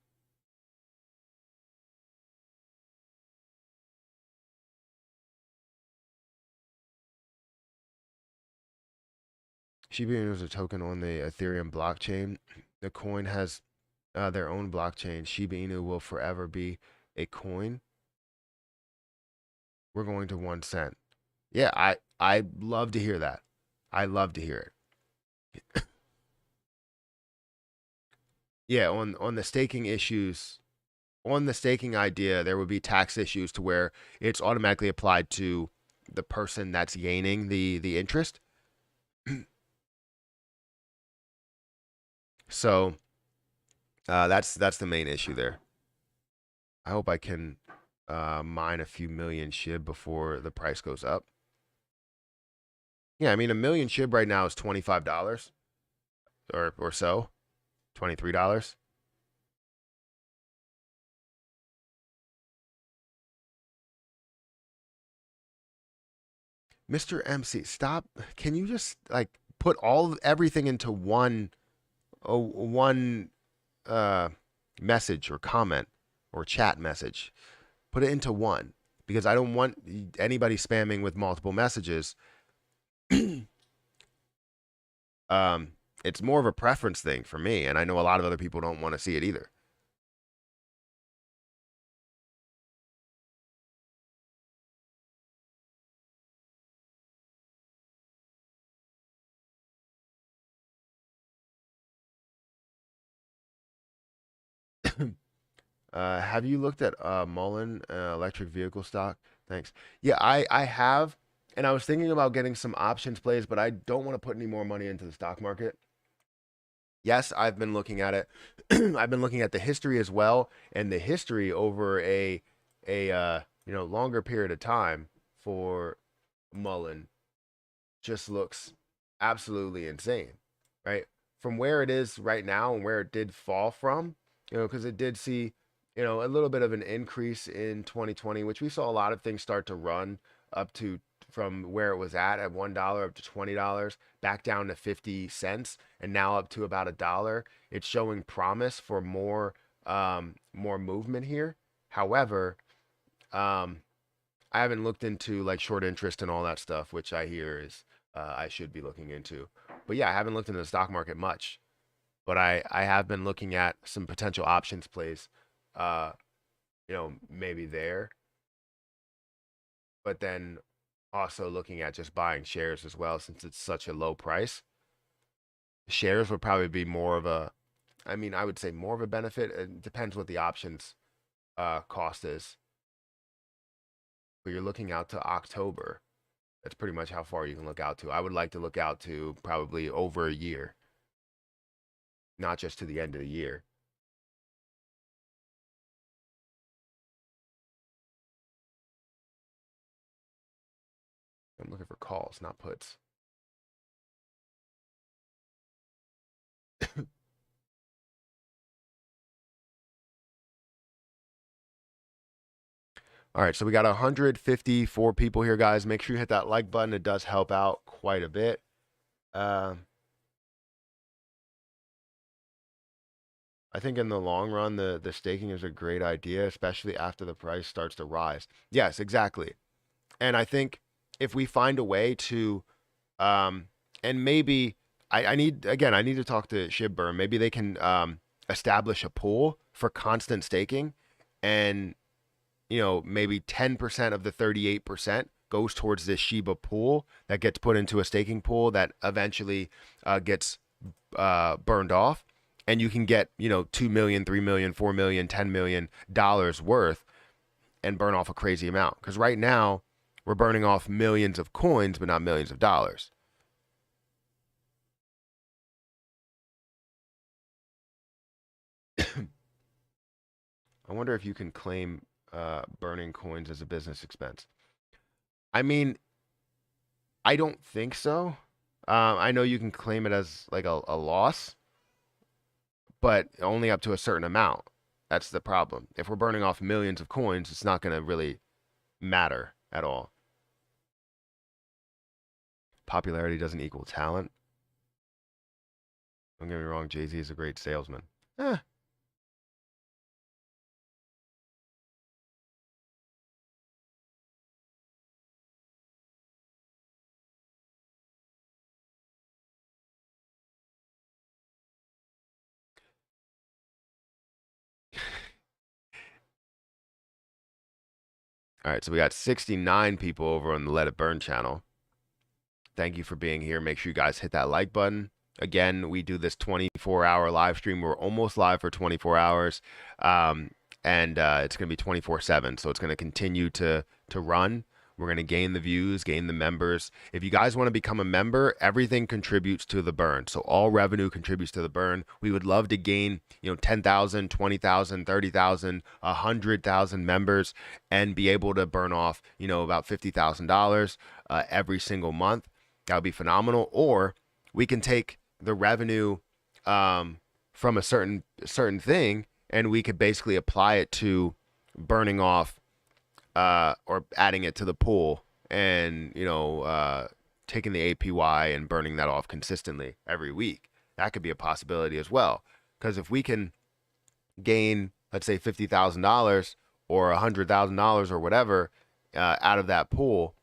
Shiba Inu is a token on the Ethereum blockchain. The coin has their own blockchain. Shiba Inu will forever be a coin. We're going to 1 cent. Yeah, I love to hear that. I love to hear it. Yeah, on the staking issues, on the staking idea, there would be tax issues to where it's automatically applied to the person that's gaining the interest. So that's the main issue there. I hope I can mine a few million SHIB before the price goes up. Yeah, I mean, a million SHIB right now is $25 or so, $23. Mr. MC, stop. Can you just like put everything into one uh, message or comment or chat message? Put it into one because I don't want anybody spamming with multiple messages. um, it's more of a preference thing for me, and I know a lot of other people don't want to see it either. Have you looked at Mullen electric vehicle stock? Thanks. Yeah, I have, and I was thinking about getting some options plays, but I don't want to put any more money into the stock market. Yes, I've been looking at it. I've been looking at the history as well, and the history over a longer period of time for Mullen just looks absolutely insane, right? From where it is right now and where it did fall from, because it did see, a little bit of an increase in 2020, which we saw a lot of things start to run up to from where it was at $1 up to $20, back down to 50 cents, and now up to about $1. It's showing promise for more movement here. However, um, I haven't looked into like short interest and all that stuff, which I hear is I should be looking into. But yeah, I haven't looked into the stock market much, but I have been looking at some potential options plays, maybe there. but then also looking at just buying shares as well, since it's such a low price. Shares would probably be more of a, I mean, I would say more of a benefit. It depends what the options cost is. But you're looking out to October. That's pretty much how far you can look out to. I would like to look out to probably over a year, not just to the end of the year. I'm looking for calls, not puts. All right, so we got 154 people here, guys. Make sure you hit that like button. It does help out quite a bit. I think in the long run, the staking is a great idea, especially after the price starts to rise. Yes, exactly. And I think if we find a way to, and maybe I need again, I need to talk to Shiba Burn. Maybe they can establish a pool for constant staking, and maybe 10% of the 38% goes towards this Shiba pool that gets put into a staking pool that eventually gets burned off, and you can get 2 million, 3 million, 4 million, 10 million dollars worth and burn off a crazy amount. Because right now we're burning off millions of coins, but not millions of dollars. I wonder if you can claim burning coins as a business expense. I mean, I don't think so. I know you can claim it as like a loss, but only up to a certain amount. That's the problem. If we're burning off millions of coins, it's not going to really matter at all. Popularity doesn't equal talent. Don't get me wrong, Jay-Z is a great salesman. Eh. All right, so we got 69 people over on the Let It Burn channel. Thank you for being here. Make sure you guys hit that like button. Again, we do this 24-hour live stream. We're almost live for 24 hours, and it's going to be 24/7. So it's going to continue to run. We're going to gain the views, gain the members. If you guys want to become a member, everything contributes to the burn. So all revenue contributes to the burn. We would love to gain, 10,000, 20,000, 30,000, 100,000 members and be able to burn off, about $50,000 every single month. That would be phenomenal. Or we can take the revenue from a certain thing, and we could basically apply it to burning off or adding it to the pool, and taking the APY and burning that off consistently every week. That could be a possibility as well. Because if we can gain, let's say, $50,000 or $100,000 or whatever out of that pool,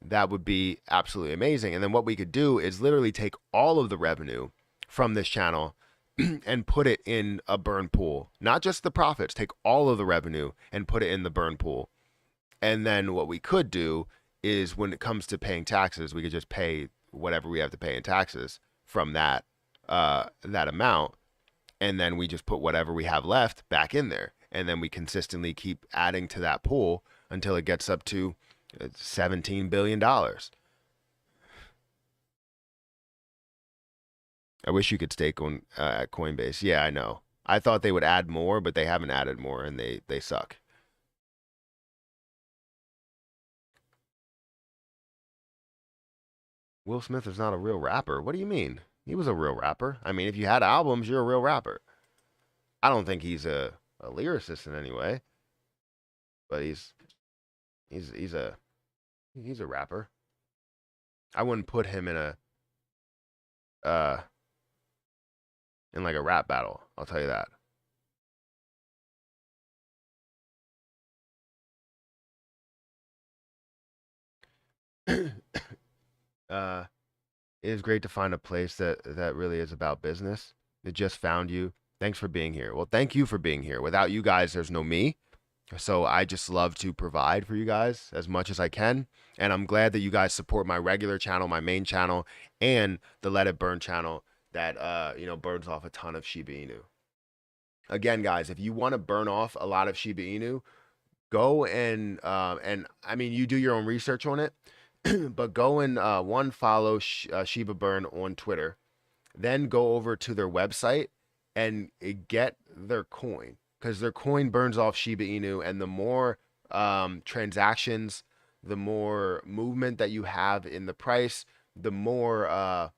that would be absolutely amazing. And then what we could do is literally take all of the revenue from this channel and put it in a burn pool. Not just the profits, take all of the revenue and put it in the burn pool. And then what we could do is, when it comes to paying taxes, we could just pay whatever we have to pay in taxes from that amount, and then we just put whatever we have left back in there, and then we consistently keep adding to that pool until it gets up to $17 billion. I wish you could stake on at Coinbase. Yeah, I know. I thought they would add more, but they haven't added more, and they suck. Will Smith is not a real rapper. What do you mean? He was a real rapper. I mean, if you had albums, you're a real rapper. I don't think he's a lyricist in any way, but he's a rapper. I wouldn't put him in a uh in like a rap battle. I'll tell you that. It is great to find a place that really is about business. It just found you. Thanks for being here. Well, thank you for being here. Without you guys, there's no me. So I just love to provide for you guys as much as I can. And I'm glad that you guys support my regular channel, my main channel, and the Let It Burn channel that burns off a ton of Shiba Inu. Again, guys, if you want to burn off a lot of Shiba Inu, go and I mean, you do your own research on it, but go and follow Shiba Burn on Twitter, then go over to their website and get their coin, because their coin burns off Shiba Inu, and the more transactions, the more movement that you have in the price, the more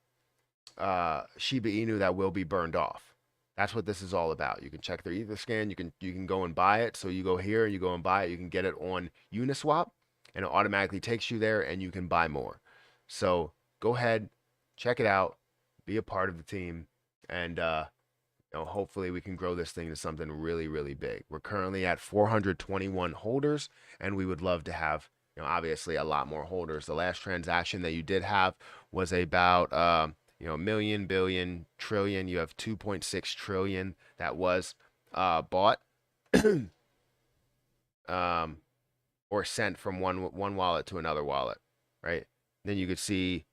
Shiba Inu that will be burned off. That's what this is all about. You can check their Etherscan. You can go and buy it. So you go here and you go and buy it. You can get it on Uniswap, and it automatically takes you there, and you can buy more. So go ahead, check it out, be a part of the team, and hopefully we can grow this thing to something really, really big. We're currently at 421 holders, and we would love to have, obviously a lot more holders. The last transaction that you did have was about million, billion, trillion. You have 2.6 trillion that was bought um, or sent from one wallet to another wallet, right? Then you could see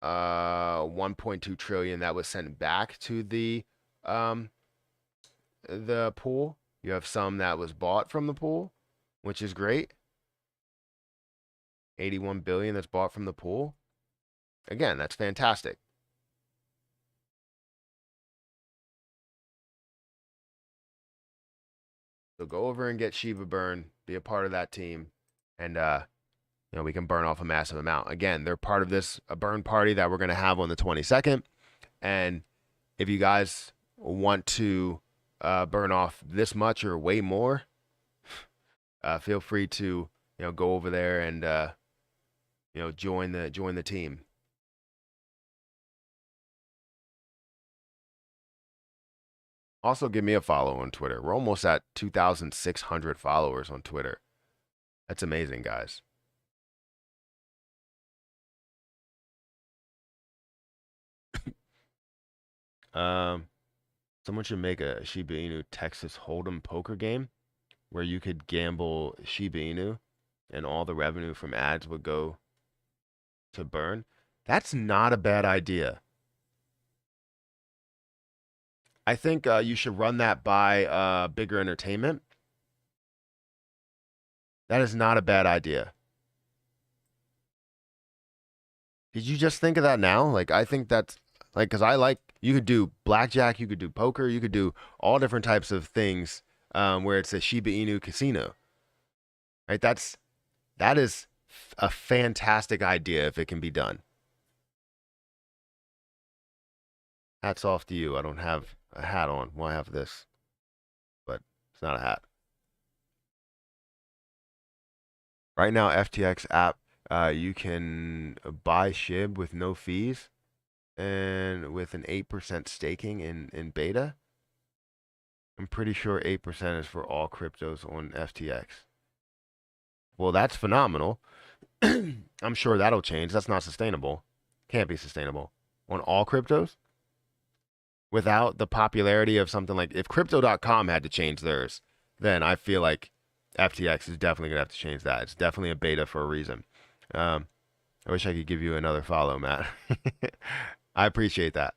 1.2 trillion that was sent back to um, the pool. You have some that was bought from the pool, which is great. 81 billion that's bought from the pool. Again, that's fantastic. So go over and get Shiba Burn, be a part of that team, and we can burn off a massive amount. Again, they're part of this a burn party that we're gonna have on the 22nd. And if you guys want to burn off this much or way more, feel free to go over there and join the team. Also, give me a follow on Twitter. We're almost at 2,600 followers on Twitter. That's amazing, guys. Um, Someone should make a Shiba Inu Texas Hold'em poker game where you could gamble Shiba Inu and all the revenue from ads would go to burn. That's not a bad idea. I think you should run that by Bigger Entertainment. That is not a bad idea. Did you just think of that now? Like, I think that's like, because you could do blackjack, you could do poker, you could do all different types of things where it's a Shiba Inu casino, right? That is a fantastic idea if it can be done. Hats off to you. I don't have a hat on. Well, I have this, but it's not a hat. Right now, FTX app, you can buy SHIB with no fees and with an 8% staking in beta. I'm pretty sure 8% is for all cryptos on FTX. Well, that's phenomenal. I'm sure that'll change. That's not sustainable. Can't be sustainable on all cryptos without the popularity of something like if crypto.com had to change theirs, then I feel like FTX is definitely going to have to change that. It's definitely a beta for a reason. I wish I could give you another follow, Matt. I appreciate that.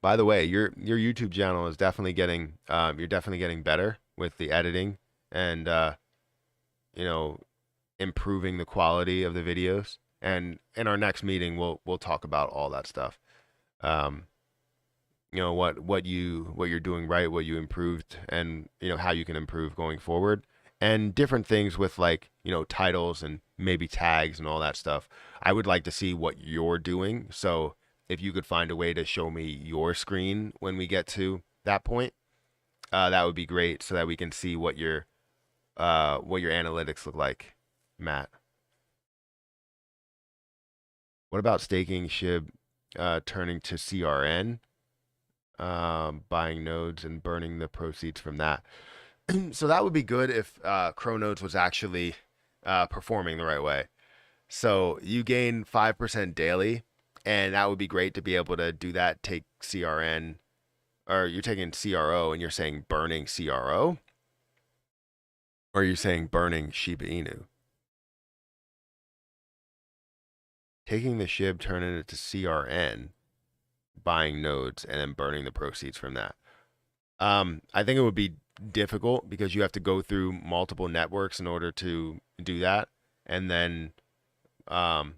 By the way, your YouTube channel is definitely getting you're definitely getting better with the editing and you know improving the quality of the videos. And in our next meeting, we'll talk about all that stuff. Um, what you're doing right, what you improved, and how you can improve going forward, and different things with like titles and maybe tags and all that stuff. I would like to see what you're doing. So if you could find a way to show me your screen when we get to that point, that would be great, so that we can see what your analytics look like, Matt. What about staking SHIB, turning to CRN, buying nodes and burning the proceeds from that? So that would be good if Chronodes was actually performing the right way. So you gain 5% daily, and that would be great to be able to do that. Take CRN or you're taking CRO and you're saying burning CRO, or are you saying burning Shiba Inu? Taking the SHIB, turning it to CRN, buying nodes, and then burning the proceeds from that. I think it would be difficult because you have to go through multiple networks in order to do that, and then um,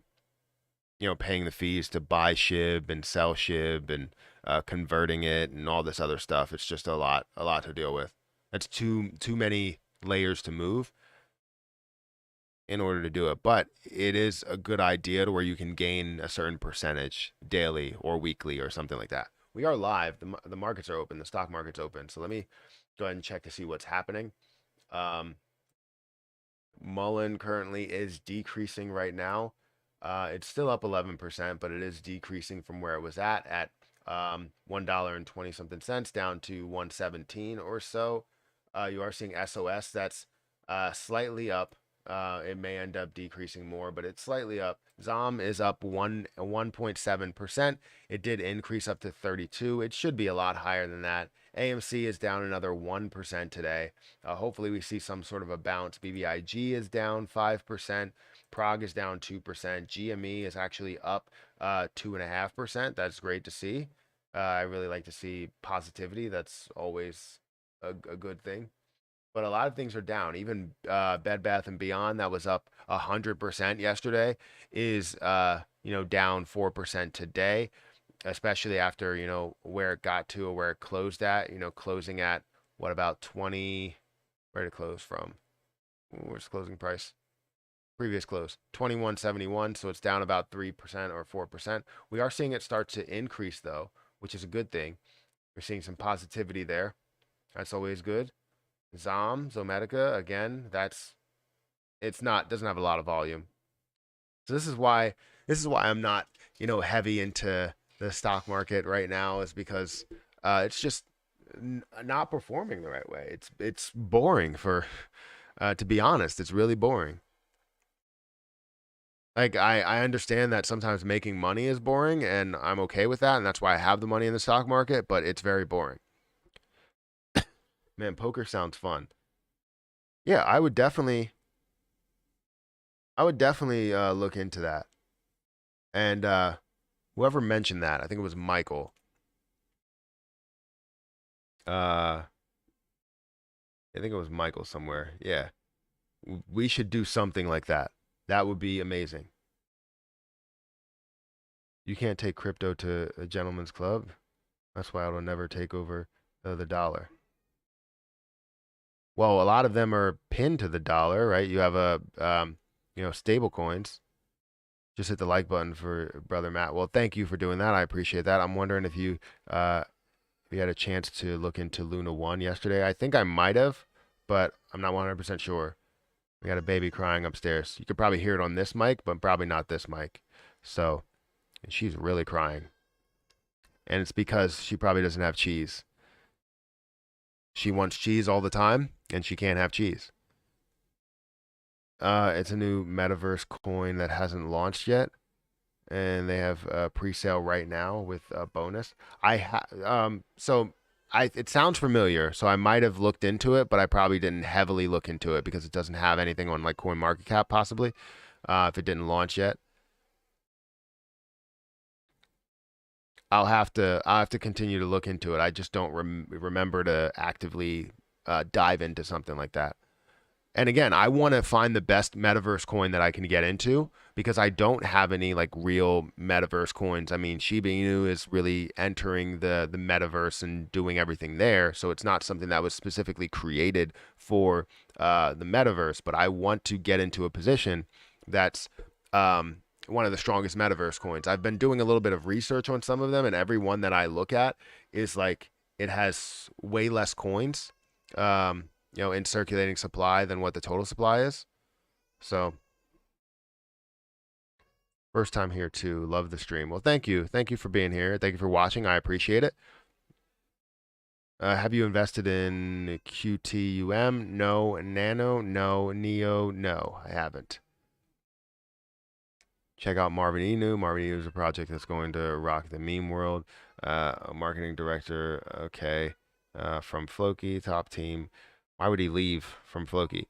paying the fees to buy SHIB and sell SHIB and converting it and all this other stuff. It's just a lot to deal with. That's too many layers to move in order to do it. But it is a good idea to where you can gain a certain percentage daily or weekly or something like that. We are live. The markets are open. The stock market's open. So let me go ahead and check to see what's happening. Um, Mullen currently is decreasing right now. It's still up 11%, but it is decreasing from where it was at $1.20 something cents down to 117 or so. You are seeing SOS that's slightly up. It may end up decreasing more, but it's slightly up. ZOM is up 1.7%. It did increase up to 32. It should be a lot higher than that. AMC is down another 1% today. Hopefully we see some sort of a bounce. BBIG is down 5%. Prague is down 2%. GME is actually up 2.5%. That's great to see. I really like to see positivity. That's always a good thing. But a lot of things are down. Even Bed Bath and Beyond, that was up 100% yesterday, is down 4% today, especially after where it got to or where it closed at. Closing at what, about 20? Where did it close from? Where's closing price? Previous close 21.71, so it's down about 3% or 4%. We are seeing it start to increase though, which is a good thing. We're seeing some positivity there. That's always good. Zomedica, again, doesn't have a lot of volume. So this is why I'm not, heavy into the stock market right now, is because it's just not performing the right way. It's boring for to be honest, it's really boring. Like I understand that sometimes making money is boring and I'm okay with that, and that's why I have the money in the stock market, but it's very boring. Man, poker sounds fun. Yeah, I would definitely look into that. And whoever mentioned that, I think it was Michael. I think it was Michael somewhere. Yeah, we should do something like that. That would be amazing. You can't take crypto to a gentleman's club. That's why it'll never take over the dollar. Well, a lot of them are pinned to the dollar, right? You have stable coins. Just hit the like button for brother Matt. Well, thank you for doing that. I appreciate that. I'm wondering if you had a chance to look into Luna One yesterday. I think I might have, but I'm not 100% sure. We got a baby crying upstairs. You could probably hear it on this mic, but probably not this mic. So, and she's really crying, and it's because she probably doesn't have cheese. She wants cheese all the time, and she can't have cheese. It's a new Metaverse coin that hasn't launched yet, and they have a pre-sale right now with a bonus. It sounds familiar, so I might have looked into it, but I probably didn't heavily look into it because it doesn't have anything on like CoinMarketCap possibly, if it didn't launch yet. I'll have to continue to look into it. I just don't remember to actively dive into something like that. And again, I want to find the best metaverse coin that I can get into because I don't have any like real metaverse coins. I mean, Shiba Inu is really entering the metaverse and doing everything there, so it's not something that was specifically created for the metaverse. But I want to get into a position that's one of the strongest metaverse coins. I've been doing a little bit of research on some of them, and every one that I look at is like it has way less coins. In circulating supply than what the total supply is. So first time here too. Love the stream. Well, thank you. Thank you for being here. Thank you for watching. I appreciate it. Have you invested in QTUM? No. Nano? No. Neo? No, I haven't. Check out Marvin Inu. Marvin Inu is a project that's going to rock the meme world. Marketing director, okay, from Floki, top team. Why would he leave from Floki?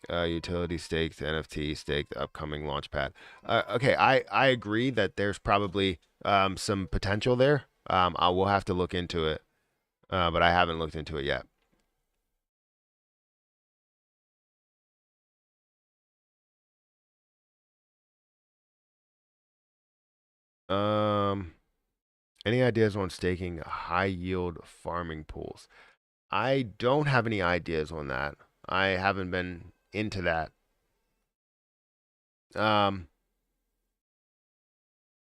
Utility staked, NFT staked, upcoming launchpad. Okay, I agree that there's probably some potential there. I will have to look into it, but I haven't looked into it yet. Um, any ideas on staking high yield farming pools? I don't have any ideas on that. I haven't been into that. Um,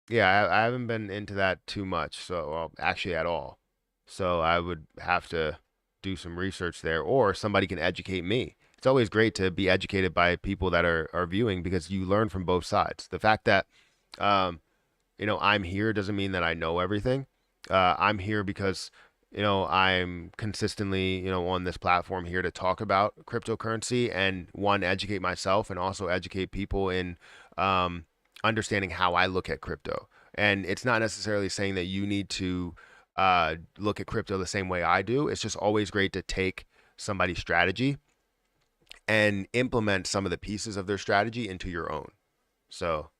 yeah, I haven't been into that too much, so well, actually at all. So I would have to do some research there, or somebody can educate me. It's always great to be educated by people that are viewing because you learn from both sides. The fact that um, I'm here doesn't mean that I know everything. I'm here because, I'm consistently, on this platform here to talk about cryptocurrency and one, educate myself and also educate people in um, understanding how I look at crypto. And it's not necessarily saying that you need to look at crypto the same way I do. It's just always great to take somebody's strategy and implement some of the pieces of their strategy into your own. So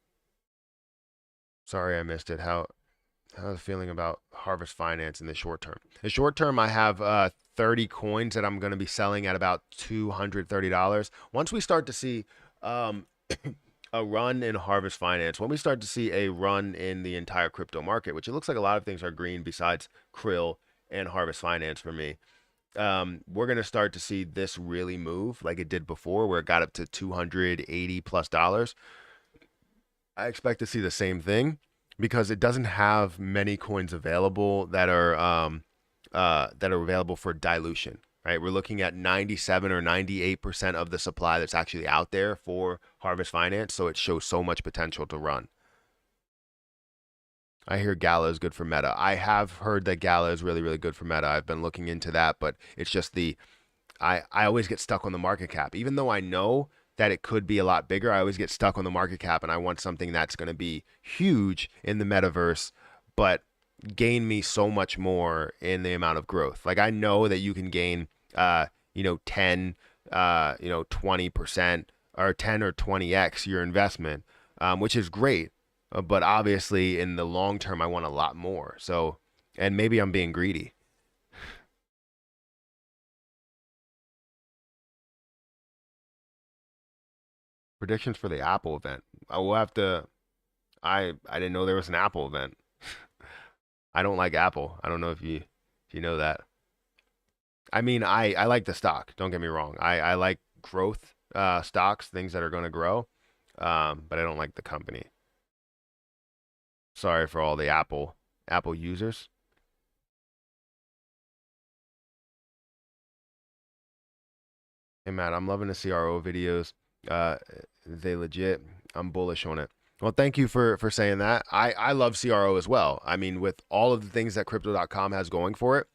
sorry I missed it. How's the feeling about Harvest Finance in the short term? The short term, I have 30 coins that I'm going to be selling at about $230. Once we start to see um, a run in Harvest Finance, when we start to see a run in the entire crypto market, which it looks like a lot of things are green besides Krill and Harvest Finance for me, we're going to start to see this really move like it did before, where it got up to $280 plus dollars. I expect to see the same thing because it doesn't have many coins available that are available for dilution. Right, we're looking at 97 or 98% of the supply that's actually out there for Harvest Finance, so it shows so much potential to run. I hear Gala is good for meta. I have heard that Gala is really, really good for meta. I've been looking into that, but it's just I always get stuck on the market cap. Even though I know that it could be a lot bigger, I always get stuck on the market cap and I want something that's going to be huge in the metaverse, but gain me so much more in the amount of growth. Like I know that you can gain 10, 20% or 10 or 20x your investment, which is great. But obviously in the long term, I want a lot more. So, and maybe I'm being greedy. Predictions for the Apple event. I will have to. I didn't know there was an Apple event. I don't like Apple. I don't know if you know that. I mean, I like the stock. Don't get me wrong. I like growth stocks, things that are going to grow. But I don't like the company. Sorry for all the Apple users. Hey Matt, I'm loving the CRO videos. Uh, they legit. I'm bullish on it. Well, thank you for saying that. I love CRO as well. I mean, with all of the things that crypto.com has going for it,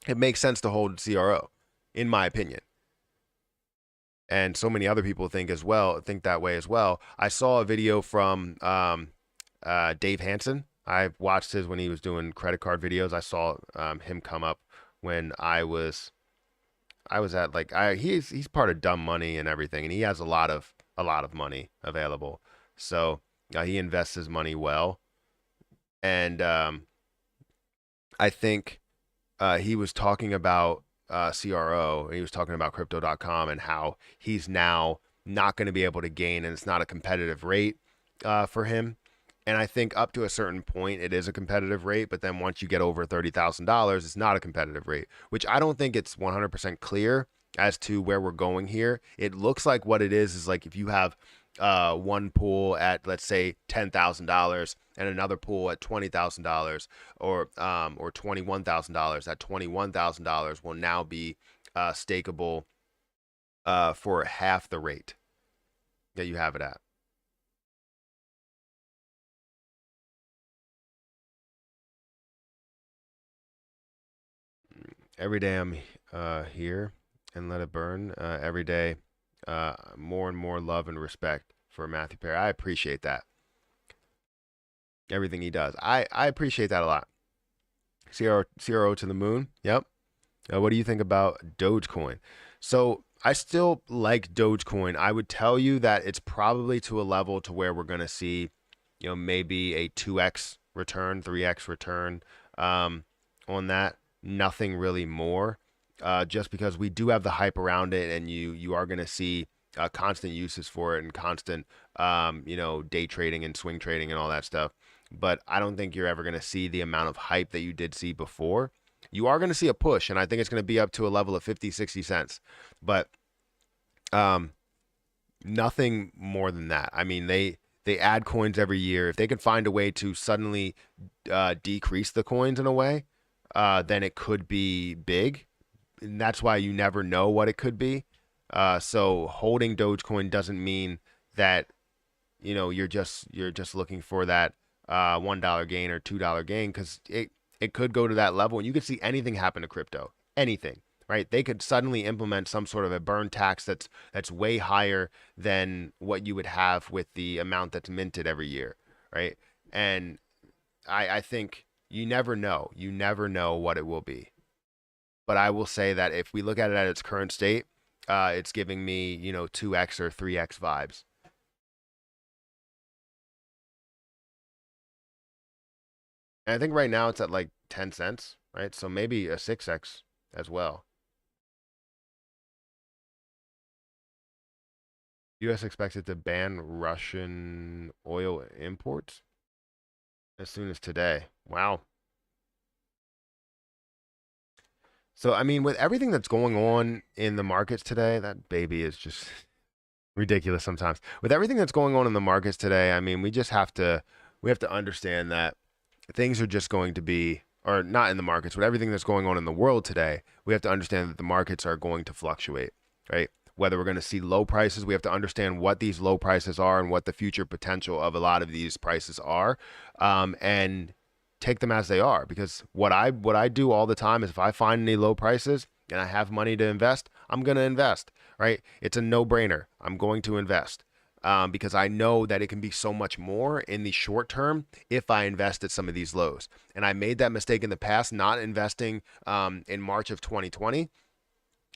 it makes sense to hold CRO, in my opinion. And so many other people think that way as well. I saw a video from Dave Hansen. I watched his when he was doing credit card videos. I saw him come up when I was at like he's part of Dumb Money and everything, and he has a lot of money available. So he invests his money well, and I think he was talking about CRO. He was talking about Crypto.com and how he's now not going to be able to gain, and it's not a competitive rate for him. And I think up to a certain point, it is a competitive rate. But then once you get over $30,000, it's not a competitive rate, which I don't think it's 100% clear as to where we're going here. It looks like what it is like if you have one pool at, let's say, $10,000 and another pool at $20,000 or $21,000. That $21,000 will now be stakeable for half the rate that you have it at. Every day I'm here and let it burn. Every day, more and more love and respect for Matthew Perry. I appreciate that. Everything he does. I appreciate that a lot. CRO to the moon. Yep. What do you think about Dogecoin? So I still like Dogecoin. I would tell you that it's probably to a level to where we're going to see, maybe a 2x return, 3x return on that. Nothing really more, just because we do have the hype around it, and you are going to see constant uses for it and constant, day trading and swing trading and all that stuff. But I don't think you're ever going to see the amount of hype that you did see before. You are going to see a push, and I think it's going to be up to a level of 50, 60 cents. But nothing more than that. I mean, they add coins every year. If they can find a way to suddenly decrease the coins in a way, then it could be big. And that's why you never know what it could be. So holding Dogecoin doesn't mean that you're just looking for that $1 gain or $2 gain, because it could go to that level, and you could see anything happen to crypto. Anything, right? They could suddenly implement some sort of a burn tax that's way higher than what you would have with the amount that's minted every year, right? And I think you never know. You never know what it will be. But I will say that if we look at it at its current state, it's giving me, 2x or 3x vibes. And I think right now it's at like 10 cents, right? So maybe a 6x as well. US expected to ban Russian oil imports as soon as today. Wow. So, I mean, with everything that's going on in the markets today, that baby is just ridiculous sometimes. With everything that's going on in the markets today, I mean, we have to understand that things are just going to be, or not in the markets, but everything that's going on in the world today, we have to understand that the markets are going to fluctuate, right? Whether we're going to see low prices, we have to understand what these low prices are and what the future potential of a lot of these prices are, and take them as they are. Because what I do all the time is, if I find any low prices and I have money to invest, I'm going to invest, right? It's a no-brainer. I'm going to invest. Because I know that it can be so much more in the short term if I invest at some of these lows. And I made that mistake in the past, not investing in March of 2020.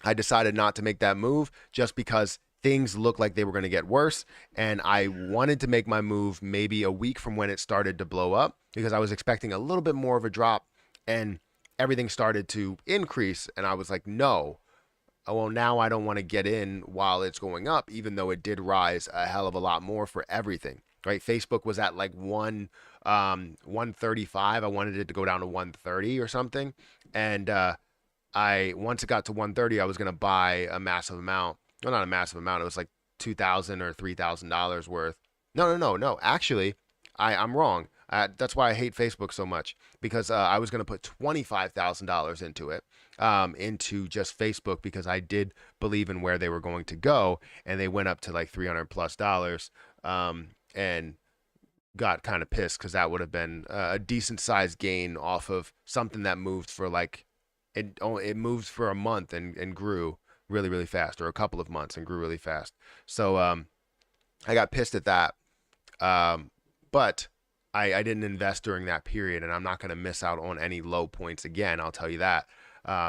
I decided not to make that move just because things looked like they were going to get worse. And I wanted to make my move maybe a week from when it started to blow up, because I was expecting a little bit more of a drop, and everything started to increase. And I was like, no. Oh, well, now I don't want to get in while it's going up, even though it did rise a hell of a lot more for everything, right? Facebook was at like 135. I wanted it to go down to 130 or something. And once it got to 130, I was going to buy a massive amount. Well, not a massive amount. It was like $2,000 or $3,000 worth. No. Actually, I'm wrong. That's why I hate Facebook so much, because I was going to put $25,000 into it, into just Facebook, because I did believe in where they were going to go, and they went up to like $300+, and got kind of pissed, because that would have been a decent sized gain off of something that moved for like it moved for a month and grew really, really fast, or a couple of months and grew really fast. So I got pissed at that. But I didn't invest during that period, and I'm not going to miss out on any low points again. I'll tell you that,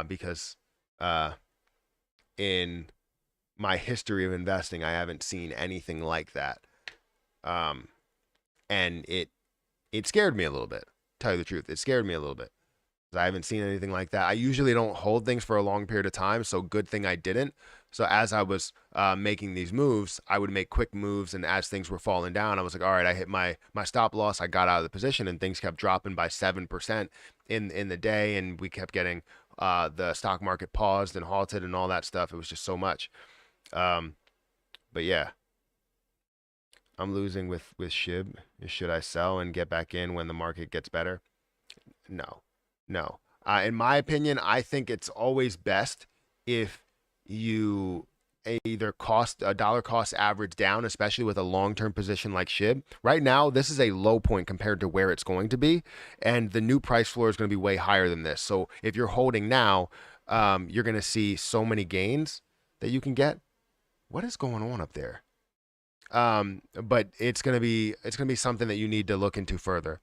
because in my history of investing, I haven't seen anything like that. And it scared me a little bit. Tell you the truth, it scared me a little bit. I haven't seen anything like that. I usually don't hold things for a long period of time, so good thing I didn't. So as I was making these moves, I would make quick moves, and as things were falling down, I was like, all right, I hit my stop loss. I got out of the position, and things kept dropping by 7% in the day, and we kept getting the stock market paused and halted and all that stuff. It was just so much. But yeah, I'm losing with SHIB. Should I sell and get back in when the market gets better? No. In my opinion, I think it's always best if you either dollar cost average down, especially with a long-term position like SHIB. Right now, this is a low point compared to where it's going to be, and the new price floor is going to be way higher than this. So if you're holding now, you're going to see so many gains that you can get. What is going on up there? But it's gonna be something that you need to look into further.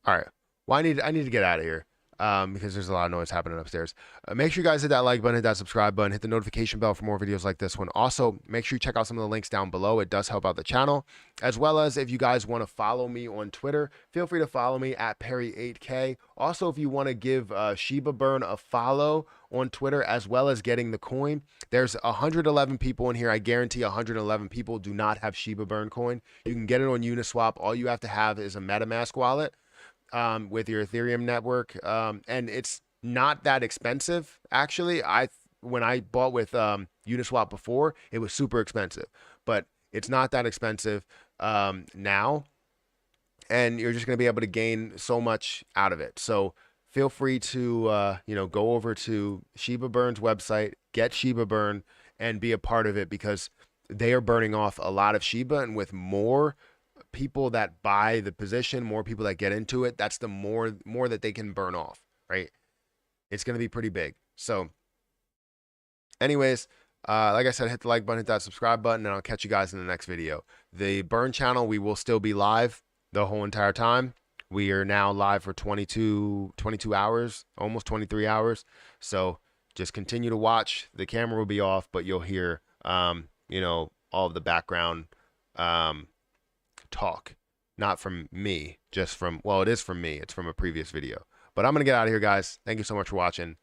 All right. Well, I need to get out of here because there's a lot of noise happening upstairs. Make sure you guys hit that like button, hit that subscribe button, hit the notification bell for more videos like this one. Also, make sure you check out some of the links down below. It does help out the channel, as well as if you guys want to follow me on Twitter, feel free to follow me at Perry8K. Also, if you want to give Shiba Burn a follow on Twitter, as well as getting the coin, there's 111 people in here. I guarantee 111 people do not have Shiba Burn coin. You can get it on Uniswap. All you have to have is a MetaMask wallet. With your Ethereum network, and it's not that expensive actually. When I bought with Uniswap before, it was super expensive, but it's not that expensive now, and you're just going to be able to gain so much out of it. So feel free to go over to Shiba Burn's website, get Shiba Burn, and be a part of it because they are burning off a lot of Shiba, and with more people that buy the position, more people that get into it, that's the more that they can burn off, right? It's going to be pretty big. So anyways, like I said, hit the like button, hit that subscribe button, and I'll catch you guys in the next video. The Burn channel, we will still be live the whole entire time. We are now live for 22 hours, almost 23 hours. So just continue to watch. The camera will be off, but you'll hear, all of the background talk, not from me, just from, well, it is from me. It's from a previous video. But I'm going to get out of here, guys. Thank you so much for watching.